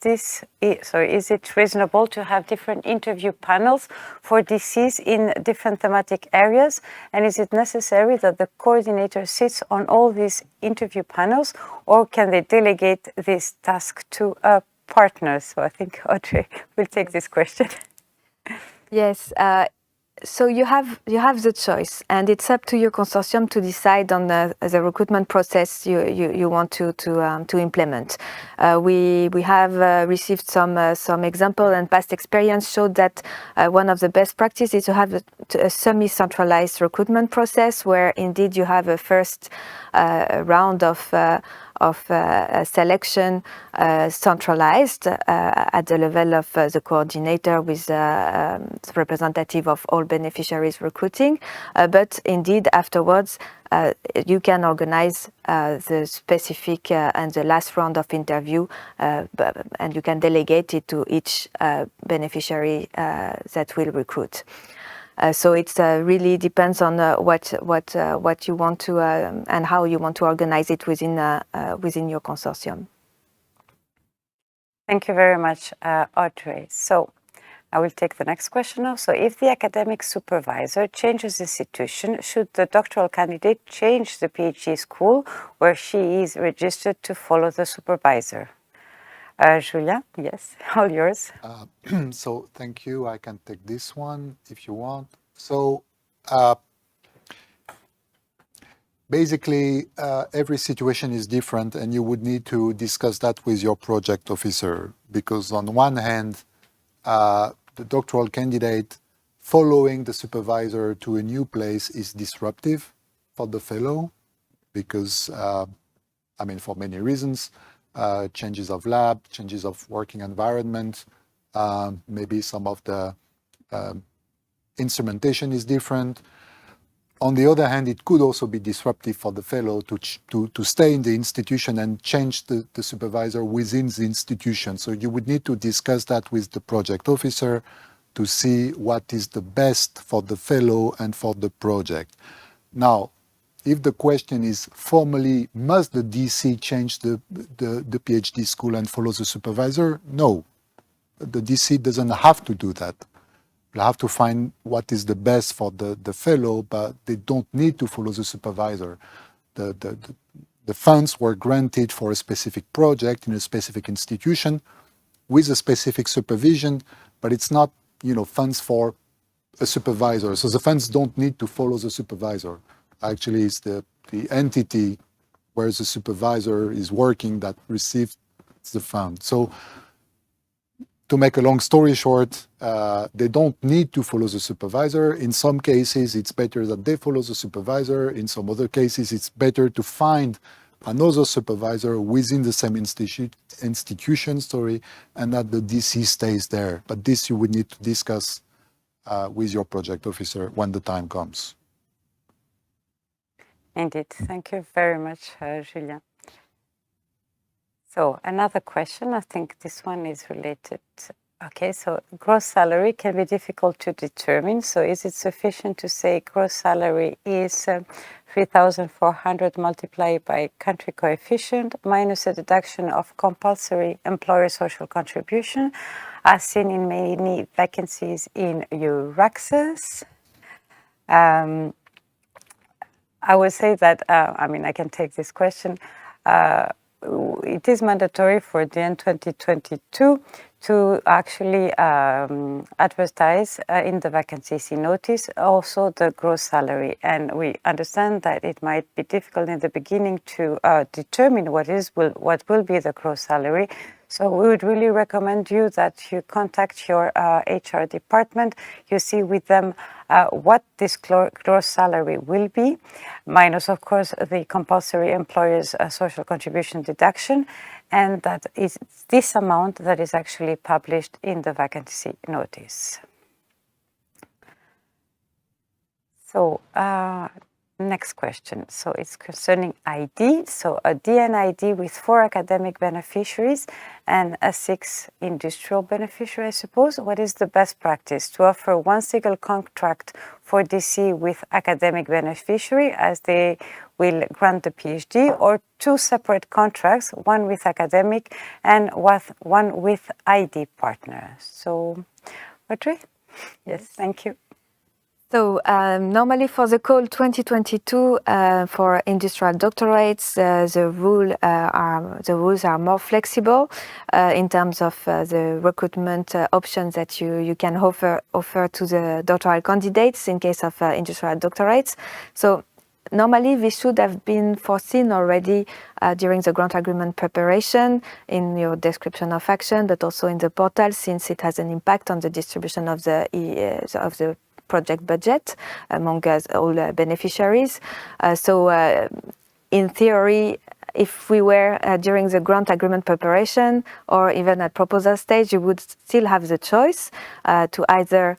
it reasonable to have different interview panels for DCs in different thematic areas? And is it necessary that the coordinator sits on all these interview panels, or can they delegate this task to a partner? So I think Audrey will take this question. Yes. So you have the choice, and it's up to your consortium to decide on the recruitment process you want to implement. We have received some example, and past experience showed that one of the best practices is to have a semi-centralized recruitment process, where indeed you have a first round of selection centralized at the level of the coordinator with the representative of all beneficiaries recruiting. But indeed, afterwards, you can organize the specific and the last round of interview, and you can delegate it to each beneficiary that will recruit. So it really depends on what you want to and how you want to organize it within your consortium. Thank you very much, Audrey. So I will take the next question now. So if the academic supervisor changes institution, should the doctoral candidate change the PhD school where she is registered to follow the supervisor? Julien, yes, all yours. So thank you. I can take this one if you want. So basically, every situation is different, and you would need to discuss that with your project officer, because on one hand, the doctoral candidate following the supervisor to a new place is disruptive for the fellow, because, I mean, for many reasons. Changes of lab, changes of working environment, maybe some of the instrumentation is different. On the other hand, it could also be disruptive for the fellow to stay in the institution and change the supervisor within the institution. So you would need to discuss that with the project officer to see what is the best for the fellow and for the project. Now, if the question is formally, must the DC change the PhD school and follow the supervisor? No, the DC doesn't have to do that. They have to find what is the best for the fellow, but they don't need to follow the supervisor. The funds were granted for a specific project in a specific institution. with a specific supervision, but it's not, funds for a supervisor. So the funds don't need to follow the supervisor. Actually, it's the entity where the supervisor is working that receives the fund. So to make a long story short, they don't need to follow the supervisor. In some cases, it's better that they follow the supervisor. In some other cases, it's better to find another supervisor within the same institution, and that the DC stays there. But this you would need to discuss with your project officer when the time comes. Indeed. Thank you very much, Julien. So another question, I think this one is related. Okay, so gross salary can be difficult to determine. So is it sufficient to say gross salary is 3,400 multiplied by country coefficient minus a deduction of compulsory employer social contribution, as seen in many vacancies in Euraxis? I would say that, I can take this question. It is mandatory for DN 2022 to actually advertise in the vacancy notice also the gross salary. And we understand that it might be difficult in the beginning to determine what will be the gross salary. So we would really recommend you that you contact your HR department. You see with them what this gross salary will be, minus, of course, the compulsory employer's social contribution deduction, and that is this amount that is actually published in the vacancy notice. So next question. So it's concerning ID. So a DN ID with 4 academic beneficiaries and a 6 industrial beneficiary, I suppose. What is the best practice? To offer one single contract for DC with academic beneficiary as they will grant the PhD, or 2 separate contracts, one with academic and one with ID partner? So, Audrey? Yes, thank you. So normally for the call 2022 for industrial doctorates, the rules are more flexible in terms of the recruitment options that you can offer to the doctoral candidates in case of industrial doctorates. So normally this should have been foreseen already during the grant agreement preparation in your description of action, but also in the portal, since it has an impact on the distribution of the project budget among all beneficiaries. So in theory, if we were during the grant agreement preparation or even at proposal stage, you would still have the choice to either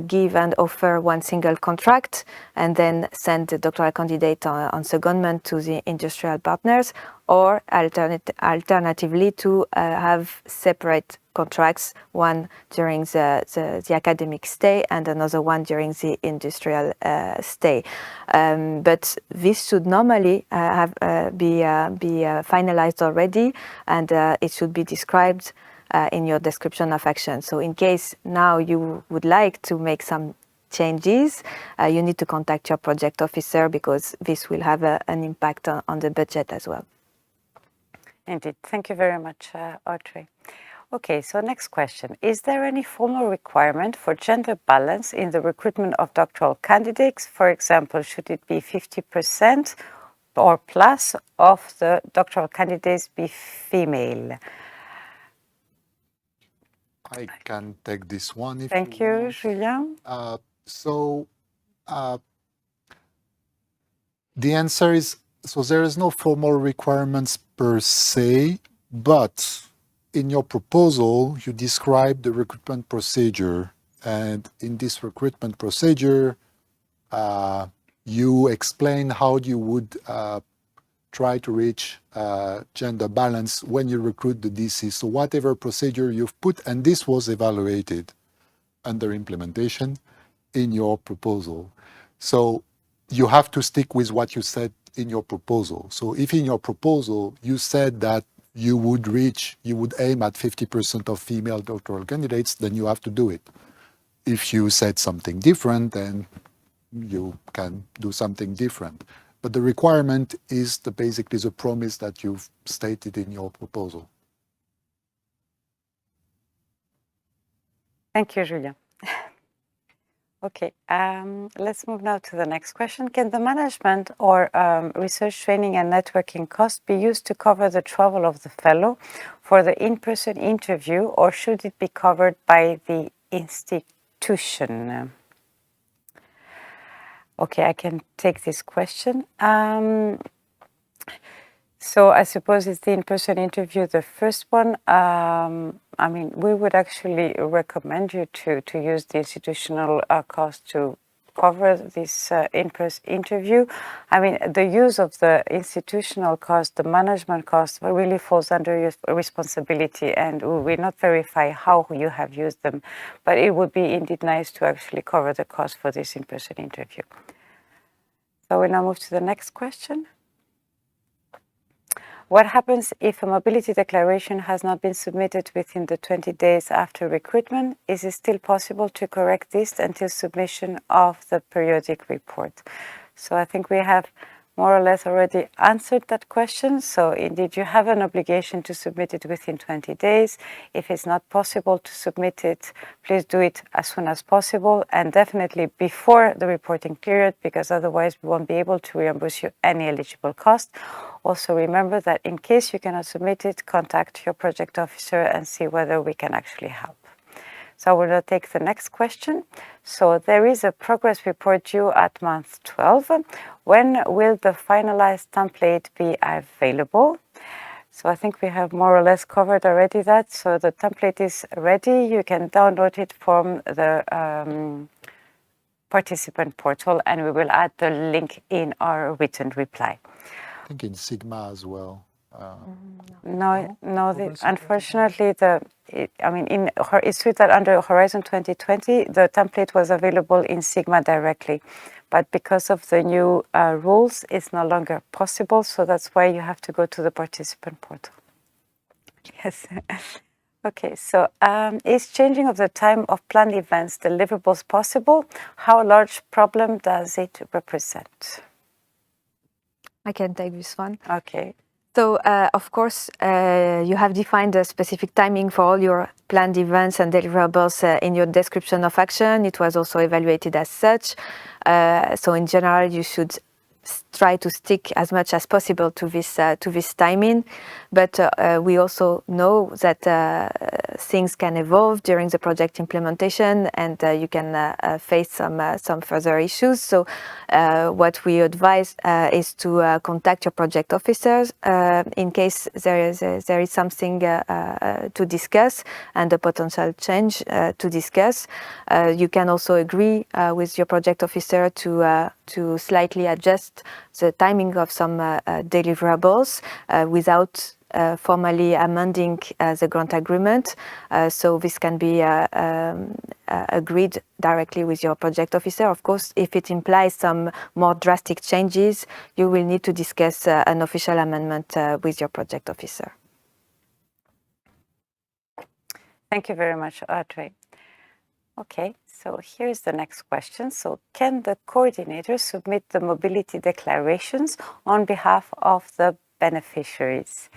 give and offer one single contract and then send the doctoral candidate on secondment to the industrial partners, or alternatively to have separate contracts, one during the academic stay and another one during the industrial stay. But this should normally be finalized already, and it should be described in your description of action. So in case now you would like to make some changes, you need to contact your project officer, because this will have an impact on the budget as well. Indeed. Thank you very much, Audrey. Okay, so next question. Is there any formal requirement for gender balance in the recruitment of doctoral candidates? For example, should it be 50% or plus of the doctoral candidates be female? I can take this one if Thank you, Julien. The answer is, so there is no formal requirements per se, but in your proposal, you describe the recruitment procedure. And in this recruitment procedure, you explain how you would try to reach gender balance when you recruit the DC. So whatever procedure you've put, and this was evaluated under implementation in your proposal. So you have to stick with what you said in your proposal. So if in your proposal you said that you would aim at 50% of female doctoral candidates, then you have to do it. If you said something different, then you can do something different. But the requirement is basically the promise that you've stated in your proposal. Thank you, Julien. Okay, let's move now to the next question. Can the management or research training and networking costs be used to cover the travel of the fellow for the in-person interview, or should it be covered by the institution? Okay, I can take this question. So I suppose it's the in-person interview, the first one. I mean, we would actually recommend you to use the institutional cost to cover this in-person interview. I mean, the use of the institutional cost, the management cost, really falls under your responsibility, and we will not verify how you have used them. But it would be indeed nice to actually cover the cost for this in-person interview. So we now move to the next question. What happens if a mobility declaration has not been submitted within the 20 days after recruitment? Is it still possible to correct this until submission of the periodic report? So I think we have more or less already answered that question. So indeed, you have an obligation to submit it within 20 days. If it's not possible to submit it, please do it as soon as possible, and definitely before the reporting period, because otherwise we won't be able to reimburse you any eligible cost. Also remember that in case you cannot submit it, contact your project officer and see whether we can actually help. So I will now take the next question. So there is a progress report due at month 12. When will the finalized template be available? So I think we have more or less covered already that. So the template is ready. You can download it from the participant portal, and we will add the link in our written reply. I think in Sigma as well. No, unfortunately, it's true that under Horizon 2020, the template was available in Sigma directly, but because of the new rules, it's no longer possible. So that's why you have to go to the participant portal. Yes. Okay, so is changing of the time of planned events deliverables possible? How large problem does it represent? I can take this one. Okay. So, of course, you have defined a specific timing for all your planned events and deliverables in your description of action. It was also evaluated as such. So, in general, you should try to stick as much as possible to this timing. But we also know that things can evolve during the project implementation, and you can face some further issues. So what we advise is to contact your project officers in case there is something to discuss and a potential change to discuss. You can also agree with your project officer to slightly adjust the timing of some deliverables without formally amending the grant agreement. So this can be agreed directly with your project officer. Of course, if it implies some more drastic changes, you will need to discuss an official amendment with your project officer. Thank you very much, Audrey. Okay, so here's the next question. So can the coordinator submit the mobility declarations on behalf of the beneficiaries?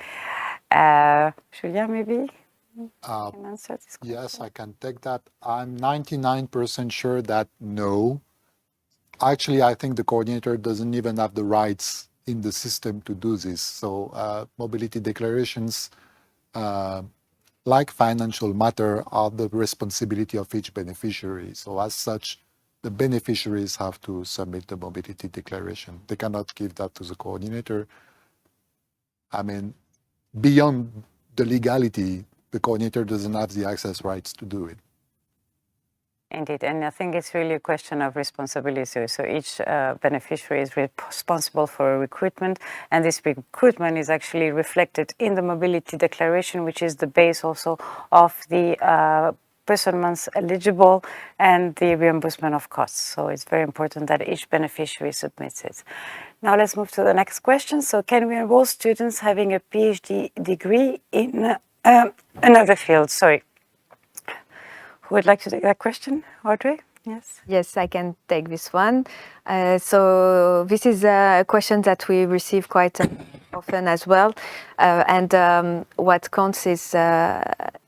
Julien, maybe you can answer this question. Yes, I can take that. I'm 99% sure that no. Actually, I think the coordinator doesn't even have the rights in the system to do this. So mobility declarations, like financial matter, are the responsibility of each beneficiary. So as such, the beneficiaries have to submit the mobility declaration. They cannot give that to the coordinator. I mean, beyond the legality, the coordinator doesn't have the access rights to do it. Indeed, and I think it's really a question of responsibility. So each beneficiary is responsible for a recruitment, and this recruitment is actually reflected in the mobility declaration, which is the base also of the person months eligible and the reimbursement of costs. So it's very important that each beneficiary submits it. Now let's move to the next question. So can we enroll students having a PhD degree in another field? Sorry. Who would like to take that question? Audrey? Yes. Yes, I can take this one. So this is a question that we receive quite often as well. And what counts is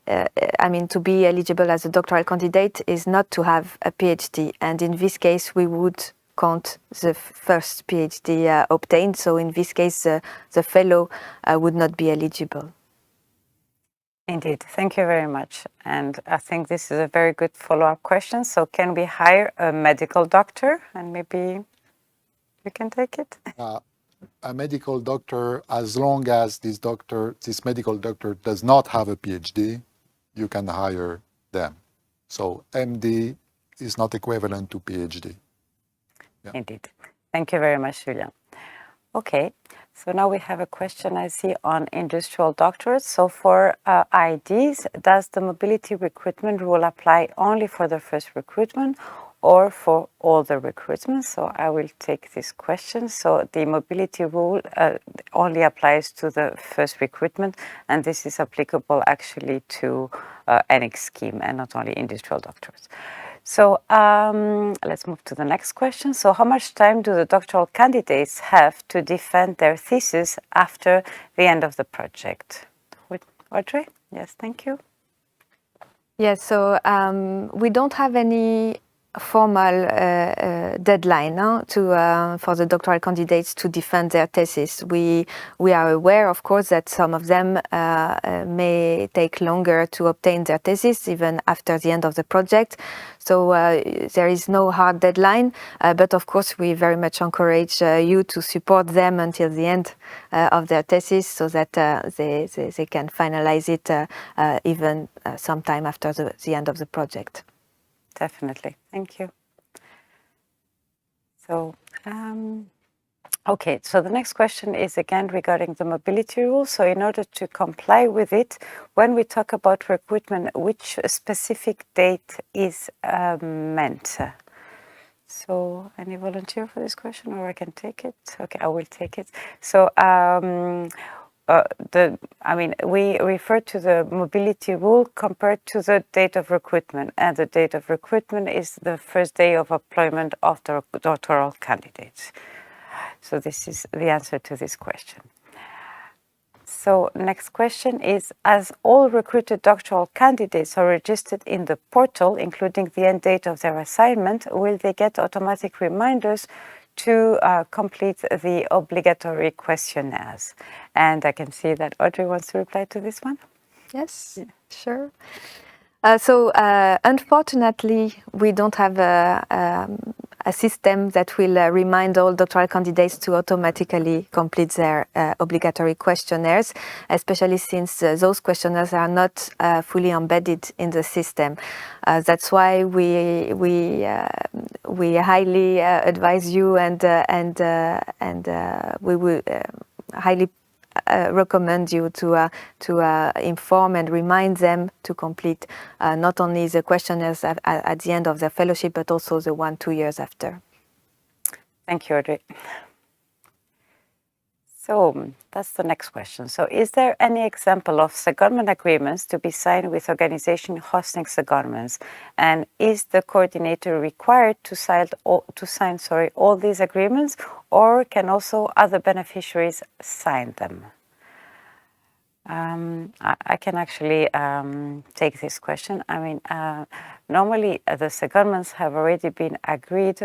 I mean, to be eligible as a doctoral candidate is not to have a PhD. And in this case, we would count the first PhD obtained. So in this case, the fellow would not be eligible. Indeed, thank you very much. And I think this is a very good follow-up question. So can we hire a medical doctor? And maybe you can take it. A medical doctor, as long as this medical doctor does not have a PhD, you can hire them. So MD is not equivalent to PhD. Yeah. Indeed. Thank you very much, Julien. Okay, so now we have a question I see on industrial doctorates. So for IDs, does the mobility recruitment rule apply only for the first recruitment or for all the recruitments? So I will take this question. So the mobility rule only applies to the first recruitment, and this is applicable actually to any scheme and not only industrial doctorates. So let's move to the next question. So how much time do the doctoral candidates have to defend their thesis after the end of the project? Audrey? Yes, thank you. Yes, so we don't have any formal deadline for the doctoral candidates to defend their thesis. We are aware, of course, that some of them may take longer to obtain their thesis even after the end of the project. So there is no hard deadline, but of course we very much encourage you to support them until the end of their thesis so that they can finalize it even sometime after the end of the project. Definitely. Thank you. So, okay, so the next question is again regarding the mobility rule. So in order to comply with it, when we talk about recruitment, which specific date is meant? So any volunteer for this question, or I can take it? Okay, I will take it. So, we refer to the mobility rule compared to the date of recruitment, and the date of recruitment is the first day of employment of the doctoral candidates. So this is the answer to this question. So next question is, as all recruited doctoral candidates are registered in the portal, including the end date of their assignment, will they get automatic reminders to complete the obligatory questionnaires? And I can see that Audrey wants to reply to this one. Yes, yeah. Sure. So unfortunately, we don't have a system that will remind all doctoral candidates to automatically complete their obligatory questionnaires, especially since those questionnaires are not fully embedded in the system. That's why we highly advise you and we will highly recommend you to inform and remind them to complete not only the questionnaires at the end of their fellowship, but also the 1-2 years after. Thank you, Audrey. So that's the next question. So is there any example of secondment agreements to be signed with organizations hosting secondments? And is the coordinator required to sign all these agreements, or can also other beneficiaries sign them? I can actually take this question. I mean, normally the secondments have already been agreed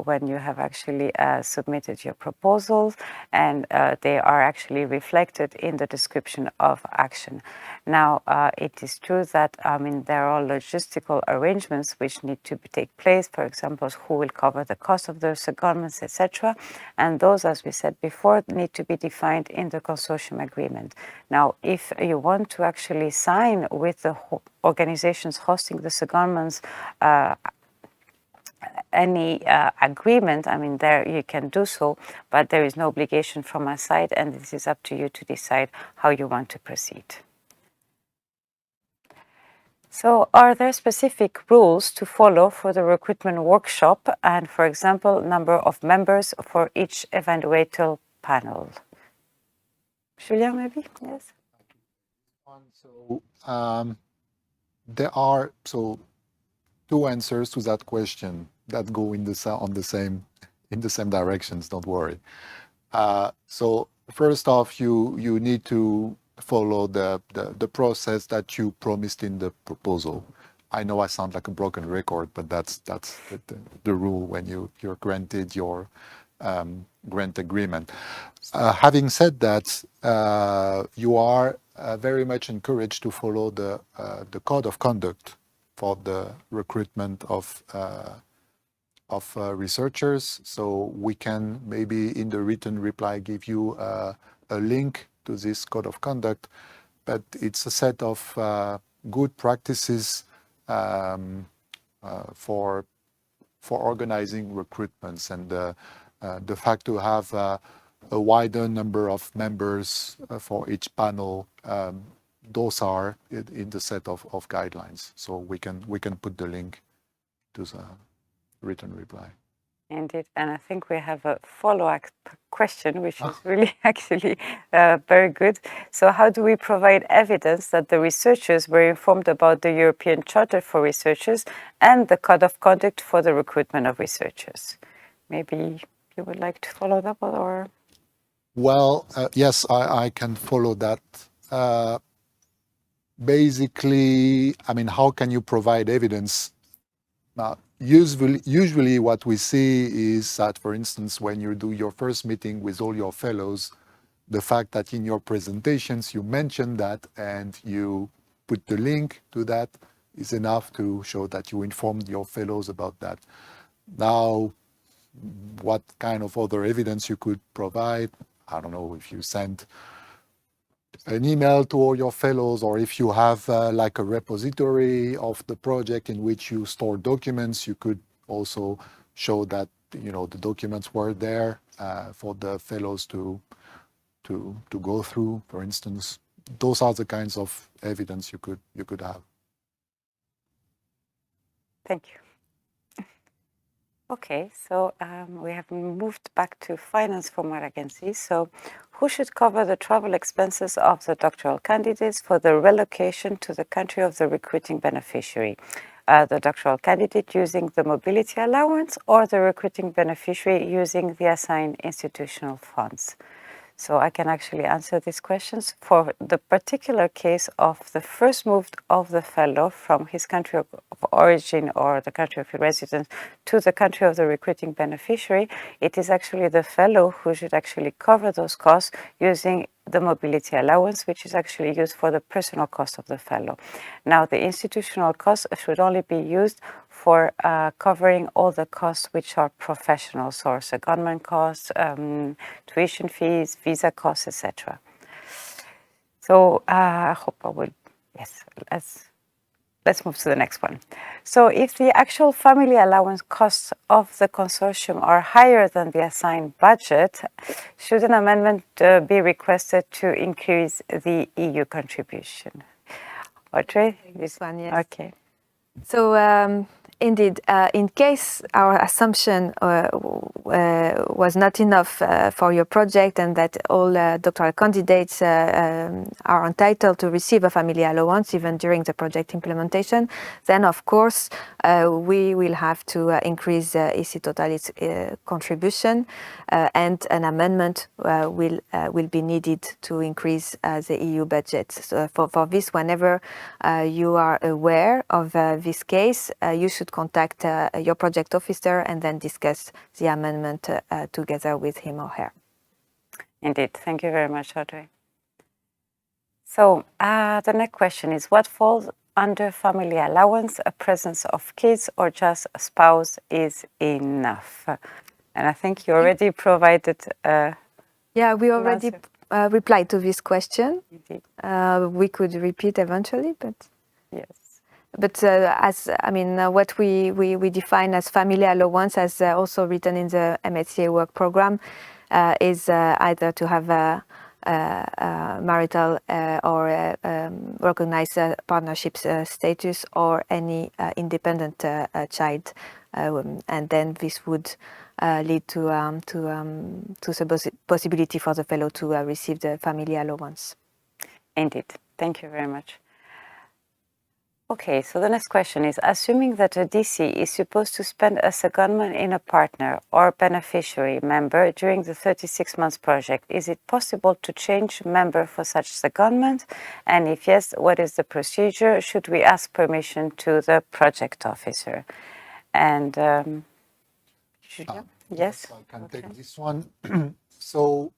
when you have actually submitted your proposals, and they are actually reflected in the description of action. Now, it is true that there are logistical arrangements which need to take place. For example, who will cover the cost of the secondments, etc. And those, as we said before, need to be defined in the consortium agreement. Now, if you want to actually sign with the organizations hosting the secondments any agreement, there you can do so, but there is no obligation from our side, and this is up to you to decide how you want to proceed. So are there specific rules to follow for the recruitment workshop and, for example, number of members for each evaluator panel? Julien, maybe? Yes. So there are two answers to that question that go in the same directions. Don't worry. So first off, you need to follow the process that you promised in the proposal. I know I sound like a broken record, but that's the rule when you're granted your grant agreement. Having said that, you are very much encouraged to follow the code of conduct for the recruitment of researchers. So we can maybe in the written reply give you a link to this code of conduct, but it's a set of good practices for organizing recruitments, and the fact to have a wider number of members for each panel, those are in the set of guidelines. So we can put the link to the written reply. Indeed, and I think we have a follow-up question, which is really actually very good. So how do we provide evidence that the researchers were informed about the European Charter for Researchers and the Code of Conduct for the recruitment of researchers? Maybe you would like to follow that, or? Well, yes, I can follow that. Basically, I mean, how can you provide evidence? Usually what we see is that, for instance, when you do your first meeting with all your fellows, the fact that in your presentations you mention that and you put the link to that is enough to show that you informed your fellows about that. Now, what kind of other evidence you could provide? I don't know, if you send an email to all your fellows, or if you have like a repository of the project in which you store documents, you could also show that, you know, the documents were there for the fellows to go through, for instance. Those are the kinds of evidence you could have. Thank you. Okay, so we have moved back to finance from what I can see. So who should cover the travel expenses of the doctoral candidates for the relocation to the country of the recruiting beneficiary? The doctoral candidate using the mobility allowance, or the recruiting beneficiary using the assigned institutional funds? So I can actually answer these questions. For the particular case of the first move of the fellow from his country of origin or the country of residence to the country of the recruiting beneficiary, it is actually the fellow who should actually cover those costs using the mobility allowance, which is actually used for the personal cost of the fellow. Now, the institutional costs should only be used for covering all the costs which are professional, so secondment costs, tuition fees, visa costs, etc. So I hope I will, yes, let's move to the next one. So if the actual family allowance costs of the consortium are higher than the assigned budget, should an amendment be requested to increase the EU contribution? Audrey? This one, yes. Okay. So indeed, in case our assumption was not enough for your project, and that all doctoral candidates are entitled to receive a family allowance even during the project implementation, then of course we will have to increase EC Total's contribution, and an amendment will be needed to increase the EU budget. So for this, whenever you are aware of this case, you should contact your project officer and then discuss the amendment together with him or her. Indeed. Thank you very much, Audrey. So the next question is, what falls under family allowance? A presence of kids or just a spouse is enough? And I think you already provided yeah, we already replied to this question. Indeed. We could repeat eventually, but Yes. But as I mean, what we define as family allowance, as also written in the MSCA work program, is either to have a marital or recognized partnership status, or any independent child, and then this would lead to the possibility for the fellow to receive the family allowance. Indeed. Thank you very much. Okay, so the next question is, assuming that a DC is supposed to spend a secondment in a partner or beneficiary member during the 36 months project, is it possible to change member for such secondment? And if yes, what is the procedure? Should we ask permission to the project officer? And Julien? Yes? I can take this one. So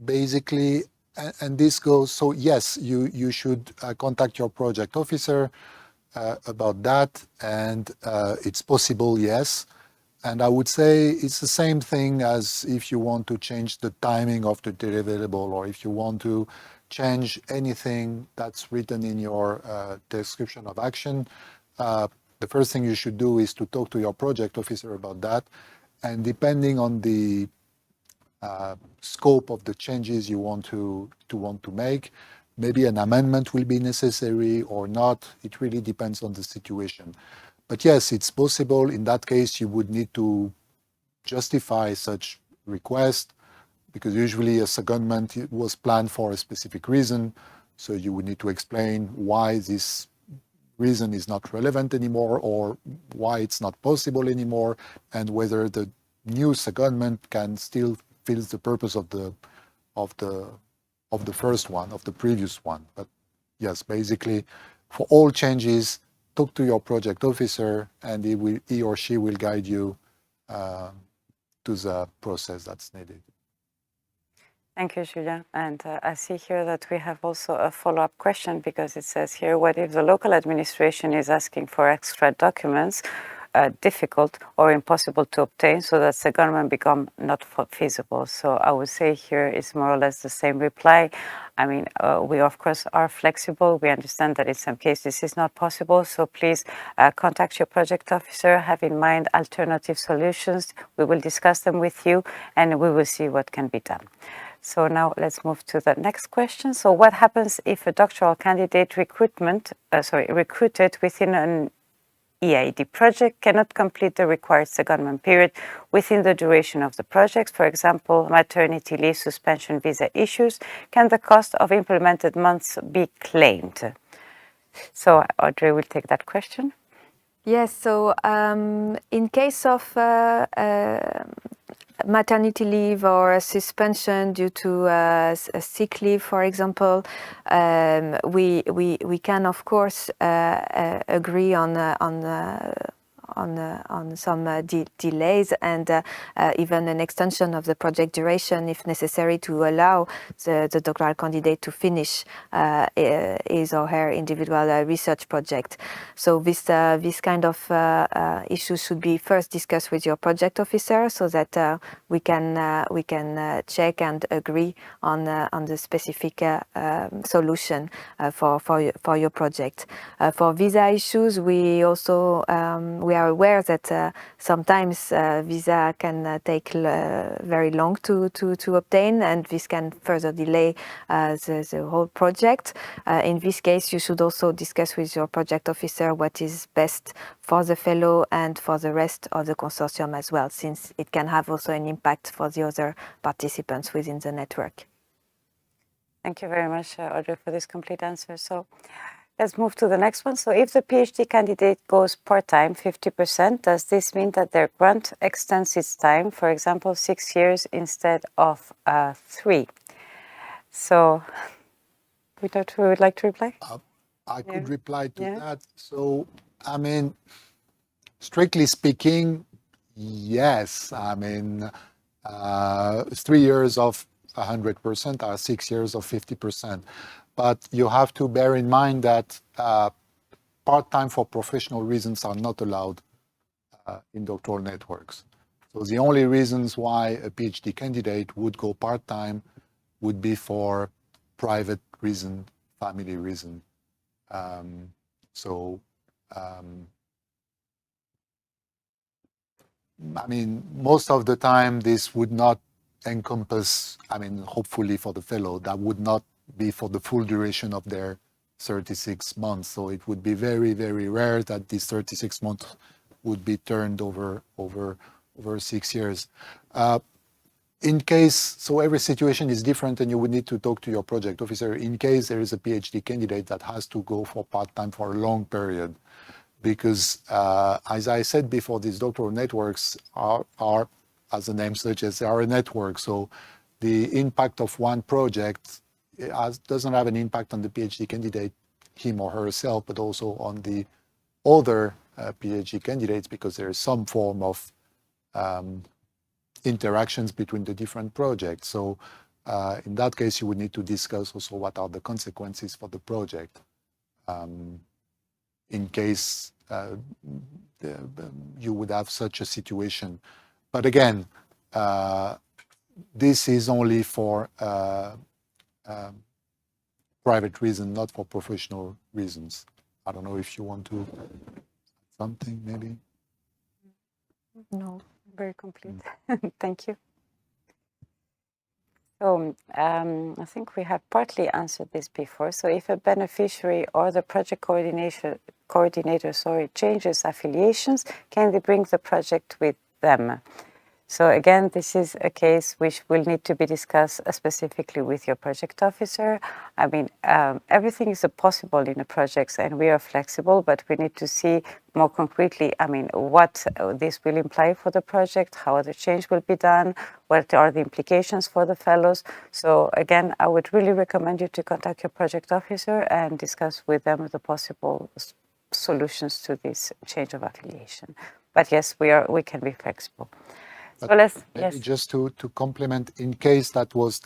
basically, and this goes, so yes, you should contact your project officer about that, and it's possible, yes. And I would say it's the same thing as if you want to change the timing of the deliverable, or if you want to change anything that's written in your description of action. The first thing you should do is to talk to your project officer about that. And depending on the scope of the changes you want to make, maybe an amendment will be necessary or not. It really depends on the situation. But yes, it's possible. In that case, you would need to justify such request, because usually a secondment was planned for a specific reason. So you would need to explain why this reason is not relevant anymore, or why it's not possible anymore, and whether the new secondment can still fill the purpose of the first one, of the previous one. But yes, basically, for all changes, talk to your project officer, and he or she will guide you to the process that's needed. Thank you, Julien. And I see here that we have also a follow-up question, because it says here, what if the local administration is asking for extra documents, difficult or impossible to obtain, so that the government become not feasible? So I would say here is more or less the same reply. I mean, we of course are flexible. We understand that in some cases this is not possible. So please contact your project officer, have in mind alternative solutions. We will discuss them with you, and we will see what can be done. So now let's move to the next question. So what happens if a doctoral candidate recruited within an EAD project cannot complete the required secondment period within the duration of the project? For example, maternity leave, suspension, visa issues. Can the cost of implemented months be claimed? So Audrey will take that question. Yes, so in case of maternity leave or a suspension due to a sick leave, for example, we can of course agree on some delays and even an extension of the project duration if necessary, to allow the doctoral candidate to finish his or her individual research project. So this kind of issues should be first discussed with your project officer, so that we can check and agree on the specific solution for your project. For visa issues, we also we are aware that sometimes visa can take very long to obtain, and this can further delay the whole project. In this case, you should also discuss with your project officer what is best for the fellow and for the rest of the consortium as well, since it can have also an impact for the other participants within the network. Thank you very much, Audrey, for this complete answer. So let's move to the next one. So if the PhD candidate goes part-time, 50%, does this mean that their grant extends its time, for example, 6 years instead of 3? So who would like to reply? I could reply to that. So, I mean, strictly speaking, yes. I mean, 3 years of 100% are 6 years of 50%. But you have to bear in mind that part-time for professional reasons are not allowed in doctoral networks. So the only reasons why a PhD candidate would go part-time would be for private reason, family reason. I mean, most of the time this would not encompass, I mean, hopefully for the fellow, that would not be for the full duration of their 36 months. So it would be very, very rare that these 36 months would be turned over 6 years. in case, so every situation is different and you would need to talk to your project officer in case there is a PhD candidate that has to go for part-time for a long period. Because as I said before, these doctoral networks are, as the name suggests, they are a network. So the impact of one project doesn't have an impact on the PhD candidate, him or herself, but also on the other PhD candidates, because there is some form of interactions between the different projects. So in that case, you would need to discuss also what are the consequences for the project in case you would have such a situation. But again, this is only for private reason, not for professional reasons. I don't know if you want to something maybe. No, very complete. Thank you. So I think we have partly answered this before. So if a beneficiary or the project coordinator changes affiliations, can they bring the project with them? So again, this is a case which will need to be discussed specifically with your project officer. I mean, everything is possible in a project and we are flexible, but we need to see more concretely, I mean, what this will imply for the project, how the change will be done, what are the implications for the fellows. So again, I would really recommend you to contact your project officer and discuss with them the possible solutions to this change of affiliation. But yes, we can be flexible. So yes. Just to complement, in case that was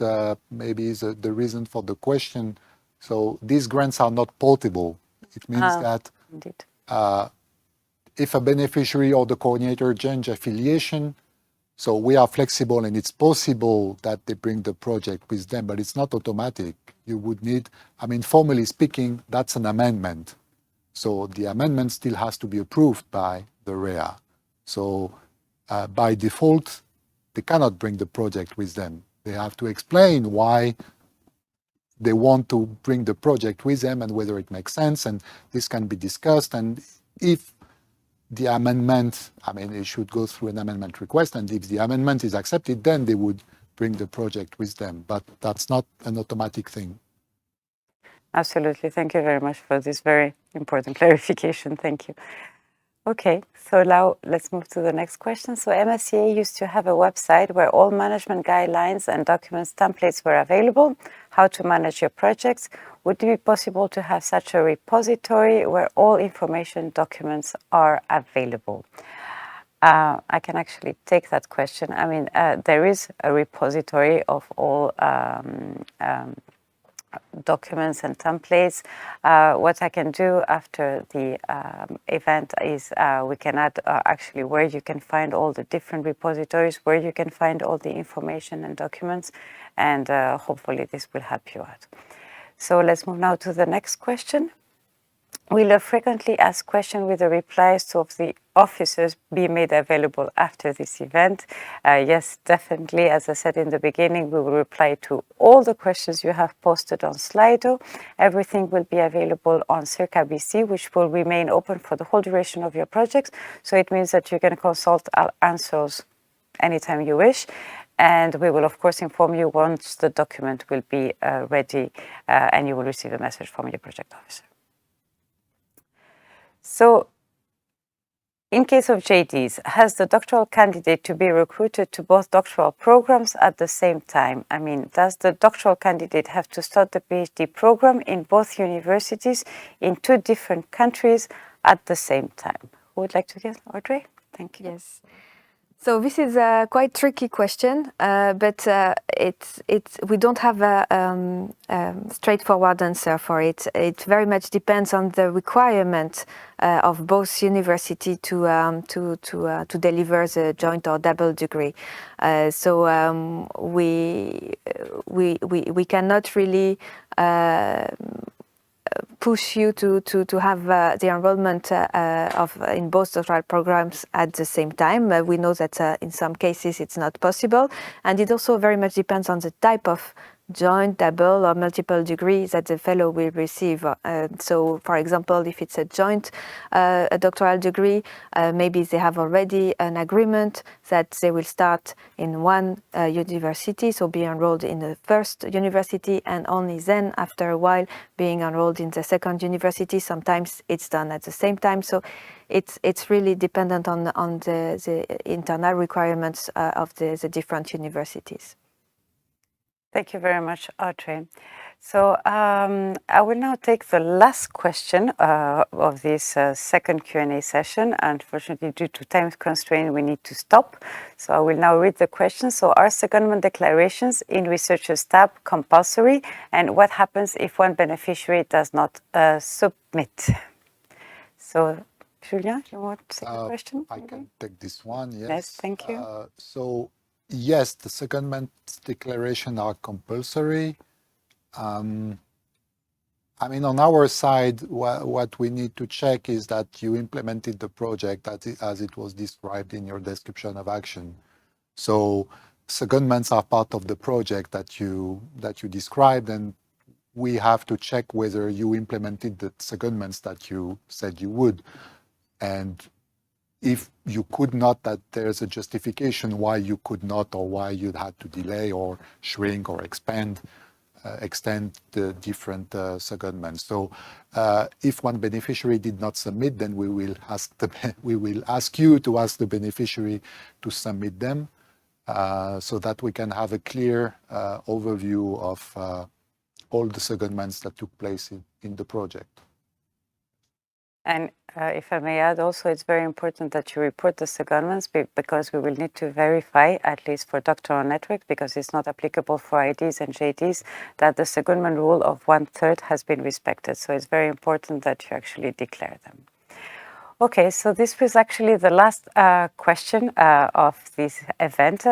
maybe the reason for the question, so these grants are not portable. It means that if a beneficiary or the coordinator change affiliation, so we are flexible and it's possible that they bring the project with them, but it's not automatic. You would need, I mean, formally speaking, that's an amendment. So the amendment still has to be approved by the REA. So by default, they cannot bring the project with them. They have to explain why they want to bring the project with them and whether it makes sense, and this can be discussed. And if the amendment, I mean, it should go through an amendment request, and if the amendment is accepted, then they would bring the project with them. But that's not an automatic thing. Absolutely. Thank you very much for this very important clarification. Thank you. Okay, so now let's move to the next question. So MSCA used to have a website where all management guidelines and documents templates were available, how to manage your projects. Would it be possible to have such a repository where all information documents are available? I can actually take that question. I mean, there is a repository of all documents and templates. What I can do after the event is we can add actually where you can find all the different repositories, where you can find all the information and documents, and hopefully this will help you out. So let's move now to the next question. Will a frequently asked question with the replies to of the officers be made available after this event? Yes, definitely. As I said in the beginning, we will reply to all the questions you have posted on Slido. Everything will be available on Circa BC, which will remain open for the whole duration of your project. So it means that you can consult our answers anytime you wish. And we will, of course, inform you once the document will be ready and you will receive a message from your project officer. So, in case of JDs, has the doctoral candidate to be recruited to both doctoral programs at the same time? I mean, does the doctoral candidate have to start the PhD program in both universities in 2 different countries at the same time? Who would like to get? Audrey? Thank you. Yes. So this is a quite tricky question, but we don't have a straightforward answer for it. It very much depends on the requirement of both university to deliver the joint or double degree. So we cannot really push you to have the enrollment in both doctoral programs at the same time. We know that in some cases it's not possible, and it also very much depends on the type of joint, double, or multiple degree that the fellow will receive. So, for example, if it's a joint a doctoral degree, maybe they have already an agreement that they will start in one university, so be enrolled in the first university, and only then, after a while, being enrolled in the second university. Sometimes it's done at the same time. So it's really dependent on the internal requirements of the different universities. Thank you very much, Audrey. So I will now take the last question of this second Q&A session. Unfortunately, due to time constraint, we need to stop. So I will now read the question. So are secondment declarations in Researchers tab compulsory? And what happens if one beneficiary does not submit? So Julien, do you want to take the question? I can take this one, yes. Yes, thank you. So yes, the secondment declaration are compulsory. I mean, on our side, what we need to check is that you implemented the project as it was described in your description of action. So secondments are part of the project that you described, and we have to check whether you implemented the secondments that you said you would. And if you could not, that there's a justification why you could not, or why you'd had to delay or shrink or extend the different secondments. So if one beneficiary did not submit, then we will ask you to ask the beneficiary to submit them, so that we can have a clear overview of all the secondments that took place in the project. And if I may add also, it's very important that you report the secondments because we will need to verify, at least for doctoral network, because it's not applicable for IDs and JDs, that the secondment rule of 1/3 has been respected. So it's very important that you actually declare them. Okay, so this was actually the last question of this event.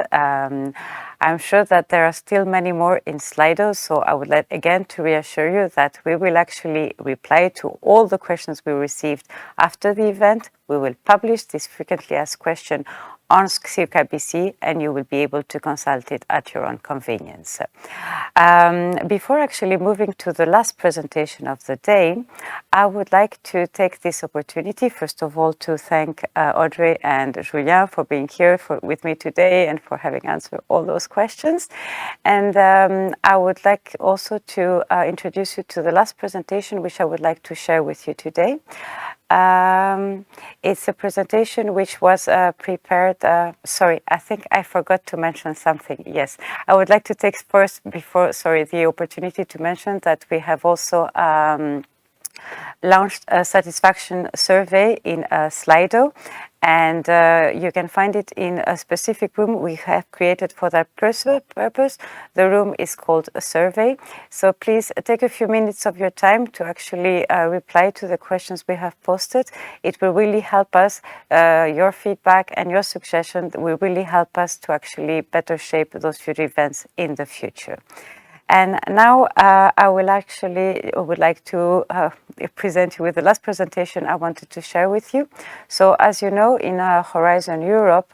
I'm sure that there are still many more in Slido, so I would like again to reassure you that we will actually reply to all the questions we received after the event. We will publish this frequently asked question on CircaBC, and you will be able to consult it at your own convenience. Before actually moving to the last presentation of the day, I would like to take this opportunity, first of all, to thank Audrey and Julien for being here with me today and for having answered all those questions. And I would like also to introduce you to the last presentation, which I would like to share with you today. It's a presentation which was prepared. Sorry, I think I forgot to mention something. Yes, I would like to take first the opportunity to mention that we have also launched a satisfaction survey in Slido, and you can find it in a specific room we have created for that purpose. The room is called a survey. So please take a few minutes of your time to actually reply to the questions we have posted. It will really help us, your feedback and your suggestion will really help us to actually better shape those future events in the future. And now I would like to present you with the last presentation I wanted to share with you. So as you know, in Horizon Europe,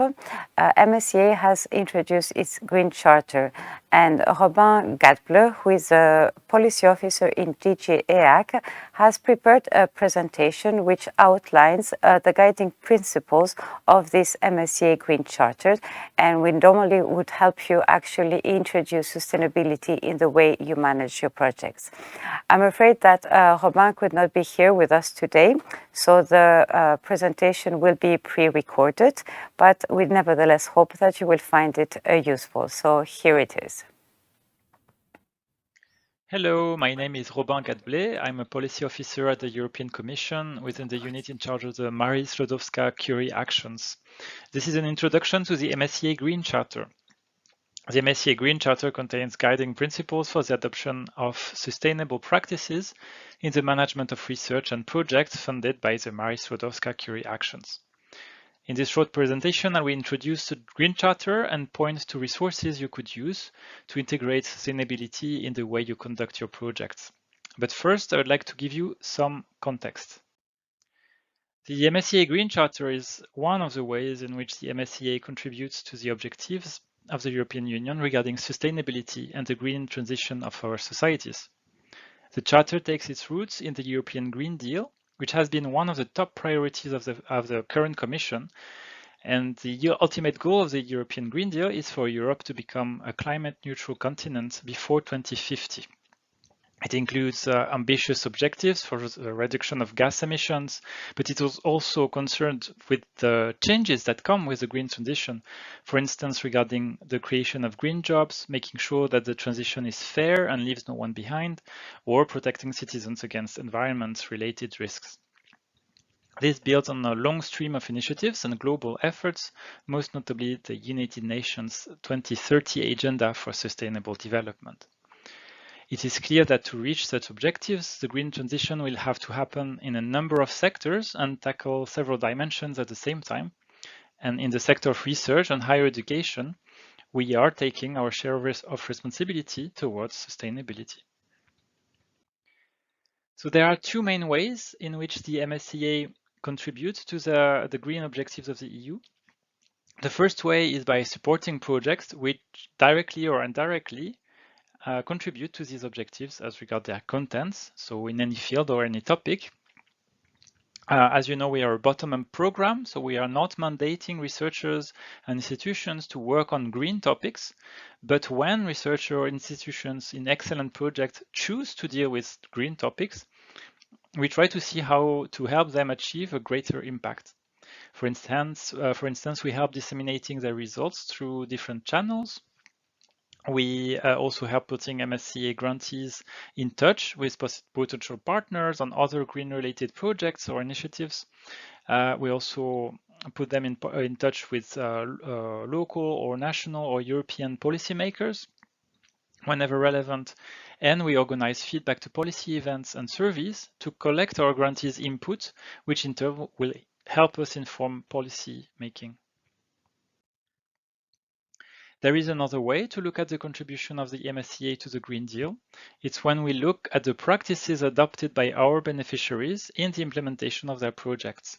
MSCA has introduced its Green Charter. And Robin Gadbleu, who is a policy officer in DG EAC, has prepared a presentation which outlines the guiding principles of this MSCA Green Charter, and we normally would help you actually introduce sustainability in the way you manage your projects. I'm afraid that Robin could not be here with us today, so the presentation will be pre-recorded, but we nevertheless hope that you will find it useful. So here it is. Hello, my name is Robin Gadbleu. I'm a policy officer at the European Commission within the unit in charge of the Marie Sklodowska-Curie actions. This is an introduction to the MSCA Green Charter. The MSCA Green Charter contains guiding principles for the adoption of sustainable practices in the management of research and projects funded by the Marie Sklodowska-Curie actions. In this short presentation, I will introduce the Green Charter and point to resources you could use to integrate sustainability in the way you conduct your projects. But first, I would like to give you some context. The MSCA Green Charter is one of the ways in which the MSCA contributes to the objectives of the European Union regarding sustainability and the green transition of our societies. The Charter takes its roots in the European Green Deal, which has been one of the top priorities of the current Commission. And the ultimate goal of the European Green Deal is for Europe to become a climate-neutral continent before 2050. It includes ambitious objectives for the reduction of gas emissions, but it was also concerned with the changes that come with the green transition. For instance, regarding the creation of green jobs, making sure that the transition is fair and leaves no one behind, or protecting citizens against environment-related risks. This builds on a long stream of initiatives and global efforts, most notably the United Nations 2030 Agenda for Sustainable Development. It is clear that to reach such objectives, the green transition will have to happen in a number of sectors and tackle several dimensions at the same time. And in the sector of research and higher education, we are taking our share of responsibility towards sustainability. So there are two main ways in which the MSCA contributes to the green objectives of the EU. The first way is by supporting projects which directly or indirectly contribute to these objectives as regard their contents, so in any field or any topic. As you know, we are a bottom-up program, so we are not mandating researchers and institutions to work on green topics, but when researchers or institutions in excellent projects choose to deal with green topics, we try to see how to help them achieve a greater impact. For instance, we help disseminating their results through different channels. We also help putting MSCA grantees in touch with potential partners on other green-related projects or initiatives. We also put them in touch with local or national or European policymakers whenever relevant, and we organize feedback to policy events and surveys to collect our grantees' input, which in turn will help us inform policy making. There is another way to look at the contribution of the MSCA to the Green Deal. It's when we look at the practices adopted by our beneficiaries in the implementation of their projects.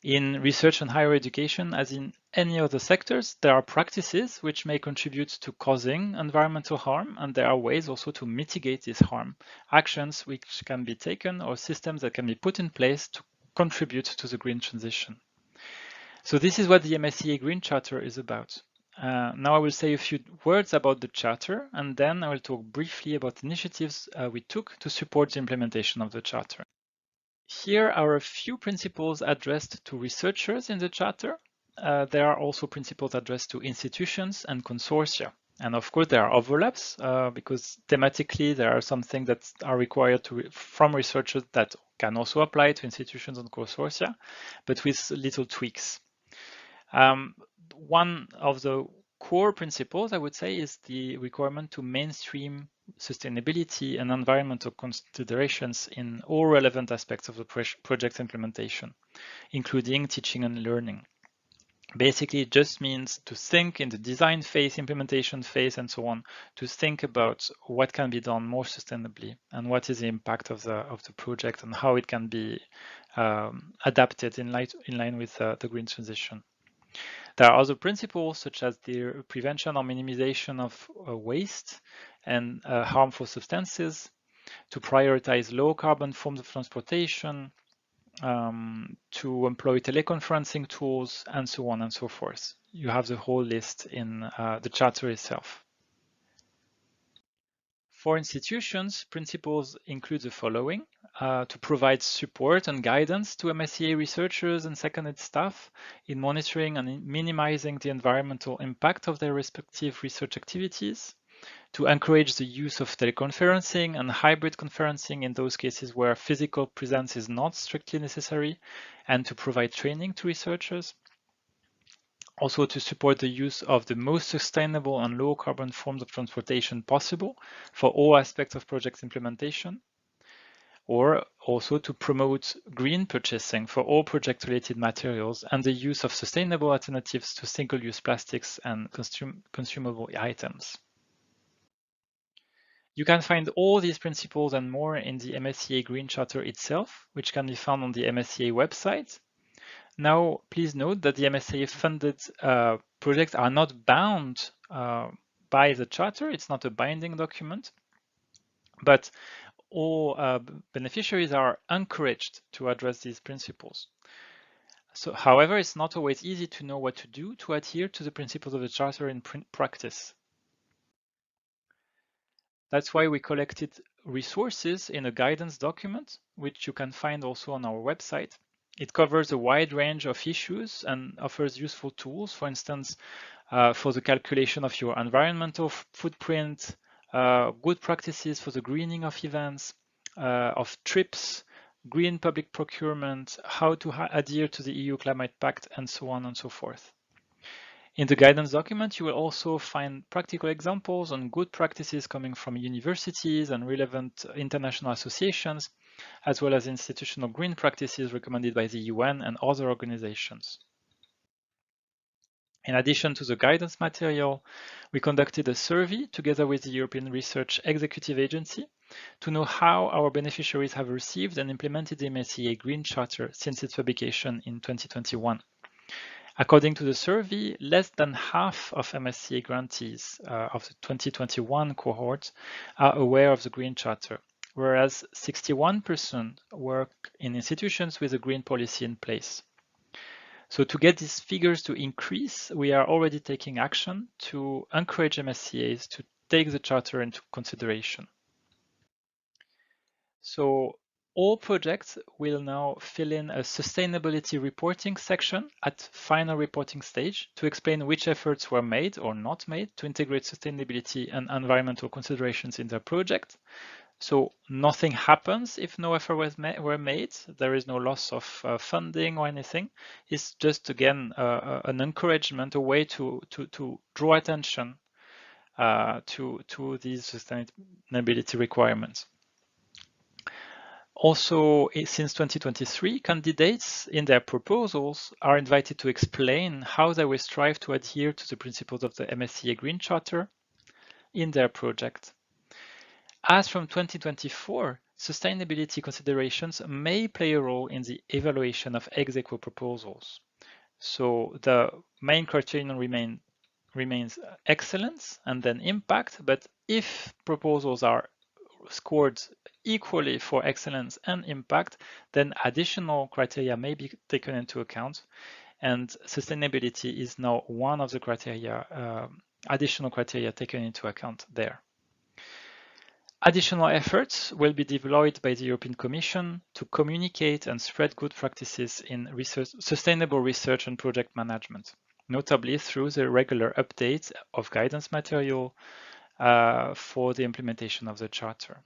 In research and higher education, as in any other sectors, there are practices which may contribute to causing environmental harm, and there are ways also to mitigate this harm, actions which can be taken or systems that can be put in place to contribute to the green transition. So this is what the MSCA Green Charter is about. Now I will say a few words about the Charter, and then I will talk briefly about initiatives we took to support the implementation of the Charter. Here are a few principles addressed to researchers in the Charter. There are also principles addressed to institutions and consortia. And of course, there are overlaps because thematically there are some things that are required from researchers that can also apply to institutions and consortia, but with little tweaks. One of the core principles, I would say, is the requirement to mainstream sustainability and environmental considerations in all relevant aspects of the project implementation, including teaching and learning. Basically, it just means to think in the design phase, implementation phase, and so on, to think about what can be done more sustainably and what is the impact of the project and how it can be adapted in line with the green transition. There are other principles such as the prevention or minimization of waste and harmful substances, to prioritize low carbon forms of transportation, to employ teleconferencing tools, and so on and so forth. You have the whole list in the Charter itself. For institutions, principles include the following: to provide support and guidance to MSCA researchers and seconded staff in monitoring and minimizing the environmental impact of their respective research activities, to encourage the use of teleconferencing and hybrid conferencing in those cases where physical presence is not strictly necessary, and to provide training to researchers. Also to support the use of the most sustainable and low carbon forms of transportation possible for all aspects of project implementation, or also to promote green purchasing for all project-related materials and the use of sustainable alternatives to single-use plastics and consumable items. You can find all these principles and more in the MSCA Green Charter itself, which can be found on the MSCA website. Now, please note that the MSCA funded projects are not bound by the charter. It's not a binding document, but all beneficiaries are encouraged to address these principles. So, however, it's not always easy to know what to do to adhere to the principles of the charter in practice. That's why we collected resources in a guidance document, which you can find also on our website. It covers a wide range of issues and offers useful tools, for instance, for the calculation of your environmental footprint, good practices for the greening of events, of trips, green public procurement, how to adhere to the EU Climate Pact, and so on and so forth. In the guidance document, you will also find practical examples on good practices coming from universities and relevant international associations, as well as institutional green practices recommended by the UN and other organizations. In addition to the guidance material, we conducted a survey together with the European Research Executive Agency to know how our beneficiaries have received and implemented the MSCA Green Charter since its publication in 2021. According to the survey, less than half of MSCA grantees of the 2021 cohort are aware of the Green Charter, whereas 61% work in institutions with a green policy in place. So to get these figures to increase, we are already taking action to encourage MSCAs to take the Charter into consideration. So all projects will now fill in a sustainability reporting section at final reporting stage to explain which efforts were made or not made to integrate sustainability and environmental considerations in their project. So nothing happens if no effort were made. There is no loss of funding or anything. It's just, again, an encouragement, a way to draw attention to these sustainability requirements. Also, since 2023, candidates in their proposals are invited to explain how they will strive to adhere to the principles of the MSCA Green Charter in their project. As from 2024, sustainability considerations may play a role in the evaluation of ex aequo proposals. So the main criterion remains excellence and then impact, but if proposals are scored equally for excellence and impact, then additional criteria may be taken into account, and sustainability is now one of the criteria, additional criteria taken into account there. Additional efforts will be deployed by the European Commission to communicate and spread good practices in sustainable research and project management, notably through the regular updates of guidance material for the implementation of the Charter.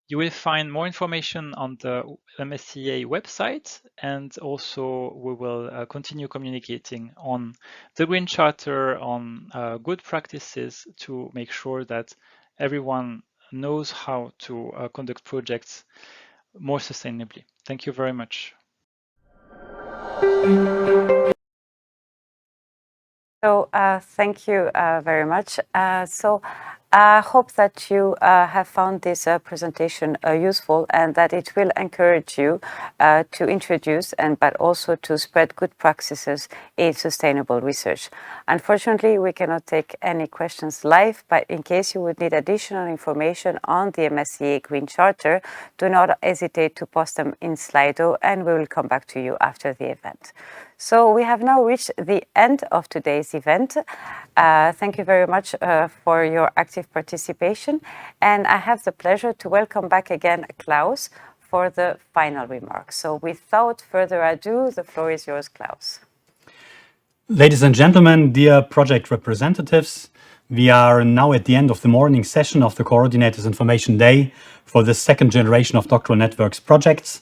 You will find more information on the MSCA website, and also we will continue communicating on the Green Charter, on good practices to make sure that everyone knows how to conduct projects more sustainably. Thank you very much. So thank you very much. I hope that you have found this presentation useful and that it will encourage you to introduce but also to spread good practices in sustainable research. Unfortunately, we cannot take any questions live, but in case you would need additional information on the MSCA Green Charter, do not hesitate to post them in Slido and we will come back to you after the event. So we have now reached the end of today's event. Thank you very much for your active participation. And I have the pleasure to welcome back again Klaus for the final remarks. So without further ado, the floor is yours, Klaus. Ladies and gentlemen, dear project representatives, we are now at the end of the morning session of the Coordinators Information Day for the second generation of Doctoral Networks projects.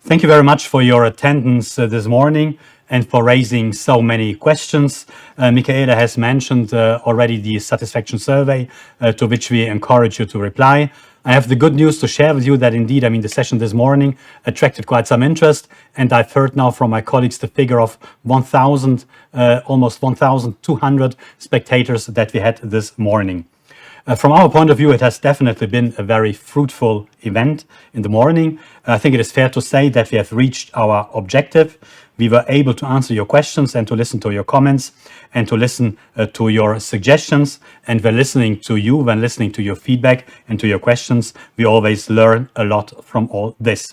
Thank you very much for your attendance this morning and for raising so many questions. Michaela has mentioned already the satisfaction survey to which we encourage you to reply. I have the good news to share with you that indeed, the session this morning attracted quite some interest, and I've heard now from my colleagues the figure of 1,000, almost 1,200 spectators that we had this morning. From our point of view, it has definitely been a very fruitful event in the morning. I think it is fair to say that we have reached our objective. We were able to answer your questions and to listen to your comments and to listen to your suggestions. And when listening to you, when listening to your feedback and to your questions, we always learn a lot from all this.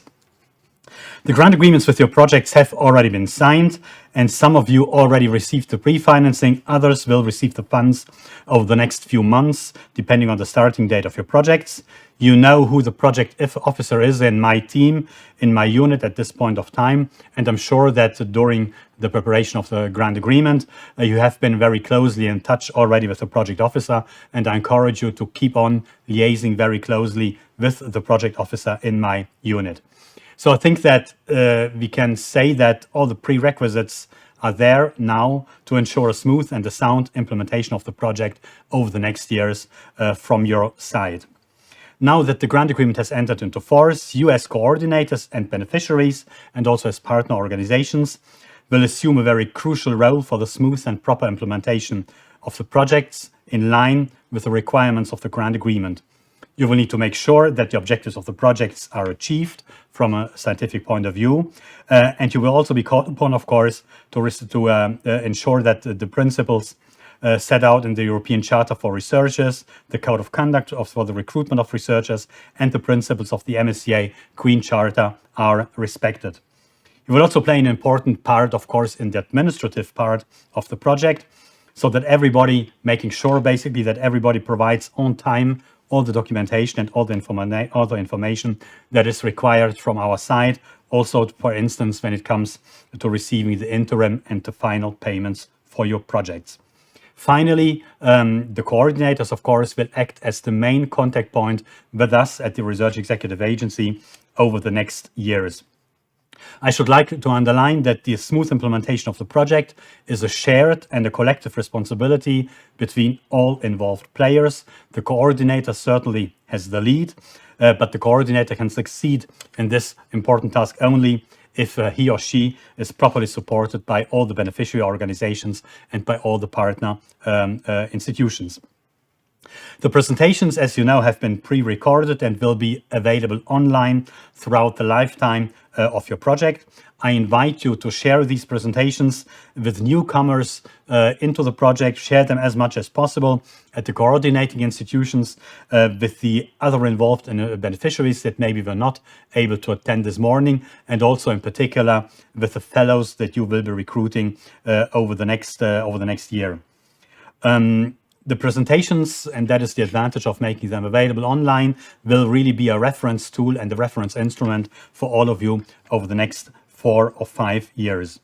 The grant agreements with your projects have already been signed, and some of you already received the pre-financing. Others will receive the funds over the next few months, depending on the starting date of your projects. You know who the project officer is in my team, in my unit at this point of time, and I'm sure that during the preparation of the grant agreement, you have been very closely in touch already with the project officer, and I encourage you to keep on liaising very closely with the project officer in my unit. So I think that we can say that all the prerequisites are there now to ensure a smooth and a sound implementation of the project over the next years from your side. Now that the grant agreement has entered into force, you as coordinators and beneficiaries, and also as partner organizations, will assume a very crucial role for the smooth and proper implementation of the projects in line with the requirements of the grant agreement. You will need to make sure that the objectives of the projects are achieved from a scientific point of view. And you will also be called upon, of course, to ensure that the principles set out in the European Charter for Researchers, the Code of Conduct for the recruitment of researchers, and the principles of the MSCA Green Charter are respected. You will also play an important part, of course, in the administrative part of the project, so that everybody, making sure basically that everybody provides on time all the documentation and all the information that is required from our side. Also, for instance, when it comes to receiving the interim and the final payments for your projects. Finally, the coordinators, of course, will act as the main contact point with us at the Research Executive Agency over the next years. I should like to underline that the smooth implementation of the project is a shared and a collective responsibility between all involved players. The coordinator certainly has the lead, but the coordinator can succeed in this important task only if he or she is properly supported by all the beneficiary organizations and by all the partner institutions. The presentations, as you know, have been pre-recorded and will be available online throughout the lifetime of your project. I invite you to share these presentations with newcomers into the project, share them as much as possible at the coordinating institutions with the other involved beneficiaries that maybe were not able to attend this morning, and also in particular with the fellows that you will be recruiting over the next year. The presentations, and that is the advantage of making them available online, will really be a reference tool and a reference instrument for all of you over the next 4 or 5 years.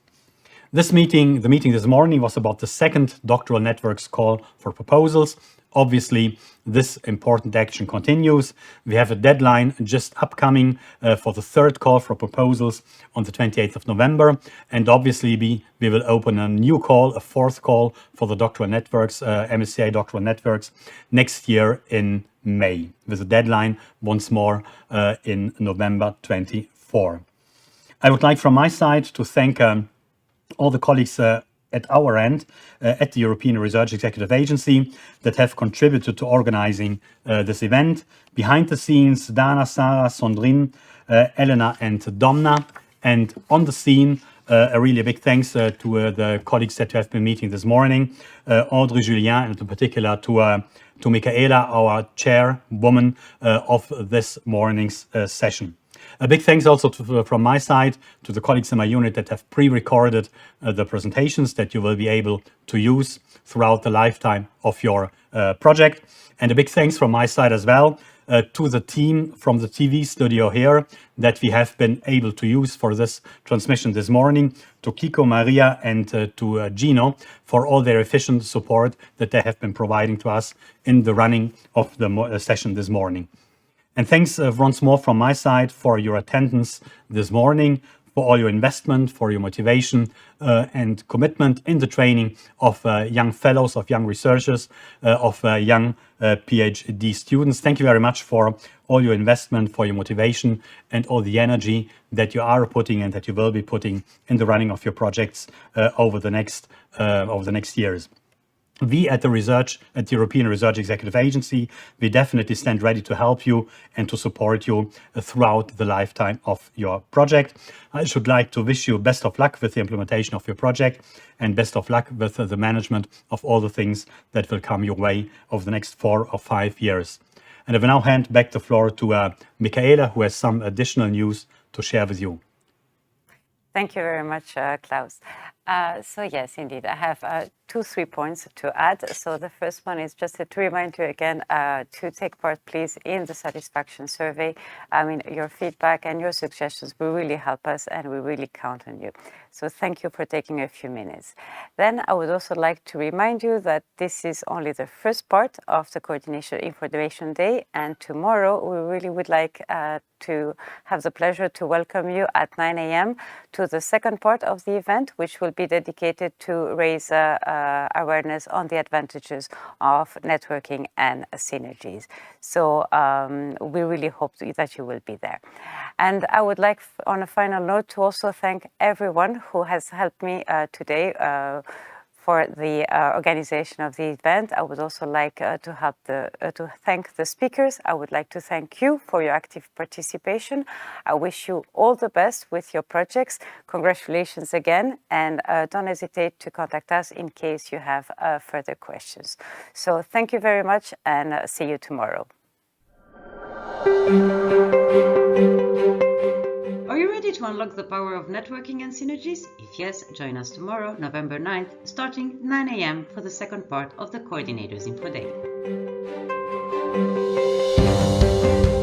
The meeting this morning was about the second Doctoral Networks call for proposals. Obviously, this important action continues. We have a deadline just upcoming for the third call for proposals on the 28th of November. And obviously, we will open a new call, a fourth call for the Doctoral Networks, MSCA Doctoral Networks, next year in May, with a deadline once more in November 24. I would like from my side to thank all the colleagues at our end, at the European Research Executive Agency, that have contributed to organizing this event. Behind the scenes, Dana, Sarah, Sandrine, Elena and Domna. And on the scene, a really big thanks to the colleagues that have been meeting this morning, Audrey, Julien, and in particular to Michaela, our chairwoman of this morning's session. A big thanks also from my side to the colleagues in my unit that have pre-recorded the presentations that you will be able to use throughout the lifetime of your project. And a big thanks from my side as well to the team from the TV studio here that we have been able to use for this transmission this morning, to Kiko, Maria and to Gino for all their efficient support that they have been providing to us in the running of the session this morning. And thanks once more from my side for your attendance this morning, for all your investment, for your motivation and commitment in the training of young fellows, of young researchers, of young PhD students. Thank you very much for all your investment, for your motivation and all the energy that you are putting and that you will be putting in the running of your projects over the next years. We at the European Research Executive Agency, we definitely stand ready to help you and to support you throughout the lifetime of your project. I should like to wish you best of luck with the implementation of your project and best of luck with the management of all the things that will come your way over the next 4 or 5 years. And I will now hand back the floor to Michaela, who has some additional news to share with you. Thank you very much, Klaus. So yes, indeed, I have 2-3 points to add. So the first one is just to remind you again to take part, please, in the satisfaction survey. I mean, your feedback and your suggestions will really help us, and we really count on you. So thank you for taking a few minutes. Then I would also like to remind you that this is only the first part of the Coordination Information Day, and tomorrow we really would like to have the pleasure to welcome you at 9 a.m. to the second part of the event, which will be dedicated to raise awareness on the advantages of networking and synergies. So we really hope that you will be there. And I would like, on a final note, to also thank everyone who has helped me today for the organization of the event. I would also like to thank the speakers. I would like to thank you for your active participation. I wish you all the best with your projects. Congratulations again, and don't hesitate to contact us in case you have further questions. So thank you very much, and see you tomorrow. Are you ready to unlock the power of networking and synergies? If yes, join us tomorrow, November 9th, starting 9 a.m. for the second part of the Coordinators Info Day.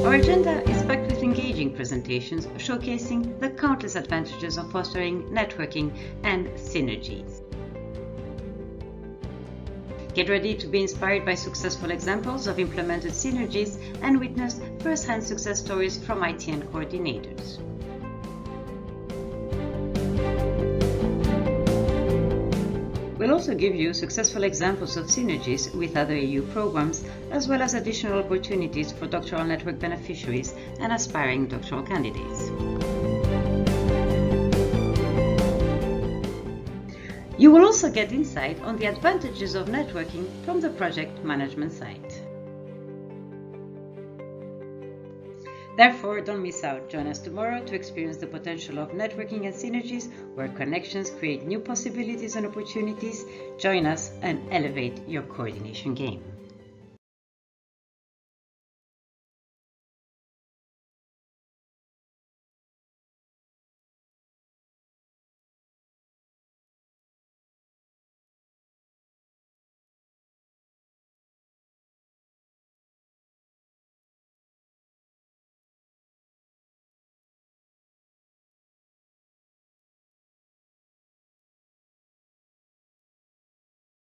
Our agenda is packed with engaging presentations showcasing the countless advantages of fostering networking and synergies. Get ready to be inspired by successful examples of implemented synergies and witness first-hand success stories from ITN coordinators. We'll also give you successful examples of synergies with other EU programs, as well as additional opportunities for doctoral network beneficiaries and aspiring doctoral candidates. You will also get insight on the advantages of networking from the project management side. Therefore, don't miss out. Join us tomorrow to experience the potential of networking and synergies, where connections create new possibilities and opportunities. Join us and elevate your coordination game.